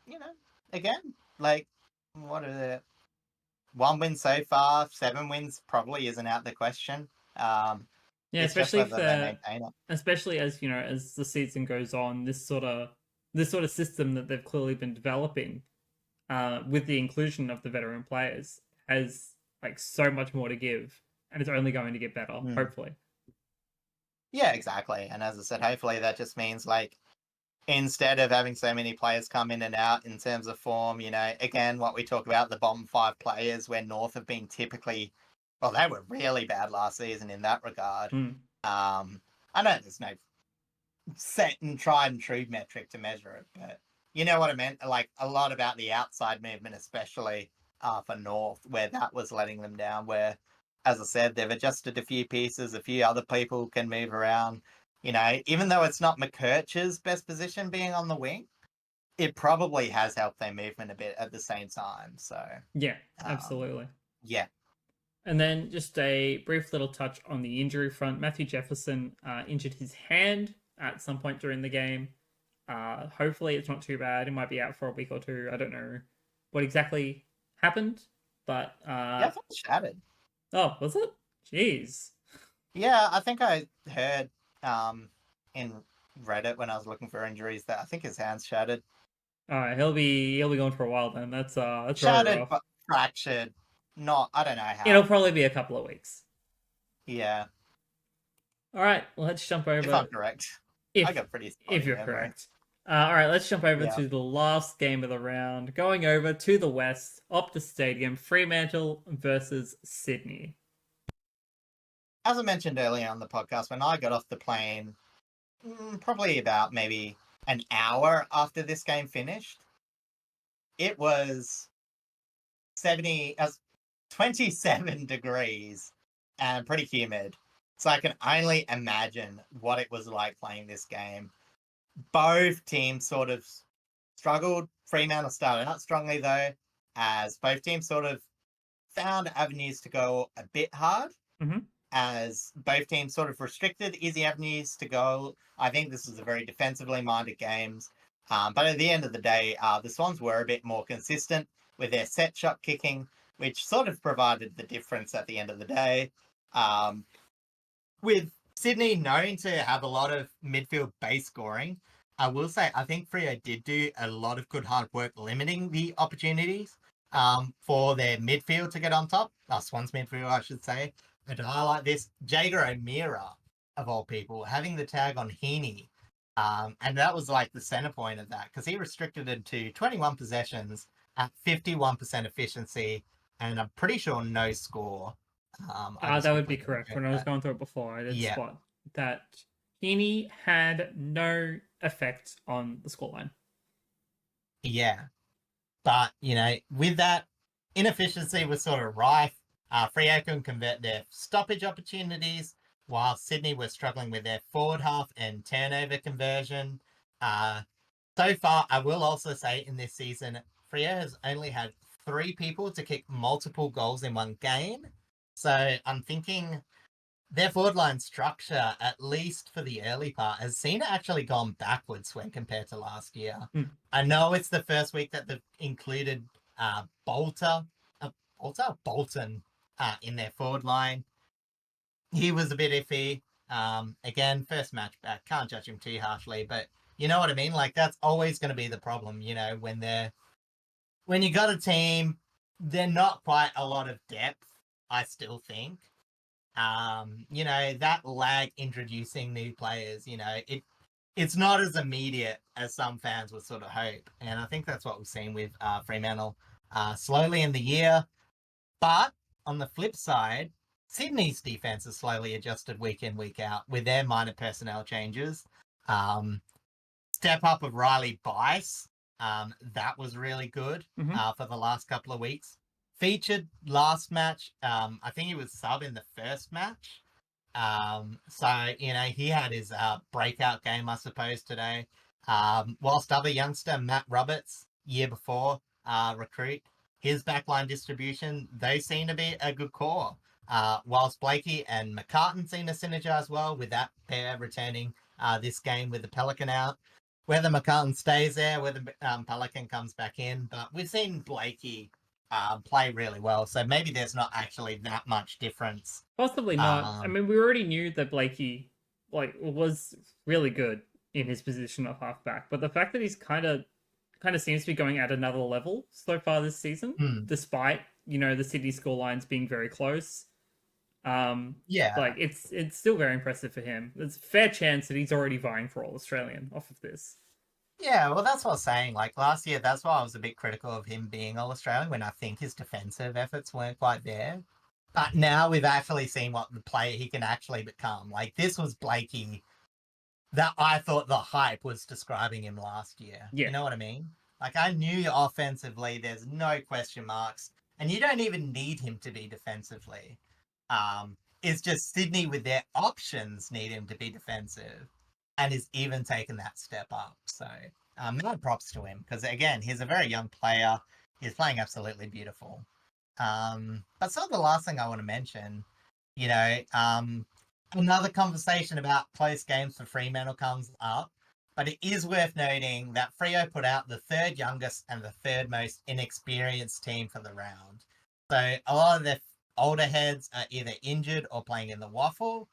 Speaker 2: you know, again, like, what are the 1 win so far, 7 wins probably isn't out the question.
Speaker 1: Yeah,
Speaker 2: It's just
Speaker 1: especially if
Speaker 2: whether they
Speaker 1: they're,
Speaker 2: maintain it.
Speaker 1: especially as as the season goes on, this sort of system that they've clearly been developing, with the inclusion of the veteran players, has like so much more to give, and it's only going to get better,
Speaker 2: Mm.
Speaker 1: hopefully.
Speaker 2: Yeah, exactly. And as I said, hopefully that just means like instead of having so many players come in and out in terms of form, again, what we talk about, the bottom 5 players where North have been typically, well, they were really bad last season in that regard.
Speaker 1: Mm.
Speaker 2: I know there's no set and tried and true metric to measure it, but you know what I meant? Like a lot about the outside movement, especially for North, where that was letting them down, where, as I said, they've adjusted a few pieces, a few other people can move around. Even though it's not McKirch's best position being on the wing, it probably has helped their movement a bit at the same time. So,
Speaker 1: Yeah,
Speaker 2: um,
Speaker 1: absolutely.
Speaker 2: yeah.
Speaker 1: And then just a brief little touch on the injury front. Matthew Jefferson injured his hand at some point during the game. Hopefully, it's not too bad. He might be out for a week or two. I don't know what exactly happened, but
Speaker 2: Yeah, I thought it shattered.
Speaker 1: oh, was it? Jeez.
Speaker 2: Yeah, I think I heard in Reddit when I was looking for injuries that I think his hand's shattered.
Speaker 1: All right, he'll be going for a while then. That's very
Speaker 2: Shattered
Speaker 1: rough.
Speaker 2: but fractured. Not, I don't know
Speaker 1: It'll
Speaker 2: how.
Speaker 1: probably be a couple of weeks.
Speaker 2: Yeah,
Speaker 1: All right, well, let's jump
Speaker 2: if I'm
Speaker 1: over
Speaker 2: correct. I
Speaker 1: if
Speaker 2: got pretty
Speaker 1: if
Speaker 2: spotty
Speaker 1: you're
Speaker 2: memory.
Speaker 1: correct. All right, let's jump over
Speaker 2: Yeah.
Speaker 1: to the last game of the round. Going over to the west, Optus Stadium, Fremantle versus Sydney.
Speaker 2: As I mentioned earlier on the podcast, when I got off the plane, probably about maybe an hour after this game finished, it was 27 degrees and pretty humid. So I can only imagine what it was like playing this game. Both teams sort of struggled. Fremantle started out strongly though, as both teams sort of found avenues to go a bit hard,
Speaker 1: Mm-hmm.
Speaker 2: as both teams sort of restricted easy avenues to go. I think this was a very defensively minded game. But at the end of the day, the Swans were a bit more consistent with their set shot kicking, which sort of provided the difference at the end of the day. With Sydney known to have a lot of midfield base scoring, I will say I think Freo did do a lot of good hard work limiting the opportunities for their midfield to get on top. Swans midfield, I should say. And to highlight this, Jager O'Meara, of all people, having the tag on Heaney. And that was like the center point of that, because he restricted it to 21 possessions at 51% efficiency, and I'm pretty sure no score. I just
Speaker 1: That would be
Speaker 2: quickly
Speaker 1: correct.
Speaker 2: checked
Speaker 1: When I was
Speaker 2: that.
Speaker 1: going through it before, I did
Speaker 2: Yeah,
Speaker 1: spot that Heaney had no effect on the scoreline.
Speaker 2: yeah. But, with that, inefficiency was sort of rife. Freo couldn't convert their stoppage opportunities, while Sydney were struggling with their forward half and turnover conversion. So far, I will also say in this season, Freo has only had 3 people to kick multiple goals in one game. So I'm thinking their forward line structure, at least for the early part, has seen it actually gone backwards when compared to last year.
Speaker 1: Mm.
Speaker 2: I know it's the first week that they've included Bolton in their forward line. He was a bit iffy. Again, first match back, can't judge him too harshly, but you know what I mean? Like, that's always going to be the problem, when you got a team, they're not quite a lot of depth, I still think. That lag introducing new players, it's not as immediate as some fans would sort of hope. And I think that's what we've seen with Fremantle slowly in the year. But on the flip side, Sydney's defense has slowly adjusted week in, week out with their minor personnel changes. Step up of Riley Bice, that was really good for the last couple of weeks. Featured last match. I think he was sub in the first match. So, he had his breakout game, I suppose, today. Whilst other youngster, Matt Roberts, year before, recruit, his backline distribution, they seem to be a good core. whilst Blakey and McCartan seem to synergise well with that pair returning this game with the Pelican out. Whether McCartan stays there, whether Pelican comes back in, but we've seen Blakey play really well, so maybe there's not actually that much difference.
Speaker 1: Possibly not. I mean, we already knew that Blakey was really good in his position of halfback, but the fact that he's kind of seems to be going at another level so far this season, despite the Sydney scorelines being very close.
Speaker 2: Yeah,
Speaker 1: it's still very impressive for him. There's a fair chance that he's already vying for All Australian off of this.
Speaker 2: yeah. Well, that's what I was saying. Like last year, that's why I was a bit critical of him being All Australian when I think his defensive efforts weren't quite there. But now we've actually seen what the player he can actually become. Like this was Blakey that I thought the hype was describing him last year.
Speaker 1: Yeah.
Speaker 2: You know what I mean? Like I knew offensively, there's no question marks, and you don't even need him to be defensively. It's just Sydney with their options need him to be defensive, and is even taken that step up. So, mad props to him because again, he's a very young player. He's playing absolutely beautiful. But sort of the last thing I want to mention, another conversation about close games for Fremantle comes up, but it is worth noting that Freo put out the third youngest and the third most inexperienced team for the round. So a lot of their older heads are either injured or playing in the waffle.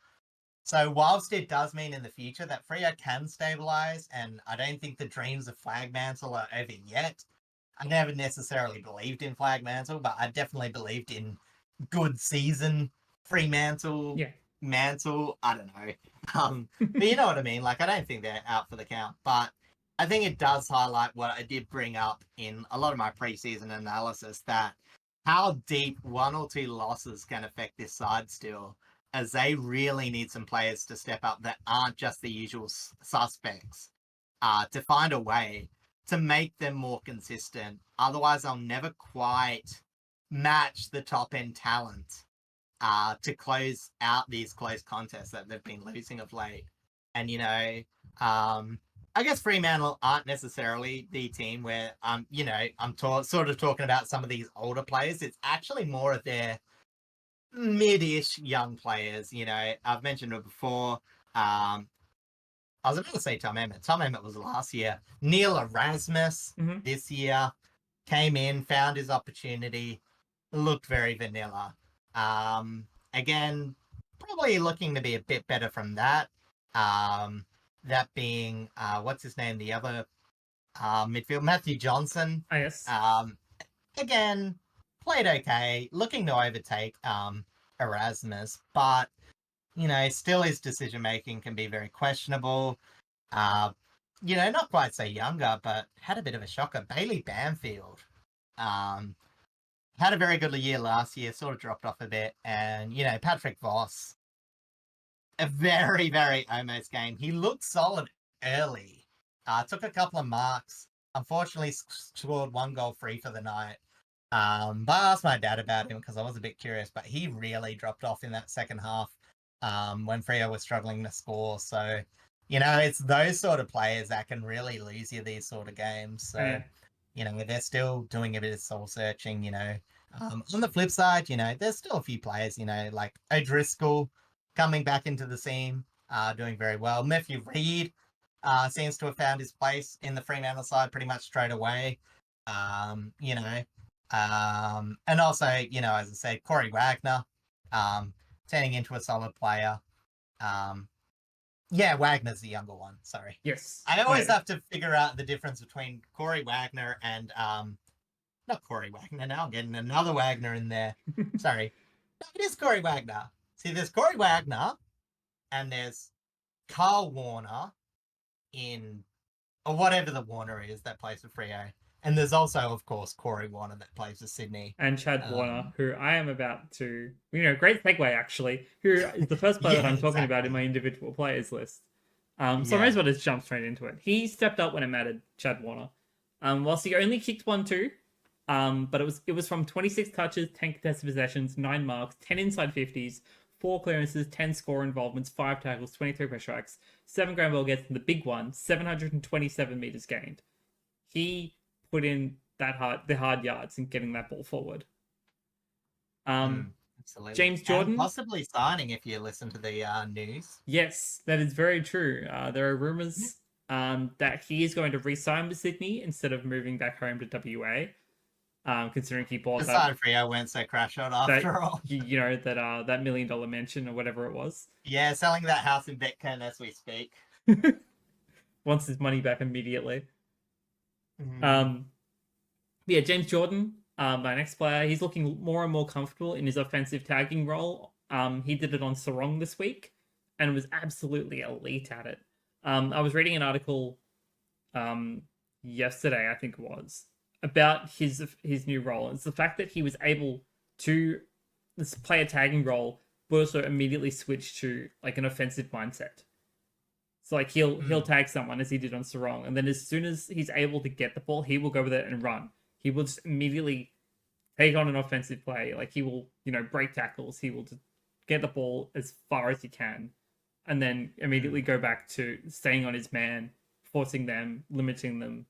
Speaker 2: So whilst it does mean in the future that Freo can stabilise, and I don't think the dreams of Flagmantle are over yet, I never necessarily believed in Flagmantle, but I definitely believed in good season Fremantle.
Speaker 1: Yeah.
Speaker 2: Mantle, I don't know. But you know what I mean? Like, I don't think they're out for the count, but I think it does highlight what I did bring up in a lot of my preseason analysis, that how deep one or two losses can affect this side still, as they really need some players to step up that aren't just the usual suspects, to find a way to make them more consistent. Otherwise, they'll never quite match the top end talent to close out these close contests that they've been losing of late. And, I guess Fremantle aren't necessarily the team where, sort of talking about some of these older players. It's actually more of their mid-ish young players. I've mentioned it before. I was about to say Tom Emmett. Tom Emmett was last year. Neil Erasmus this year came in, found his opportunity, looked very vanilla. Again, probably looking to be a bit better from that. That being, what's his name? The other midfield, Matthew Johnson.
Speaker 1: Oh, yes.
Speaker 2: Again, played okay, looking to overtake Erasmus, but still his decision making can be very questionable. Not quite so younger, but had a bit of a shocker. Bailey Banfield. Had a very good year last year, sort of dropped off a bit. And, Patrick Voss, a very, very almost game. He looked solid early. Took a couple of marks. Unfortunately, scored one goal free for the night. But I asked my dad about him because I was a bit curious, but he really dropped off in that second half when Freo was struggling to score. So, it's those sort of players that can really lose you these sort of games. So, they're still doing a bit of soul searching, on the flip side, there's still a few players, like O'Driscoll coming back into the scene, doing very well. Matthew Reid seems to have found his place in the Fremantle side pretty much straight away. And also, as I said, Corey Wagner, turning into a solid player. Wagner's the younger one. Sorry.
Speaker 1: Yes.
Speaker 2: I always have to figure out the difference between Corey Wagner and not Corey Wagner. Now I'm getting another Wagner in there. Sorry. No, it is Corey Wagner. See, there's Corey Wagner, and there's Carl Warner or whatever the Warner is that plays for Freo. And there's also, of course, Corey Warner that plays for Sydney.
Speaker 1: And Chad Warner, who I am about to... great segue, actually. Who is the first player that I'm talking about in my individual players list. So I may as well just jump straight into it. He stepped up when it mattered, Chad Warner. Whilst he only kicked 1-2, but it was from 26 touches, 10 contested possessions, 9 marks, 10 inside 50s, 4 clearances, 10 score involvements, 5 tackles, 23 pressure strikes, 7 ground ball gets, and the big one, 727 meters gained. He put in the hard yards in getting that ball forward.
Speaker 2: That's Absolutely.
Speaker 1: James
Speaker 2: And
Speaker 1: Jordan.
Speaker 2: possibly signing if you listen to the news.
Speaker 1: Yes, that is very true. There are rumors that he is going to re-sign with Sydney instead of moving back home to WA. Considering he bought that
Speaker 2: Aside Freo went so crash shot
Speaker 1: that
Speaker 2: after all.
Speaker 1: you know that that $1 million mansion or whatever it was.
Speaker 2: Yeah, selling that house in Betcombe as we speak.
Speaker 1: Wants his money back immediately.
Speaker 2: Mm.
Speaker 1: Um, yeah, James Jordan, my next player, he's looking more and more comfortable in his offensive tagging role. He did it on Sarong this week and was absolutely elite at it. I was reading an article um, yesterday, I think it was, about his new role. It's the fact that he was able to play a tagging role, but also immediately switch to like an offensive mindset. So like he'll tag someone as he did on Sarong, and then as soon as he's able to get the ball, he will go with it and run. He will just immediately take on an offensive play. Like he will, break tackles. He will just get the ball as far as he can, and then immediately go back to staying on his man, forcing them, limiting them.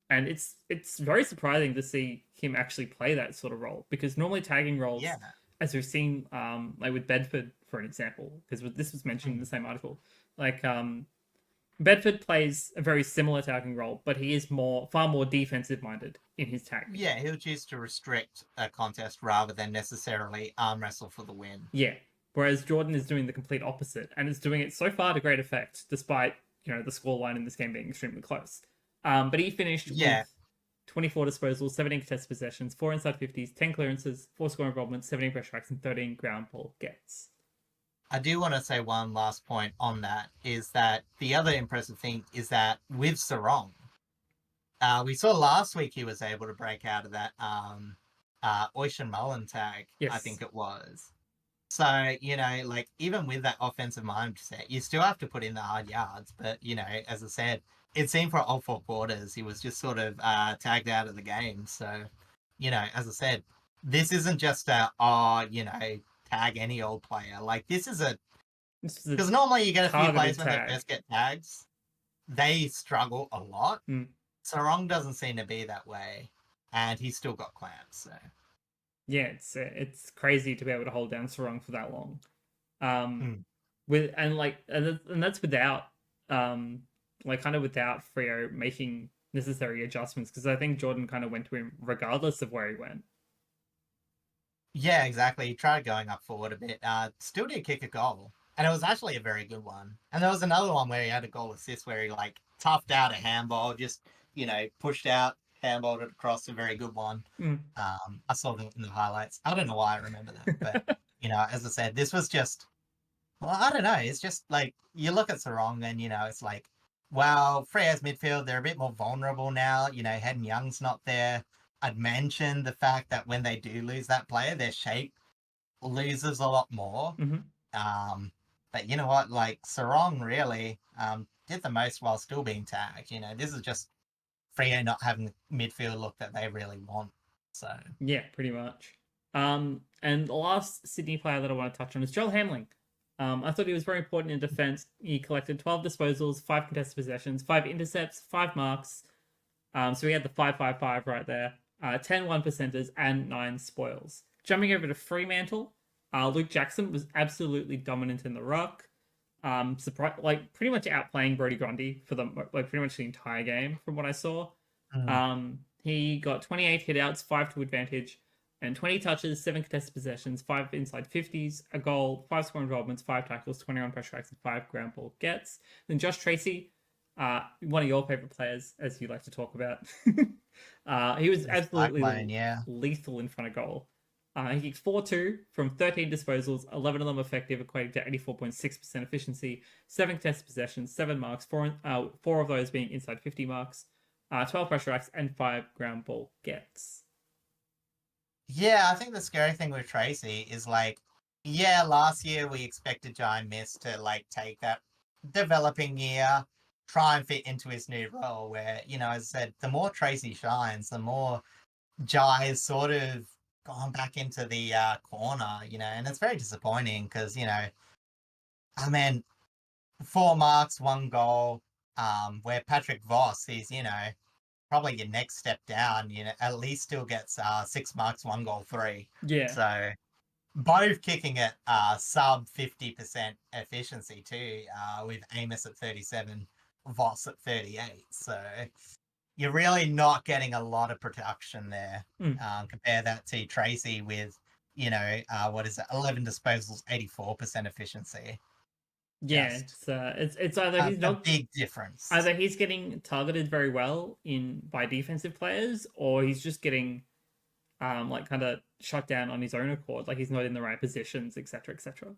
Speaker 1: And it's very surprising to see him actually play that sort of role because normally tagging roles,
Speaker 2: Yeah.
Speaker 1: as we've seen, like with Bedford for an example, because this was mentioned in the same article, like Bedford plays a very similar tagging role, but he is far more defensive minded in his tagging.
Speaker 2: Yeah, he'll choose to restrict a contest rather than necessarily arm wrestle for the win.
Speaker 1: Yeah. Whereas Jordan is doing the complete opposite and is doing it so far to great effect, despite the scoreline in this game being extremely close. But he finished with 24 disposals, 17 contested possessions, 4 inside 50s, 10 clearances, 4 score involvements, 17 pressure acts, and 13 ground ball gets.
Speaker 2: I do want to say one last point on that is that the other impressive thing is that with Sarong, we saw last week he was able to break out of that Ocean Mullen tag,
Speaker 1: Yes.
Speaker 2: I think it was. So, like even with that offensive mindset, you still have to put in the hard yards. But, as I said, it seemed for all 4 quarters, he was just sort of tagged out of the game. So, as I said, this isn't just tag any old player. Like this is because normally you get a few players when they first get tags, they struggle a lot. Sarong doesn't seem to be that way, and he's still got clamps. So
Speaker 1: yeah, it's crazy to be able to hold down Sarong for that long. And that's without kind of without Freo making necessary adjustments because I think Jordan kind of went to him regardless of where he went.
Speaker 2: Yeah, exactly. He tried going up forward a bit. Still did kick a goal, and it was actually a very good one. And there was another one where he had a goal assist where he like toughed out a handball, just pushed out, handballed it across, a very good one. I saw that in the highlights. I don't know why I remember that, but as I said, this was just, well, I don't know. It's just like you look at Sarong, and it's like, wow, Freya's midfield, they're a bit more vulnerable now. Hayden Young's not there. I'd mentioned the fact that when they do lose that player, their shape loses a lot more. But you know what? Like Sarong really did the most while still being tagged. This is just Freo not having the midfield look that they really want. So
Speaker 1: yeah, pretty much. And the last Sydney player that I want to touch on is Joel Hamling. I thought he was very important in defence. He collected 12 disposals, 5 contested possessions, 5 intercepts, 5 marks. So he had the 5-5-5 right there. 10 1%ers and 9 spoils. Jumping over to Fremantle, Luke Jackson was absolutely dominant in the ruck. Pretty much outplaying Brodie Grundy for pretty much the entire game from what I saw. He got 28 hitouts, 5 to advantage, and 20 touches, 7 contested possessions, 5 inside 50s, a goal, 5 score involvements, 5 tackles, 21 pressure acts, and 5 ground ball gets. Then Josh Tracy, one of your favorite players, as you like to talk about. He was absolutely lethal in front of goal. He kicked 4-2 from 13 disposals, 11 of them effective, equating to 84.6% efficiency, 7 contested possessions, 7 marks, 4 of those being inside 50 marks, 12 pressure acts, and 5 ground ball gets.
Speaker 2: Yeah, I think the scary thing with Tracy is last year we expected Jai Miss to take that developing year, try and fit into his new role where, as I said, the more Tracy shines, the more Jai has sort of gone back into the corner, and it's very disappointing because, 4 marks, 1 goal, where Patrick Voss is, probably your next step down, at least still gets 6 marks, 1 goal, 3.
Speaker 1: Yeah.
Speaker 2: So, both kicking at sub 50% efficiency too, with Amos at 37, Voss at 38. So you're really not getting a lot of production there. Compare that to Tracy with, what is it, 11 disposals, 84% efficiency.
Speaker 1: Yeah,
Speaker 2: Just
Speaker 1: it's either he's
Speaker 2: a
Speaker 1: not
Speaker 2: big difference.
Speaker 1: either he's getting targeted very well by defensive players, or he's just getting like kind of shut down on his own accord, like he's not in the right positions, etc., etc.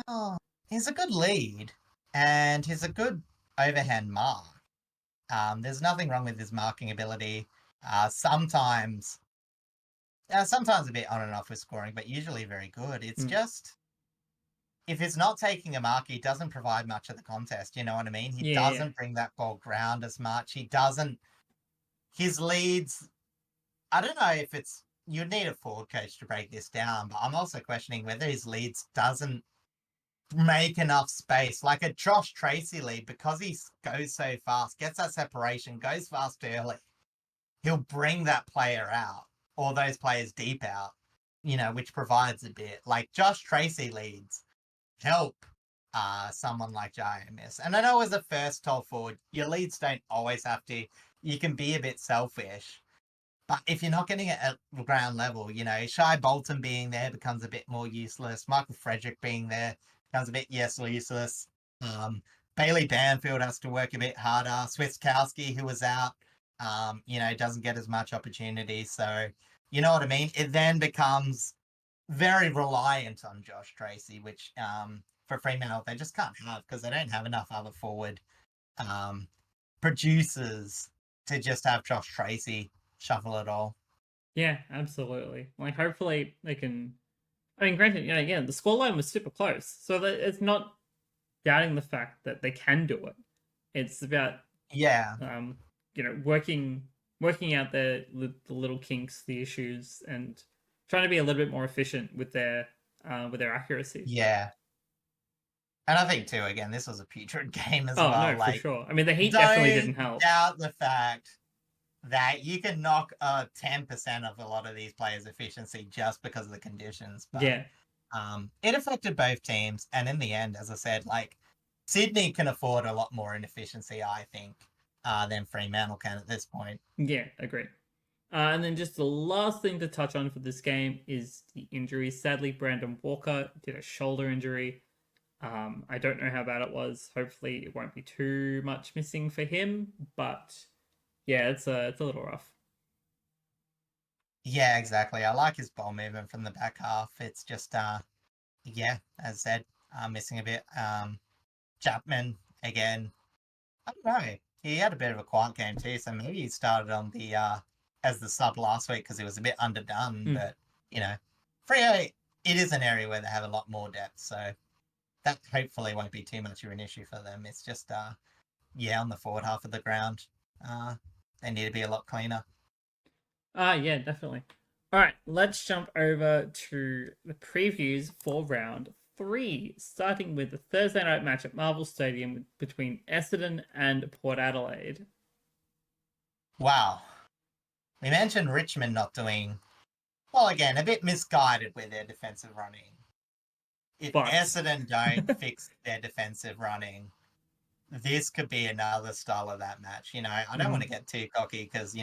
Speaker 2: Oh, he's a good lead, and he's a good overhand mark. There's nothing wrong with his marking ability. Sometimes a bit on and off with scoring, but usually very good. It's just if he's not taking a mark, he doesn't provide much of the contest. You know what I mean? He
Speaker 1: Yeah.
Speaker 2: doesn't bring that ball ground as much. He doesn't. His leads. I don't know if it's. You'd need a forward coach to break this down, but I'm also questioning whether his leads doesn't make enough space. Like a Josh Tracy lead, because he goes so fast, gets that separation, goes fast early, he'll bring that player out or those players deep out, which provides a bit. Like Josh Tracy leads help someone like JMS. And I know as a first tall forward, your leads don't always have to. You can be a bit selfish. But if you're not getting it at ground level, Shai Bolton being there becomes a bit more useless. Michael Frederick being there becomes a bit useless. Bailey Banfield has to work a bit harder. Swiskowski, who was out, doesn't get as much opportunity. So, you know what I mean? It then becomes very reliant on Josh Tracy, which for Fremantle, they just can't have because they don't have enough other forward producers to just have Josh Tracy shuffle it all.
Speaker 1: Yeah, absolutely. Like, hopefully they can. I mean, granted, again, the scoreline was super close, so that it's not doubting the fact that they can do it. It's about working out the little kinks, the issues, and trying to be a little bit more efficient with their accuracy.
Speaker 2: Yeah. And I think too, again, this was a putrid game as
Speaker 1: Oh
Speaker 2: well.
Speaker 1: no, for
Speaker 2: Like,
Speaker 1: sure. I mean, the heat definitely didn't help.
Speaker 2: doubt the fact that you can knock 10% of a lot of these players' efficiency just because of the conditions. But
Speaker 1: Yeah.
Speaker 2: It affected both teams, and in the end, as I said, like Sydney can afford a lot more inefficiency, I think, than Fremantle can at this point.
Speaker 1: Yeah, agree. And then just the last thing to touch on for this game is the injuries. Sadly, Brandon Walker did a shoulder injury. I don't know how bad it was. Hopefully, it won't be too much missing for him. But yeah, it's a little rough.
Speaker 2: Yeah, exactly. I like his ball movement from the back half. It's just, as I said, missing a bit. Chapman again. I don't know. He had a bit of a quiet game too, so maybe he started on the as the sub last week because he was a bit underdone. But Freo, it is an area where they have a lot more depth, so that hopefully won't be too much of an issue for them. It's just on the forward half of the ground, they need to be a lot cleaner.
Speaker 1: Yeah, definitely. All right, let's jump over to the previews for round 3, starting with the Thursday night match at Marvel Stadium between Essendon and Port Adelaide.
Speaker 2: Wow. We mentioned Richmond not doing well again, a bit misguided with their defensive running. If Essendon don't fix their defensive running, this could be another style of that match. I don't want to get too cocky because,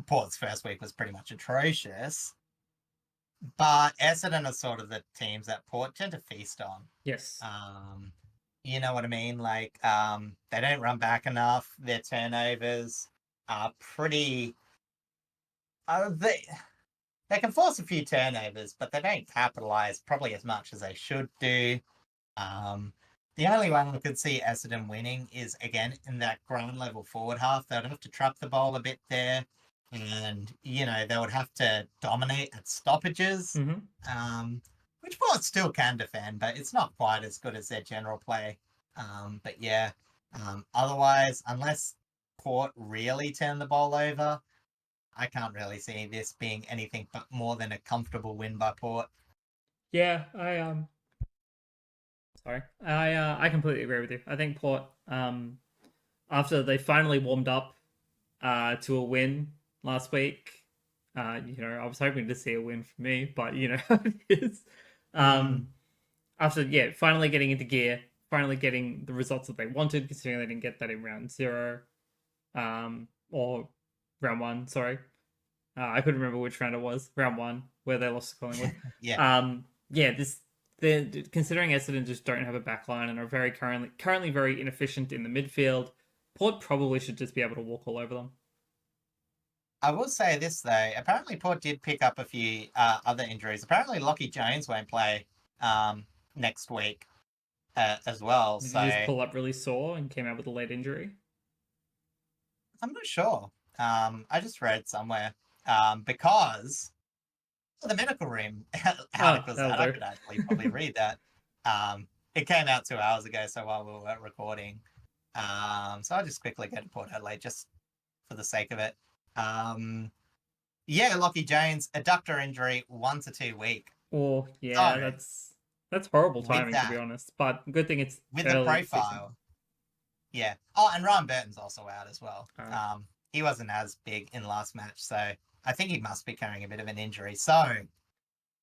Speaker 2: Port's first week was pretty much atrocious. But Essendon are sort of the teams that Port tend to feast on.
Speaker 1: Yes.
Speaker 2: You know what I mean? Like, they don't run back enough. Their turnovers are pretty. They can force a few turnovers, but they don't capitalize probably as much as they should do. The only way I could see Essendon winning is, again, in that ground level forward half. They'd have to trap the ball a bit there. And, they would have to dominate at stoppages, which Port still can defend, but it's not quite as good as their general play. But yeah, otherwise, unless Port really turn the ball over, I can't really see this being anything but more than a comfortable win by Port.
Speaker 1: Yeah, I completely agree with you. I think Port, after they finally warmed up to a win last week, I was hoping to see a win for me, but you know how it is.
Speaker 2: Mm,
Speaker 1: After finally getting into gear, finally getting the results that they wanted, considering they didn't get that in round 0, or round 1. Sorry, I couldn't remember which round it was. Round 1, where they lost to Collingwood.
Speaker 2: yeah.
Speaker 1: Yeah, considering Essendon just don't have a back line and are very currently very inefficient in the midfield, Port probably should just be able to walk all over them.
Speaker 2: I will say this though. Apparently, Port did pick up a few other injuries. Apparently, Lockie Jones won't play next week as well.
Speaker 1: Did
Speaker 2: So
Speaker 1: you just pull up really sore and came out with a late injury?
Speaker 2: I'm not sure. I just read somewhere because the medical room
Speaker 1: Oh,
Speaker 2: article
Speaker 1: that'll
Speaker 2: that I
Speaker 1: do.
Speaker 2: could actually probably read that. It came out 2 hours ago, so while we were recording. So I'll just quickly go to Port Adelaide just for the sake of it. Yeah, Lockie Jones, adductor injury, 1 to 2 week.
Speaker 1: Oh, yeah,
Speaker 2: So
Speaker 1: that's horrible
Speaker 2: with
Speaker 1: timing to be
Speaker 2: that,
Speaker 1: honest. But good thing it's
Speaker 2: with the
Speaker 1: early season.
Speaker 2: profile, yeah. Oh, and Ryan Burton's also out as well.
Speaker 1: Uh,
Speaker 2: He wasn't as big in last match, so I think he must be carrying a bit of an injury. So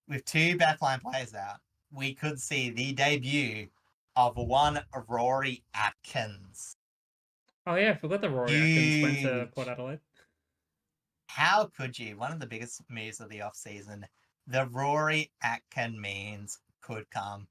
Speaker 2: with 2 backline players out, we could see the debut of one Rory Atkins.
Speaker 1: oh yeah, I forgot that Rory Atkins went to Port Adelaide.
Speaker 2: How could you? One of the biggest moves of the off season. The Rory Atkin means could come.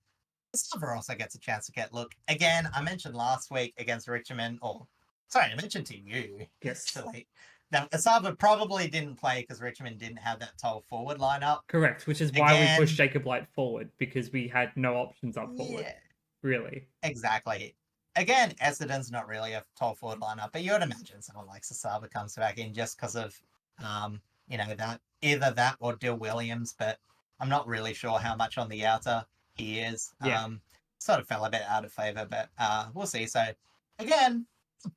Speaker 2: Silver also gets a chance to get look. Again, I mentioned last week against Richmond, I mentioned to you,
Speaker 1: Yes.
Speaker 2: actually. Now, Asava probably didn't play because Richmond didn't have that tall forward lineup.
Speaker 1: Correct, which is why we pushed Jacob Light forward, because we had no options up forward.
Speaker 2: Yeah,
Speaker 1: Really.
Speaker 2: exactly. Again, Essendon's not really a tall forward lineup, but you would imagine someone like Sasaba comes back in just because of, that either that or Dill Williams, but I'm not really sure how much on the outer he is.
Speaker 1: Yeah.
Speaker 2: Sort of fell a bit out of favour, but we'll see. So again,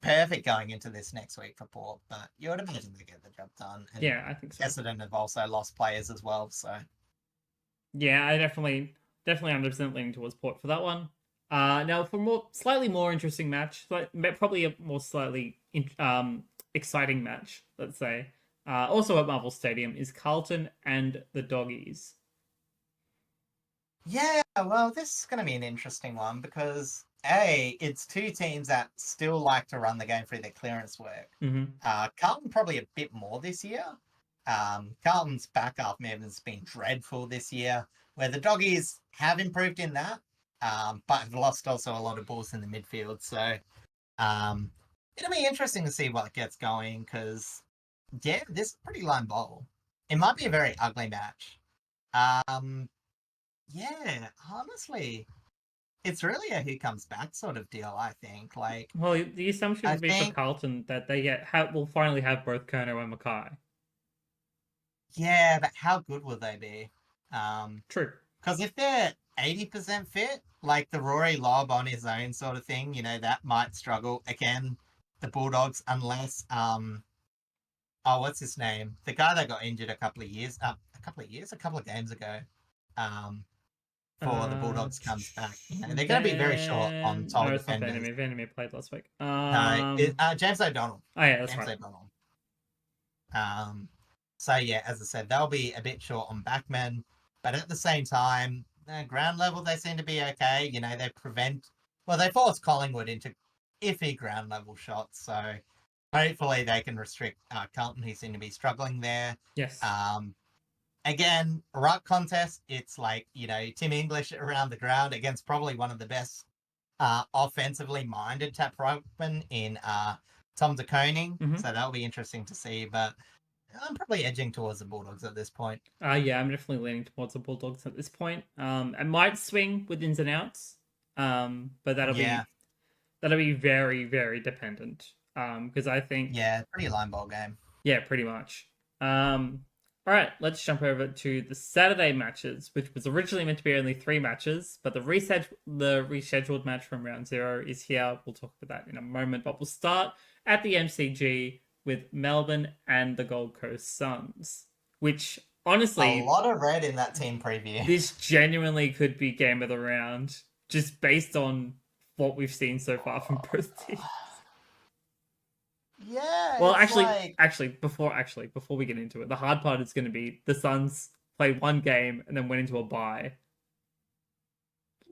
Speaker 2: perfect going into this next week for Port, but you would imagine they get the job done. And
Speaker 1: Yeah, I think so.
Speaker 2: Essendon have also lost players as well, so
Speaker 1: Yeah, I definitely 100% leaning towards Port for that one. Now for slightly more interesting match, probably a more slightly exciting match, let's say. Also at Marvel Stadium is Carlton and the Doggies.
Speaker 2: yeah, well, this is going to be an interesting one because it's 2 teams that still like to run the game through their clearance work.
Speaker 1: Mm-hmm.
Speaker 2: Carlton probably a bit more this year. Carlton's back half movement has been dreadful this year, where the Doggies have improved in that, but have lost also a lot of balls in the midfield. So it'll be interesting to see what gets going because, yeah, this is a pretty line bowl. It might be a very ugly match. Yeah, honestly, it's really a who comes back sort of deal, I think. Like,
Speaker 1: Well, the assumption
Speaker 2: I
Speaker 1: would be for
Speaker 2: think,
Speaker 1: Carlton that they will finally have both Kerno and Mackay.
Speaker 2: yeah, but how good will they be?
Speaker 1: True.
Speaker 2: Because if they're 80% fit, like the Rory Lobb on his own sort of thing, that might struggle. Again, the Bulldogs, unless, what's his name? The guy that got injured a couple of games ago, for the Bulldogs comes back. They're going to be very short on tall
Speaker 1: No, it's not
Speaker 2: defenders.
Speaker 1: Vandermeer played last week.
Speaker 2: No, James O'Donnell.
Speaker 1: Oh yeah, that's
Speaker 2: James
Speaker 1: right.
Speaker 2: O'Donnell. So yeah, as I said, they'll be a bit short on backmen, but at the same time, ground level they seem to be okay. They force Collingwood into iffy ground level shots, so hopefully they can restrict Carlton, who seem to be struggling there.
Speaker 1: Yes.
Speaker 2: Again, ruck contest, it's like, Tim English around the ground against probably one of the best offensively minded tap ruckmen in Tom de Koning.
Speaker 1: Mm-hmm.
Speaker 2: So that'll be interesting to see, but I'm probably edging towards the Bulldogs at this point.
Speaker 1: Yeah, I'm definitely leaning towards the Bulldogs at this point. I might swing with ins and outs, but that'll be very, very dependent. Because I think
Speaker 2: pretty line ball game.
Speaker 1: Yeah, pretty much. All right, let's jump over to the Saturday matches, which was originally meant to be only 3 matches, but the rescheduled match from round 0 is here. We'll talk about that in a moment, but we'll start at the MCG with Melbourne and the Gold Coast Suns, which honestly,
Speaker 2: a lot of red in that team preview.
Speaker 1: This genuinely could be game of the round, just based on what we've seen so far from both teams.
Speaker 2: Yeah,
Speaker 1: Well,
Speaker 2: it's like
Speaker 1: before we get into it, the hard part is going to be the Suns played one game and then went into a bye.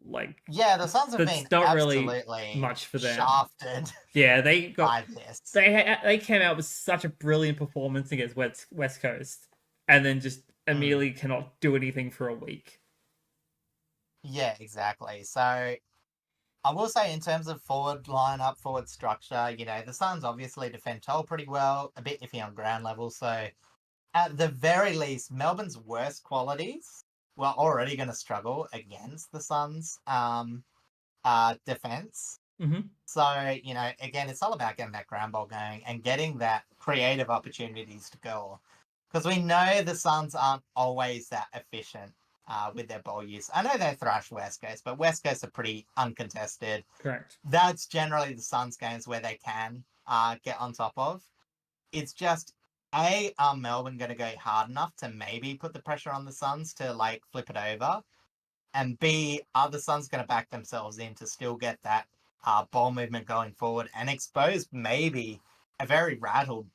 Speaker 1: Like
Speaker 2: yeah, the Suns have been
Speaker 1: that's not really
Speaker 2: absolutely
Speaker 1: much for them.
Speaker 2: shafted
Speaker 1: Yeah,
Speaker 2: by this.
Speaker 1: they came out with such a brilliant performance against West Coast, and then just
Speaker 2: Mm.
Speaker 1: immediately cannot do anything for a week.
Speaker 2: Yeah, exactly. So I will say, in terms of forward lineup, forward structure, the Suns obviously defend Toll pretty well, a bit iffy on ground level. So, at the very least, Melbourne's worst qualities were already going to struggle against the Suns' defense.
Speaker 1: Mm-hmm.
Speaker 2: So, again, it's all about getting that ground ball going and getting that creative opportunities to go. Because we know the Suns aren't always that efficient with their ball use. I know they thrash West Coast, but West Coast are pretty uncontested.
Speaker 1: Correct.
Speaker 2: That's generally the Suns games where they can get on top of. It's just, A, are Melbourne going to go hard enough to maybe put the pressure on the Suns to like flip it over? And B, are the Suns going to back themselves in to still get that ball movement going forward and expose maybe a very rattled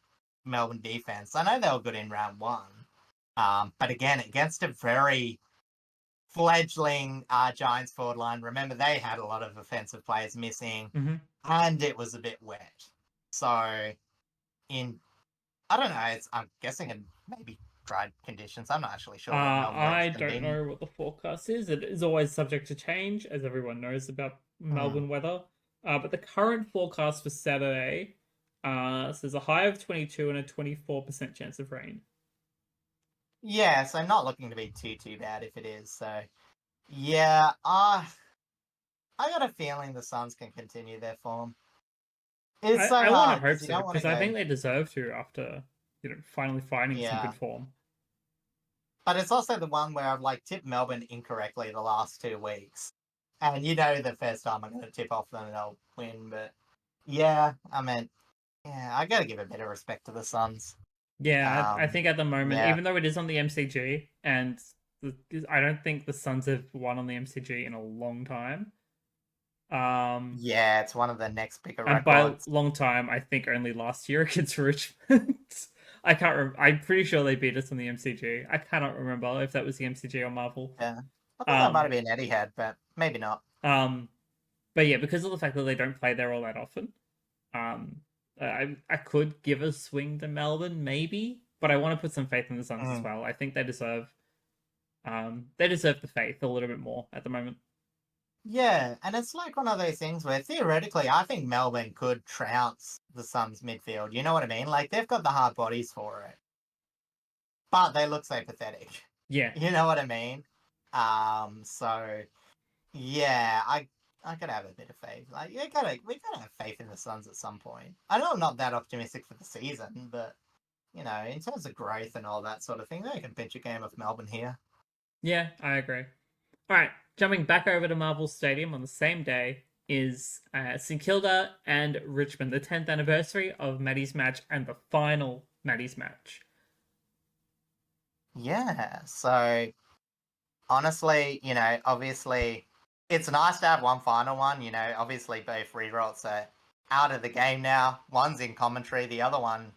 Speaker 2: Melbourne defense? I know they were good in round one, but again, against a very fledgling Giants forward line, remember they had a lot of offensive players missing,
Speaker 1: Mm-hmm.
Speaker 2: and it was a bit wet. So, in I don't know, I'm guessing in maybe dried conditions. I'm not actually sure what Melbourne weather's
Speaker 1: I
Speaker 2: going to
Speaker 1: don't
Speaker 2: be.
Speaker 1: know what the forecast is. It is always subject to change, as everyone knows about
Speaker 2: Hmm.
Speaker 1: Melbourne weather. But the current forecast for Saturday says a high of 22 and a 24% chance of rain.
Speaker 2: Yeah, so not looking to be too bad if it is. So yeah, I got a feeling the Suns can continue their form. It's so
Speaker 1: I want to
Speaker 2: hard
Speaker 1: hope
Speaker 2: because you
Speaker 1: so
Speaker 2: don't want to
Speaker 1: because I
Speaker 2: go.
Speaker 1: think they deserve to after finally finding some
Speaker 2: Yeah,
Speaker 1: good form.
Speaker 2: but it's also the one where I've like tipped Melbourne incorrectly the last 2 weeks, and the first time I'm going to tip off them and they'll win. But yeah, I mean, yeah, I got to give a bit of respect to the Suns.
Speaker 1: Yeah, I think at the moment,
Speaker 2: Yeah,
Speaker 1: even though it is on the MCG, and I don't think the Suns have won on the MCG in a long time. Um,
Speaker 2: yeah, it's one of the next bigger
Speaker 1: and by
Speaker 2: records.
Speaker 1: long time, I think only last year against Richmond. I can't. I'm pretty sure they beat us on the MCG. I cannot remember if that was the MCG or Marvel.
Speaker 2: Yeah, I thought that might
Speaker 1: Um,
Speaker 2: have been Etihad, but maybe not.
Speaker 1: um, but yeah, because of the fact that they don't play there all that often, um, I could give a swing to Melbourne maybe, but I want to put some faith in the Suns as
Speaker 2: Mm.
Speaker 1: well. I think they deserve the faith a little bit more at the moment.
Speaker 2: Yeah, and it's like one of those things where theoretically, I think Melbourne could trounce the Suns midfield. You know what I mean? Like they've got the hard bodies for it, but they look so pathetic.
Speaker 1: Yeah,
Speaker 2: You know what I mean? So yeah, I gotta have a bit of faith. Like we gotta have faith in the Suns at some point. I know I'm not that optimistic for the season, but in terms of growth and all that sort of thing, they can pinch a game of Melbourne here.
Speaker 1: yeah, I agree. All right, jumping back over to Marvel Stadium on the same day is St Kilda and Richmond, the 10th anniversary of Maddie's match and the final Maddie's match.
Speaker 2: Yeah, so honestly, obviously, it's nice to have one final one. Obviously, both rerolls are out of the game now. One's in commentary, the other one,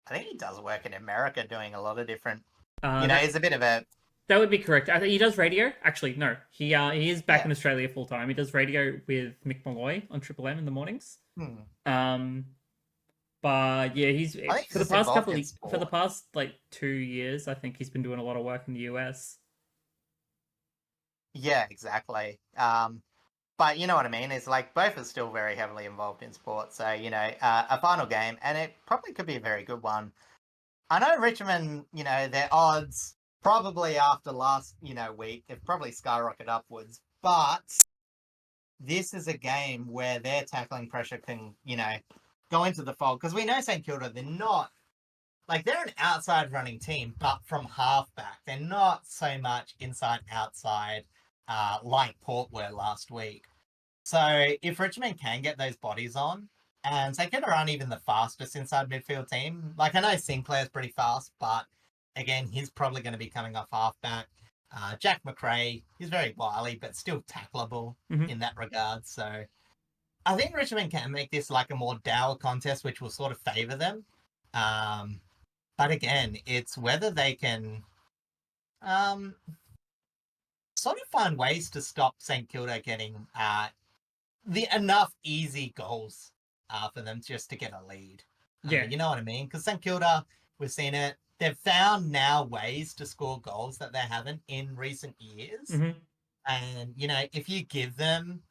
Speaker 2: I think he does work in America doing a lot of different.
Speaker 1: That
Speaker 2: He's a bit of a.
Speaker 1: that would be correct. I think he does radio. Actually, no, he is back
Speaker 2: Yeah.
Speaker 1: in Australia full time. He does radio with Mick Malloy on Triple M in the mornings.
Speaker 2: Hmm.
Speaker 1: Um, but yeah, he's
Speaker 2: I think
Speaker 1: for
Speaker 2: he's
Speaker 1: the
Speaker 2: just
Speaker 1: past
Speaker 2: involved
Speaker 1: couple
Speaker 2: in
Speaker 1: of, for the
Speaker 2: sport.
Speaker 1: past like 2 years, I think he's been doing a lot of work in the US.
Speaker 2: Yeah, exactly. But you know what I mean? It's like both are still very heavily involved in sport. So, a final game, and it probably could be a very good one. I know Richmond, their odds probably after last, week have probably skyrocketed upwards. But this is a game where their tackling pressure can, go into the fold. Because we know St Kilda, they're not like they're an outside running team, but from halfback. They're not so much inside outside like Port were last week. So if Richmond can get those bodies on, and St Kilda aren't even the fastest inside midfield team. Like I know Sinclair's pretty fast, but again, he's probably going to be coming off halfback. Jack McRae, he's very wily, but still tackleable
Speaker 1: Mm-hmm.
Speaker 2: in that regard. So I think Richmond can make this like a more dour contest, which will sort of favour them. But again, it's whether they can um, sort of find ways to stop St Kilda getting the enough easy goals for them just to get a lead.
Speaker 1: Yeah.
Speaker 2: You know what I mean? Because St Kilda, we've seen it. They've found now ways to score goals that they haven't in recent years.
Speaker 1: Mm-hmm.
Speaker 2: And, you know, if you give them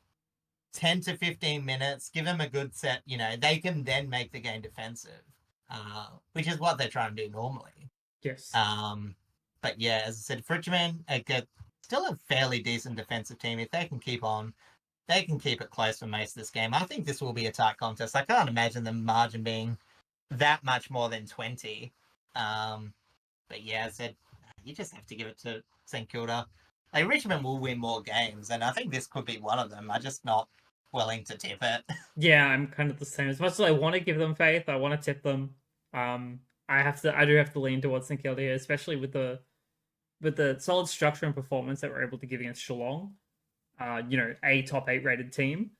Speaker 2: 10 to 15 minutes, give them a good set, you know, they can then make the game defensive, which is what they're trying to do normally.
Speaker 1: Yes.
Speaker 2: But yeah, as I said, Richmond, still a fairly decent defensive team. If they can keep on, they can keep it close for most of this game. I think this will be a tight contest. I can't imagine the margin being that much more than 20. But yeah, as I said, you just have to give it to St Kilda. Like, Richmond will win more games, and I think this could be one of them. I'm just not willing to tip it.
Speaker 1: Yeah, I'm kind of the same. As much as I want to give them faith, I want to tip them. I do have to lean towards St Kilda here, especially with the solid structure and performance that we're able to give against Geelong. A top 8 rated team.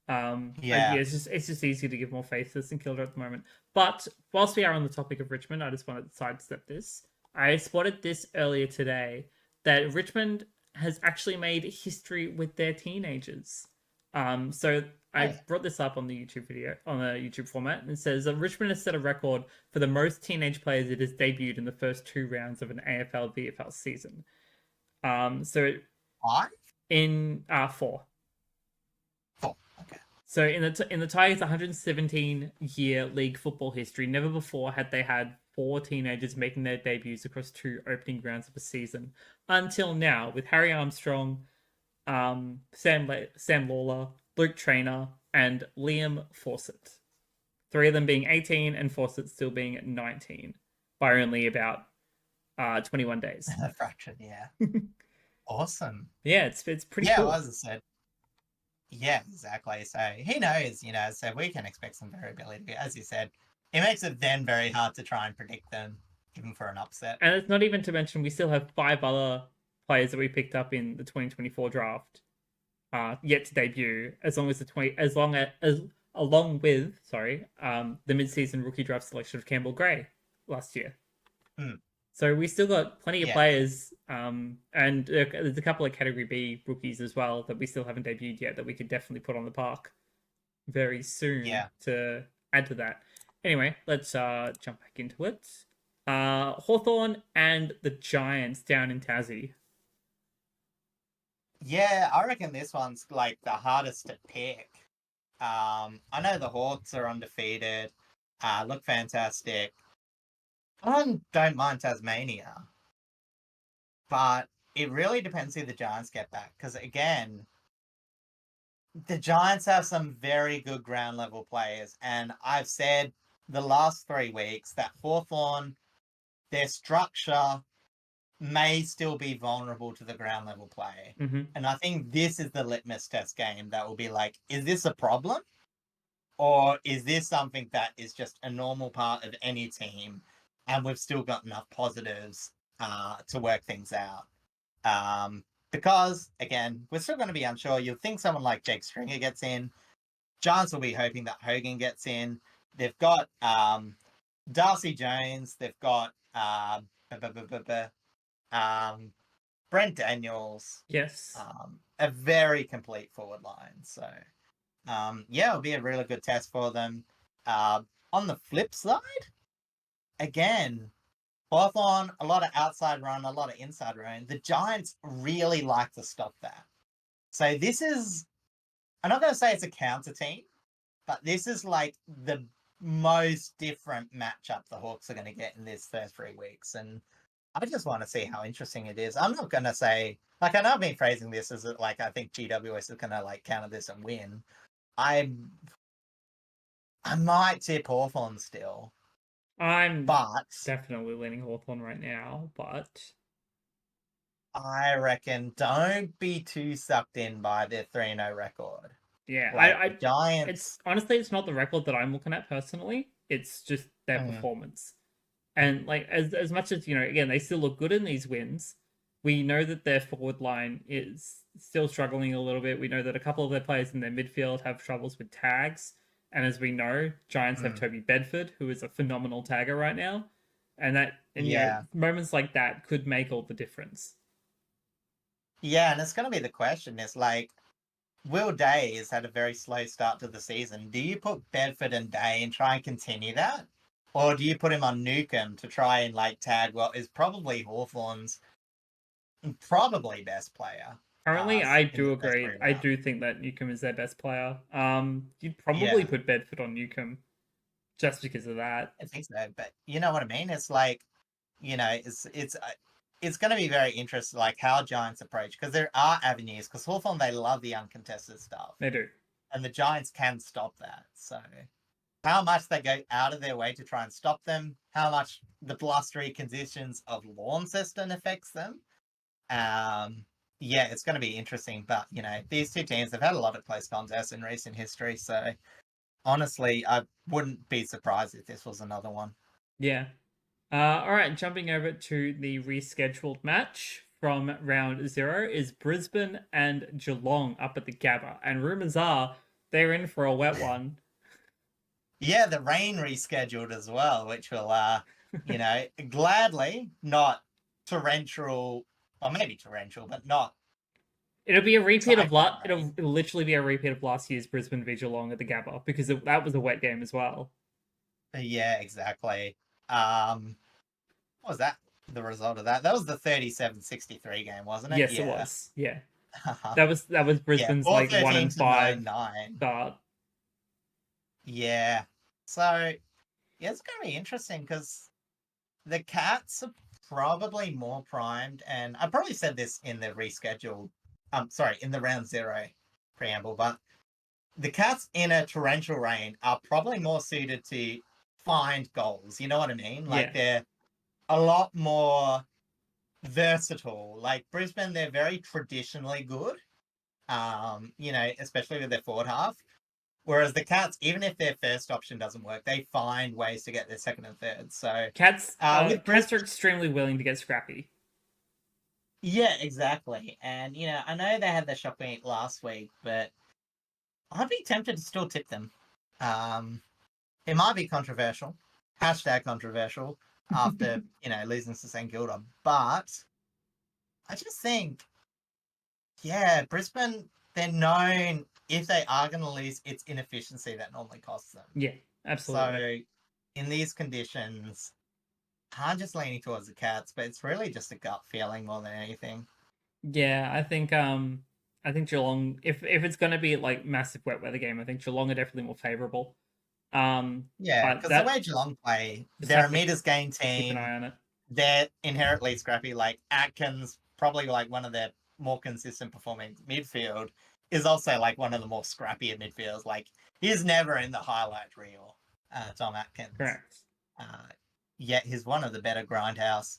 Speaker 2: Yeah.
Speaker 1: It's just easy to give more faith to St Kilda at the moment. But whilst we are on the topic of Richmond, I just want to sidestep this. I spotted this earlier today that Richmond has actually made history with their teenagers. So I brought this up on the YouTube video, on a YouTube format, and it says that Richmond has set a record for the most teenage players it has debuted in the first 2 rounds of an AFL VFL season. So
Speaker 2: 5?
Speaker 1: in 4.
Speaker 2: 4. Okay.
Speaker 1: So in the Tigers' 117-year league football history, never before had they had 4 teenagers making their debuts across 2 opening rounds of a season. Until now, with Harry Armstrong, Sam Lawler, Luke Traynor, and Liam Fawcett. 3 of them being 18 and Fawcett still being 19 by only about 21 days.
Speaker 2: A fraction, yeah. Awesome.
Speaker 1: Yeah, it's pretty
Speaker 2: Yeah,
Speaker 1: cool.
Speaker 2: well, as I said, yeah, exactly. So who knows? You know, so we can expect some variability. As you said, it makes it then very hard to try and predict them, even for an upset.
Speaker 1: And it's not even to mention we still have 5 other players that we picked up in the 2024 draft yet to debut, along with the mid-season rookie draft selection of Campbell Gray last year. So we still got plenty of players, and there's a couple of Category B rookies as well that we still haven't debuted yet that we could definitely put on the park very soon to add to that. Anyway, let's jump back into it. Hawthorn and the Giants down in Tassie.
Speaker 2: Yeah, I reckon this one's like the hardest to pick. I know the Hawks are undefeated, look fantastic. I don't mind Tasmania, but it really depends who the Giants get back. Because again, the Giants have some very good ground level players, and I've said the last 3 weeks that Hawthorn, their structure may still be vulnerable to the ground level play.
Speaker 1: Mm-hmm.
Speaker 2: And I think this is the litmus test game that will be like, is this a problem? Or is this something that is just a normal part of any team and we've still got enough positives to work things out? Because, again, we're still going to be unsure. You'll think someone like Jake Stringer gets in. Giants will be hoping that Hogan gets in. They've got Darcy Jones. They've got Brent Daniels.
Speaker 1: Yes.
Speaker 2: A very complete forward line. So, it'll be a really good test for them. On the flip side, again, Hawthorn, a lot of outside run, a lot of inside run. The Giants really like to stop that. So this is, I'm not going to say it's a counter team, but this is like the most different matchup the Hawks are going to get in this first 3 weeks. And I just want to see how interesting it is. I'm not going to say, like, I know I've been phrasing this as like, I think GWS is going to like counter this and win. I might tip Hawthorn still.
Speaker 1: I'm definitely leaning Hawthorn right now, but
Speaker 2: I reckon don't be too sucked in by their 3-0 record.
Speaker 1: Yeah,
Speaker 2: like,
Speaker 1: Giants. It's not the record that I'm looking at personally. It's just their performance, and like as much as again, they still look good in these wins. We know that their forward line is still struggling a little bit. We know that a couple of their players in their midfield have troubles with tags. And as we know, Giants have
Speaker 2: Mm,
Speaker 1: Toby Bedford, who is a phenomenal tagger right now. And
Speaker 2: yeah.
Speaker 1: moments like that could make all the difference.
Speaker 2: Yeah, and it's going to be the question is like, Will Day has had a very slow start to the season. Do you put Bedford and Day and try and continue that? Or do you put him on Newcomb to try and like tag what is probably Hawthorn's probably best player
Speaker 1: Currently, I
Speaker 2: in
Speaker 1: do
Speaker 2: the first
Speaker 1: agree.
Speaker 2: three
Speaker 1: I
Speaker 2: rounds?
Speaker 1: do think that Newcomb is their best player. You'd probably
Speaker 2: Yeah,
Speaker 1: put Bedford on Newcomb just because of that.
Speaker 2: I think so. But you know what I mean? It's like, it's going to be very interesting, like how Giants approach, because there are avenues. Because Hawthorn, they love the uncontested stuff,
Speaker 1: They do.
Speaker 2: and the Giants can stop that. So how much they go out of their way to try and stop them, how much the blustery conditions of Launceston affects them. Yeah, it's going to be interesting. But these two teams have had a lot of close contests in recent history, so honestly, I wouldn't be surprised if this was another one.
Speaker 1: Yeah. All right, jumping over to the rescheduled match from round 0 is Brisbane and Geelong up at the Gabba. And rumors are they're in for a wet one.
Speaker 2: Yeah, the rain rescheduled as well, which will, gladly not torrential, or maybe torrential, but not
Speaker 1: It'll be a repeat of
Speaker 2: cyclone
Speaker 1: it'll
Speaker 2: rain.
Speaker 1: literally be a repeat of last year's Brisbane v Geelong at the Gabba because that was a wet game as well.
Speaker 2: Yeah, exactly. What was that? The result of that? That was the 37-63 game, wasn't it?
Speaker 1: Yes, it
Speaker 2: Yeah.
Speaker 1: was. Yeah, that was
Speaker 2: Yeah,
Speaker 1: Brisbane's like 1
Speaker 2: 413
Speaker 1: and
Speaker 2: to no
Speaker 1: 5
Speaker 2: 9.
Speaker 1: start.
Speaker 2: Yeah. So, yeah, it's going to be interesting because the Cats are probably more primed, and I probably said this in the rescheduled, sorry, in the round 0 preamble, but the Cats in a torrential rain are probably more suited to find goals. You know what I mean? Like
Speaker 1: Yeah,
Speaker 2: they're a lot more versatile. Like Brisbane, they're very traditionally good. Especially with their forward half. Whereas the Cats, even if their first option doesn't work, they find ways to get their second and third. So with
Speaker 1: Cats are
Speaker 2: Brisbane,
Speaker 1: extremely willing to get scrappy.
Speaker 2: yeah, exactly. And I know they had the shock week last week, but I'd be tempted to still tip them. Um, it might be controversial, hashtag controversial, after losing to St Kilda, but I just think, yeah, Brisbane, they're known if they are going to lose, it's inefficiency that normally costs them.
Speaker 1: Yeah, absolutely.
Speaker 2: So in these conditions, I'm just leaning towards the Cats, but it's really just a gut feeling more than anything.
Speaker 1: Yeah, I think Geelong if it's gonna be like massive wet weather game, I think Geelong are definitely more favourable.
Speaker 2: Yeah,
Speaker 1: But
Speaker 2: because the
Speaker 1: that
Speaker 2: way Geelong play,
Speaker 1: just
Speaker 2: they're
Speaker 1: have
Speaker 2: a
Speaker 1: to
Speaker 2: meters game
Speaker 1: keep an
Speaker 2: team.
Speaker 1: eye on it.
Speaker 2: They're inherently scrappy. Like Atkins, probably like one of their more consistent performing midfield, is also like one of the more scrappier midfielders. Like he's never in the highlight reel, Tom Atkins.
Speaker 1: Correct.
Speaker 2: Uh, Yet he's one of the better grindhouse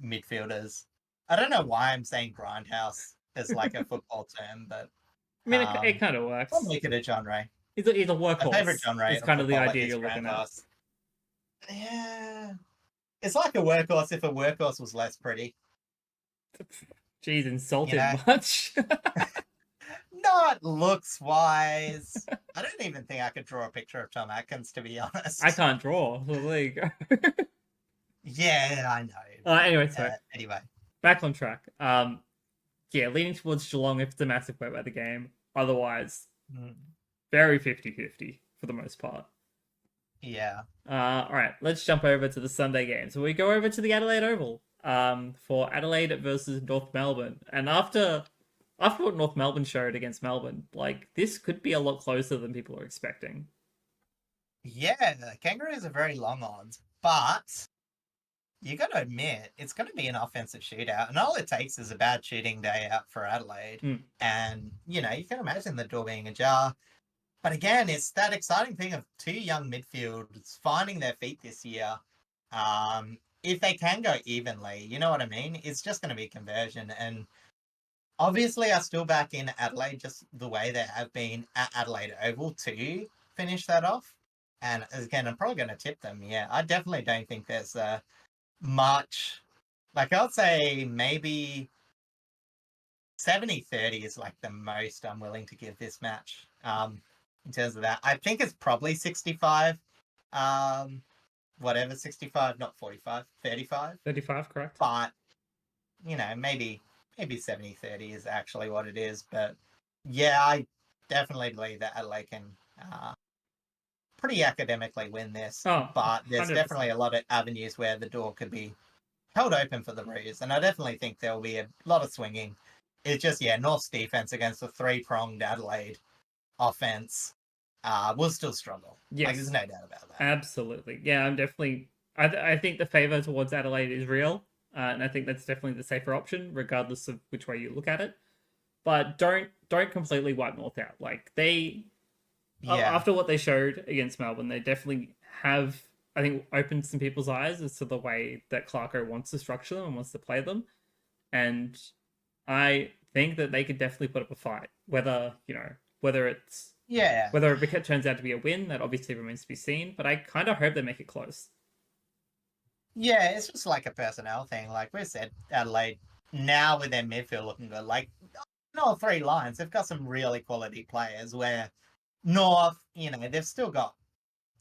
Speaker 2: midfielders. I don't know why I'm saying grindhouse as like a football term, but
Speaker 1: I mean, it kind of
Speaker 2: I'll
Speaker 1: works.
Speaker 2: make it a genre.
Speaker 1: He's a
Speaker 2: My favorite
Speaker 1: workhorse.
Speaker 2: genre
Speaker 1: It's
Speaker 2: of
Speaker 1: kind of the
Speaker 2: football
Speaker 1: idea
Speaker 2: is
Speaker 1: you're looking at.
Speaker 2: grindhouse. Yeah, it's like a workhorse if a workhorse was less pretty.
Speaker 1: Jeez, insult
Speaker 2: You
Speaker 1: him
Speaker 2: know,
Speaker 1: much.
Speaker 2: not looks wise. I don't even think I could draw a picture of Tom Atkins, to be
Speaker 1: I
Speaker 2: honest.
Speaker 1: can't draw. So there you go.
Speaker 2: Yeah, I know. But,
Speaker 1: Anyway, so
Speaker 2: anyway.
Speaker 1: back on track. Yeah, leaning towards Geelong if it's a massive wet weather game. Otherwise,
Speaker 2: Mm,
Speaker 1: very 50-50 for the most part.
Speaker 2: yeah.
Speaker 1: All right, let's jump over to the Sunday game. So we go over to the Adelaide Oval for Adelaide versus North Melbourne. And after what North Melbourne showed against Melbourne, like this could be a lot closer than people are expecting.
Speaker 2: Yeah, the Kangaroos are very long odds, but you got to admit it's going to be an offensive shootout, and all it takes is a bad shooting day out for Adelaide,
Speaker 1: Mm.
Speaker 2: and you can imagine the door being ajar. But again, it's that exciting thing of two young midfielders finding their feet this year. If they can go evenly, you know what I mean? It's just going to be conversion, and obviously, I still back in Adelaide just the way they have been at Adelaide Oval to finish that off. And again, I'm probably going to tip them. Yeah, I definitely don't think there's much. Like, I'd say maybe 70-30 is like the most I'm willing to give this match. In terms of that, I think it's probably 65. Whatever, 65, not 45, 35.
Speaker 1: 35, correct?
Speaker 2: But, maybe 70-30 is actually what it is. But yeah, I definitely believe that Adelaide can pretty academically win this.
Speaker 1: Oh,
Speaker 2: But there's
Speaker 1: 100%.
Speaker 2: definitely a lot of avenues where the door could be held open for the Roos. And I definitely think there will be a lot of swinging. It's just, North's defense against the three-pronged Adelaide offense will still struggle.
Speaker 1: Yes.
Speaker 2: Like, there's no doubt about that.
Speaker 1: Absolutely. Yeah, I'm definitely... I think the favour towards Adelaide is real. And I think that's definitely the safer option, regardless of which way you look at it. But don't completely wipe North out. Like, after what they showed against Melbourne, they definitely have, I think, opened some people's eyes as to the way that Clarko wants to structure them and wants to play them. And I think that they could definitely put up a fight. Whether it turns out to be a win, that obviously remains to be seen. But I kind of hope they make it close.
Speaker 2: Yeah, it's just like a personnel thing. Like we said, Adelaide, now with their midfield looking good, like in all three lines, they've got some really quality players where North, they've still got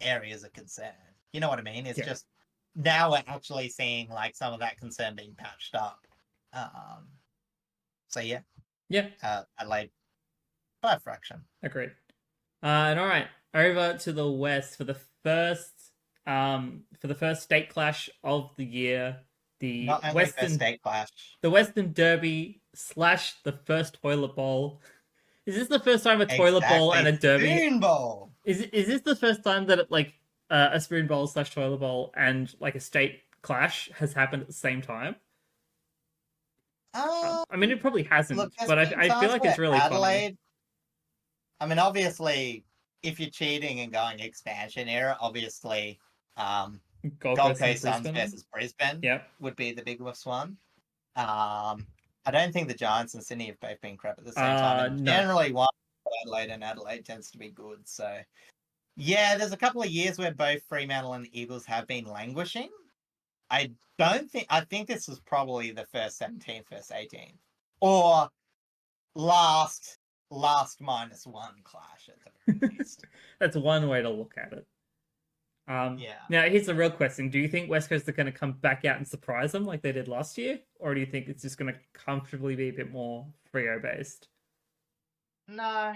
Speaker 2: areas of concern. You know what I mean? It's just now we're actually seeing like some of that concern being patched up. So yeah. Adelaide by a fraction.
Speaker 1: Agreed. And all right, over to the West for the first state clash of the year, the
Speaker 2: state clash,
Speaker 1: the Western Derby / the first toilet bowl. Is this the first time a toilet bowl and a derby?
Speaker 2: Spoon bowl.
Speaker 1: Is this the first time that a spoon bowl / toilet bowl and like a state clash has happened at the same time? I mean, it probably hasn't, but I feel like it's really Adelaide. Funny.
Speaker 2: I mean, obviously, if you're cheating and going expansion era, obviously, Gold Coast Suns versus Brisbane would be the biggest one. I don't think the Giants and Sydney have both been crap at the same time. No. Generally, one Adelaide tends to be good. So, yeah, there's a couple of years where both Fremantle and Eagles have been languishing. I think this was probably the first 17th, first 18th. Or last -1 clash at the very least.
Speaker 1: That's one way to look at it. Now, here's the real question. Do you think West Coast are going to come back out and surprise them like they did last year? Or do you think it's just going to comfortably be a bit more Freo-based?
Speaker 2: No.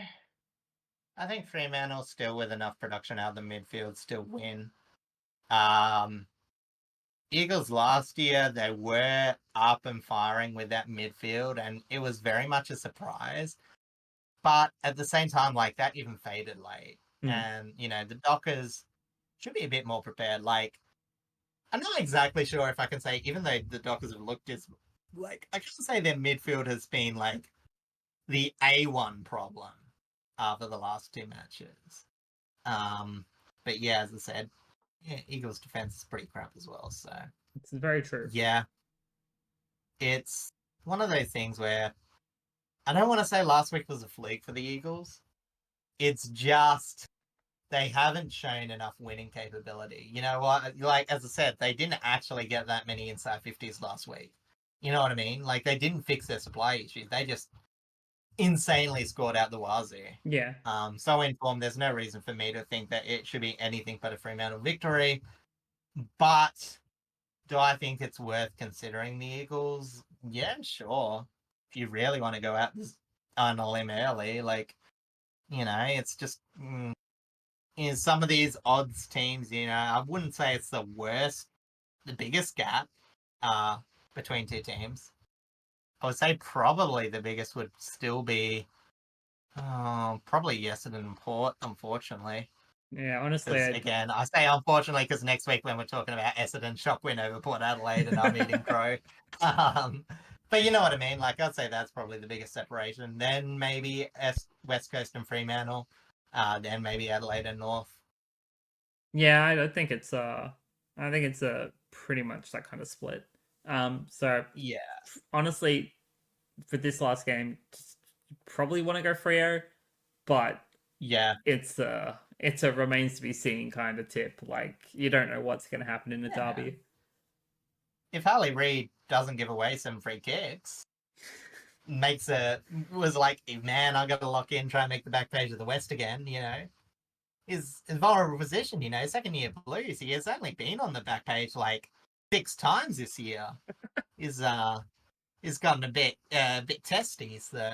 Speaker 2: I think Fremantle still, with enough production out of the midfield, still win. Eagles last year, they were up and firing with that midfield, and it was very much a surprise. But at the same time, like, that even faded late. And, the Dockers should be a bit more prepared. Like, I'm not exactly sure if I can say, even though the Dockers have looked as, like, I can't say their midfield has been, like, the A1 problem after the last two matches. But yeah, as I said, Eagles' defense is pretty crap as well. So
Speaker 1: it's very true.
Speaker 2: Yeah, it's one of those things where I don't want to say last week was a fluke for the Eagles. It's just they haven't shown enough winning capability. You know what? Like, as I said, they didn't actually get that many inside 50s last week. You know what I mean? Like, they didn't fix their supply issues. They just insanely scored out the wazoo.
Speaker 1: Yeah.
Speaker 2: So informed, there's no reason for me to think that it should be anything but a Fremantle victory. But do I think it's worth considering the Eagles? Yeah, sure. If you really want to go out on a limb early, like, it's just in some of these odds teams, I wouldn't say it's the biggest gap between two teams. I would say probably the biggest would still be probably Essendon and Port, unfortunately.
Speaker 1: Yeah, honestly.
Speaker 2: Again, I say unfortunately because next week when we're talking about Essendon shock win over Port Adelaide and I'm eating crow. But you know what I mean? Like, I'd say that's probably the biggest separation. Then maybe West Coast and Fremantle. Then maybe Adelaide and North.
Speaker 1: Yeah, I think it's pretty much that kind of split. So
Speaker 2: yeah,
Speaker 1: honestly, for this last game, probably want to go Freo, but
Speaker 2: yeah,
Speaker 1: it's a remains to be seen kind of tip. Like, you don't know what's going to happen in the derby.
Speaker 2: If Harley Reid doesn't give away some free kicks, was like, man, I got to lock in, try and make the back page of the West again. Is vulnerable position. Second year Blues. He has only been on the back page like 6 times this year. Is gotten a bit testy. So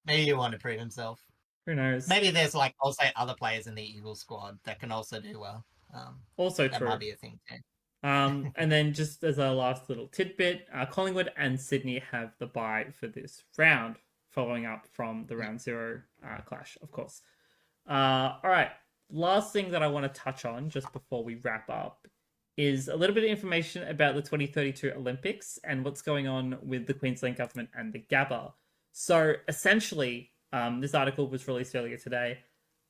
Speaker 2: maybe he want to prove himself.
Speaker 1: Who knows?
Speaker 2: Maybe there's like also other players in the Eagles squad that can also do well.
Speaker 1: Also
Speaker 2: that
Speaker 1: true.
Speaker 2: might be a thing too.
Speaker 1: And then just as a last little tidbit, Collingwood and Sydney have the bye for this round, following up from the round 0 clash, of course. All right. Last thing that I want to touch on just before we wrap up is a little bit of information about the 2032 Olympics and what's going on with the Queensland government and the Gabba. So essentially, this article was released earlier today.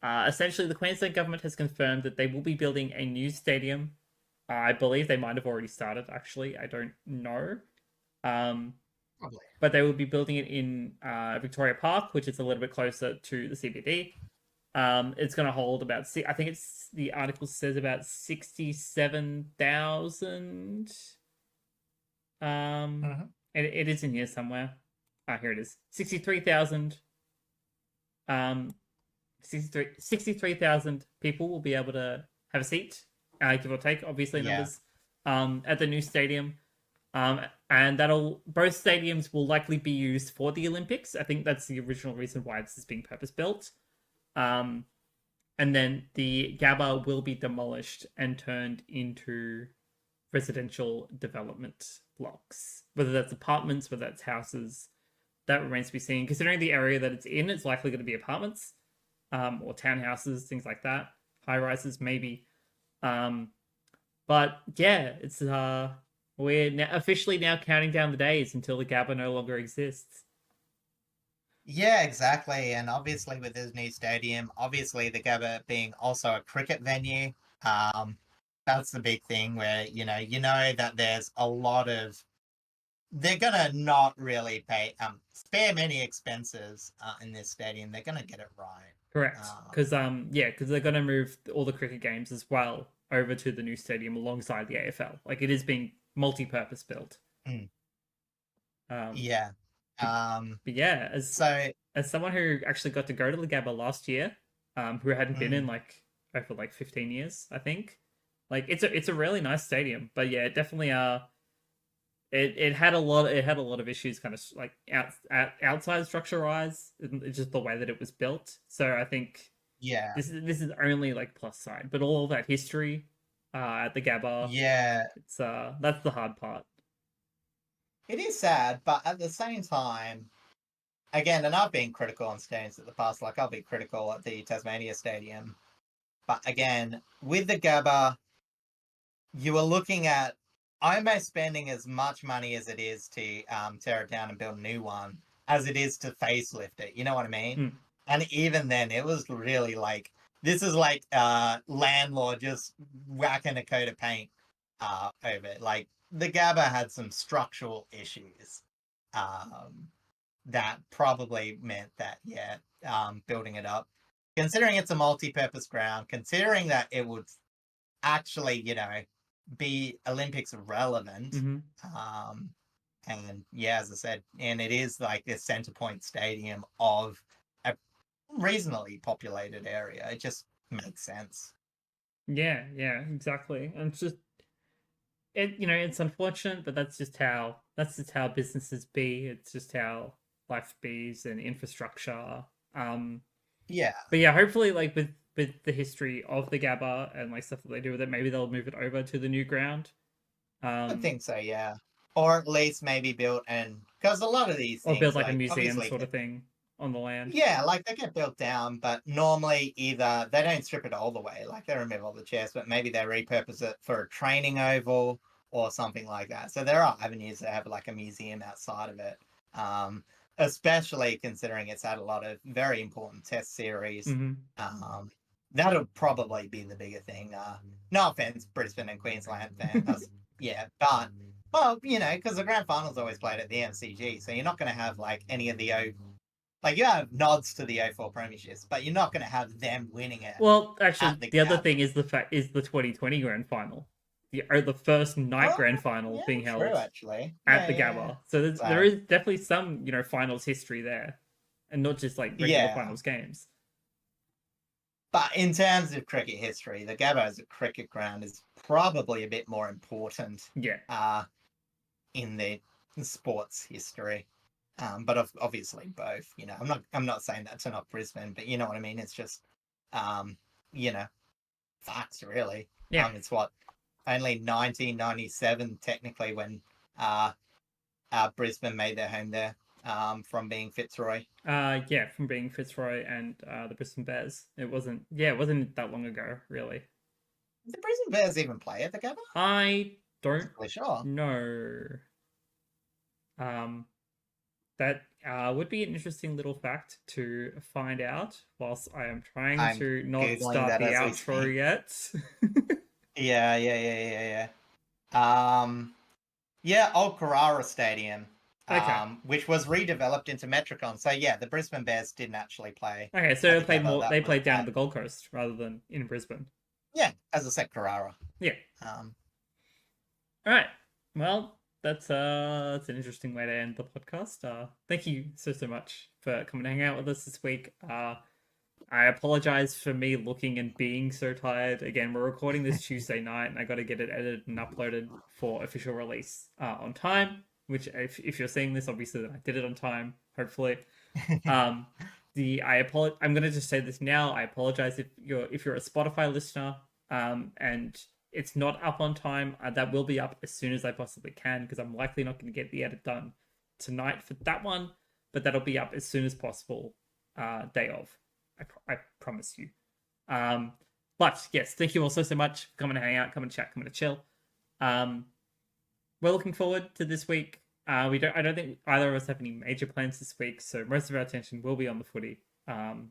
Speaker 1: Essentially, the Queensland government has confirmed that they will be building a new stadium. I believe they might have already started, actually. I don't know.
Speaker 2: Probably.
Speaker 1: But they will be building it in Victoria Park, which is a little bit closer to the CBD. It's going to hold about, I think the article says about 67,000. It is in here somewhere. Here it is. 63,000. 63,000 people will be able to have a seat, give or take, obviously, numbers, at the new stadium. And both stadiums will likely be used for the Olympics. I think that's the original reason why this is being purpose-built. And then the Gabba will be demolished and turned into residential development blocks. Whether that's apartments, whether that's houses, that remains to be seen. Considering the area that it's in, it's likely going to be apartments, or townhouses, things like that. High-rises, maybe. But yeah, it's we're officially now counting down the days until the Gabba no longer exists.
Speaker 2: Yeah, exactly. And obviously with this new stadium, obviously the Gabba being also a cricket venue, that's the big thing where, that there's a lot of, they're going to not really spare many expenses in this stadium. They're going to get it right.
Speaker 1: Correct. Because they're going to move all the cricket games as well over to the new stadium alongside the AFL. Like, it is being multi-purpose built.
Speaker 2: Yeah.
Speaker 1: But yeah, as someone who actually got to go to the Gabba last year, who hadn't been in over 15 years, I think, it's a really nice stadium. But yeah, it definitely it had a lot of issues, kind of like outside structure wise, just the way that it was built. So I think this is only plus side, but all of that history at the Gabba, it's that's the hard part.
Speaker 2: It is sad, but at the same time, again, and I've been critical on stadiums in the past, I'll be critical at the Tasmania Stadium, but again, with the Gabba, you are looking at almost spending as much money as it is to tear it down and build a new one, as it is to facelift it, you know what I mean? And even then, it was really this is landlord just whacking a coat of paint over it. The Gabba had some structural issues that probably meant that, building it up, considering it's a multi-purpose ground, considering that it would actually, be Olympics relevant. And as I said, and it is this center point stadium of a reasonably populated area. It just makes sense. Yeah,
Speaker 1: exactly. And it's just, it's unfortunate, but that's just how businesses be. It's just how life bees and infrastructure. But yeah, hopefully with the history of the Gabba and stuff that they do with it, maybe they'll move it over to the new ground.
Speaker 2: I think so, yeah. Or at least maybe build, and because a lot of these things,
Speaker 1: or build a museum sort of thing on the land.
Speaker 2: Yeah, they get built down, but normally either they don't strip it all the way, they remove all the chairs, but maybe they repurpose it for a training oval or something like that. So there are avenues that have a museum outside of it, especially considering it's had a lot of very important test series. That'll probably be the bigger thing. No offense, Brisbane and Queensland fans. But because the grand finals always played at the MCG, so you're not going to have any of the you have nods to the 04 premierships, but you're not going to have them winning it.
Speaker 1: Well, actually, the other thing is the 2020 grand final. the first night grand final
Speaker 2: Yeah,
Speaker 1: being
Speaker 2: true,
Speaker 1: held
Speaker 2: actually.
Speaker 1: at
Speaker 2: Yeah,
Speaker 1: the
Speaker 2: yeah, yeah.
Speaker 1: Gabba. So there
Speaker 2: So,
Speaker 1: is definitely some, finals history there, and not just like regular
Speaker 2: yeah.
Speaker 1: finals games.
Speaker 2: But in terms of cricket history, the Gabba as a cricket ground is probably a bit more important
Speaker 1: Yeah.
Speaker 2: in the sports history. But obviously both. I'm not saying that to knock Brisbane, but you know what I mean. It's just, um, you know, facts really.
Speaker 1: Yeah.
Speaker 2: It's what only 1997 technically when Brisbane made their home there. From being Fitzroy.
Speaker 1: Yeah, from being Fitzroy and the Brisbane Bears. It wasn't that long ago, really.
Speaker 2: Did the Brisbane Bears even play at the Gabba?
Speaker 1: I don't
Speaker 2: Really sure.
Speaker 1: know. Um, that would be an interesting little fact to find out whilst I am trying
Speaker 2: I'm
Speaker 1: to not
Speaker 2: googling
Speaker 1: start
Speaker 2: that
Speaker 1: the
Speaker 2: as we
Speaker 1: outro
Speaker 2: speak.
Speaker 1: yet.
Speaker 2: Yeah, yeah, yeah, yeah, yeah. Yeah, old Carrara Stadium,
Speaker 1: Okay.
Speaker 2: which was redeveloped into Metricon. So yeah, the Brisbane Bears didn't actually play
Speaker 1: Okay, so
Speaker 2: at
Speaker 1: they
Speaker 2: the
Speaker 1: played
Speaker 2: Gabba.
Speaker 1: more.
Speaker 2: That
Speaker 1: They
Speaker 2: was
Speaker 1: played down at
Speaker 2: at
Speaker 1: the Gold Coast rather than in Brisbane.
Speaker 2: yeah, as I said, Carrara.
Speaker 1: Yeah.
Speaker 2: Um,
Speaker 1: All right. Well, that's an interesting way to end the podcast. Thank you so much for coming to hang out with us this week. I apologize for me looking and being so tired. Again, we're recording this Tuesday night, and I got to get it edited and uploaded for official release on time. Which, if you're seeing this, obviously, then I did it on time. Hopefully, um, I'm gonna just say this now. I apologize if you're a Spotify listener, and it's not up on time. That will be up as soon as I possibly can because I'm likely not going to get the edit done tonight for that one, but that'll be up as soon as possible. Day of. I promise you. Um, but yes, thank you all so much for coming to hang out, coming to chat, coming to chill. Um, we're looking forward to this week. I don't think either of us have any major plans this week, so most of our attention will be on the footy.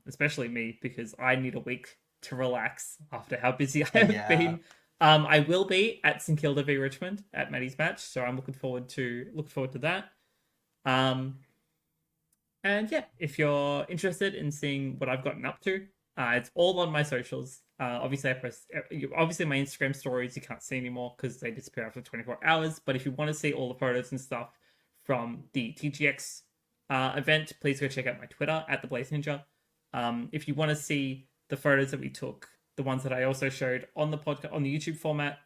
Speaker 1: Especially me because I need a week to relax after how busy I have
Speaker 2: yeah,
Speaker 1: been. I will be at St Kilda v Richmond at Maddie's match, so I'm looking forward to that. Um, and yeah, if you're interested in seeing what I've gotten up to, it's all on my socials. Obviously my Instagram stories you can't see anymore because they disappear after 24 hours. But if you want to see all the photos and stuff from the TGX event, please go check out my Twitter at the Blaze Ninja. If you want to see the photos that we took, the ones that I also showed on the podcast on the YouTube format,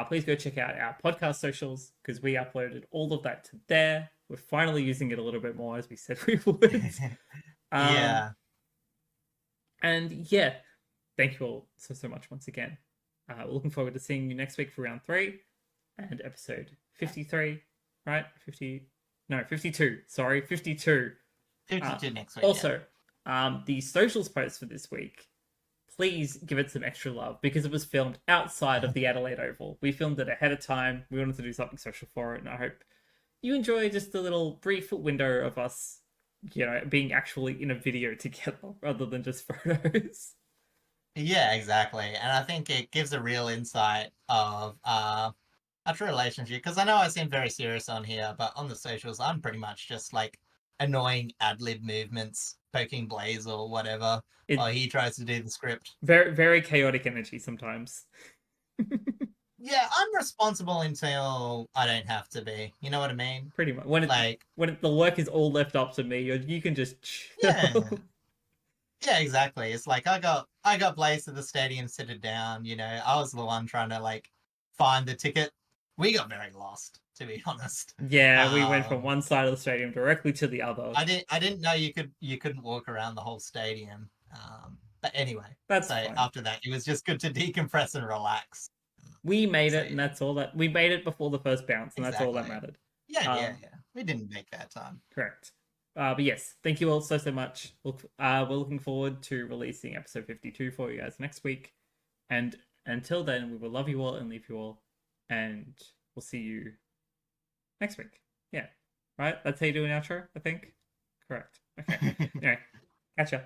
Speaker 1: please go check out our podcast socials because we uploaded all of that to there. We're finally using it a little bit more as we said we would. Um,
Speaker 2: yeah.
Speaker 1: and yeah, thank you all so much once again. We're looking forward to seeing you next week for round 3 and episode 53, right? 50, no, 52. Sorry, 52.
Speaker 2: 52 next week.
Speaker 1: Also, the socials post for this week, please give it some extra love because it was filmed outside of the Adelaide Oval. We filmed it ahead of time. We wanted to do something social for it, and I hope you enjoy just a little brief window of us, being actually in a video together rather than just photos.
Speaker 2: Yeah, exactly. And I think it gives a real insight of a true relationship. Because I know I seem very serious on here, but on the socials, I'm pretty much just like annoying ad lib movements, poking Blaze or whatever,
Speaker 1: It
Speaker 2: while he tries to do the script.
Speaker 1: very very chaotic energy sometimes.
Speaker 2: Yeah, I'm responsible until I don't have to be. You know what I mean?
Speaker 1: Pretty much when
Speaker 2: Like,
Speaker 1: the work is all left up to me, you can just
Speaker 2: yeah.
Speaker 1: chill.
Speaker 2: Yeah, exactly. It's like I got Blaze to the stadium, sit it down. I was the one trying to like find the ticket. We got very lost, to be honest.
Speaker 1: Yeah, we went from
Speaker 2: Um,
Speaker 1: one side of the stadium directly to the other.
Speaker 2: I didn't know you couldn't walk around the whole stadium. But anyway,
Speaker 1: That's
Speaker 2: so
Speaker 1: fine.
Speaker 2: after that, it was just good to decompress and relax.
Speaker 1: We made
Speaker 2: So
Speaker 1: it, and
Speaker 2: yeah,
Speaker 1: that's all that we made it before the first bounce, and that's all that
Speaker 2: exactly.
Speaker 1: mattered.
Speaker 2: Yeah, yeah,
Speaker 1: Um,
Speaker 2: yeah. We didn't make that time.
Speaker 1: Correct. But yes, thank you all so much. We're looking forward to releasing episode 52 for you guys next week. And until then, we will love you all and leave you all. And we'll see you next week. Yeah. Right? That's how you do an outro, I think? Correct. Okay. Anyway, catch ya.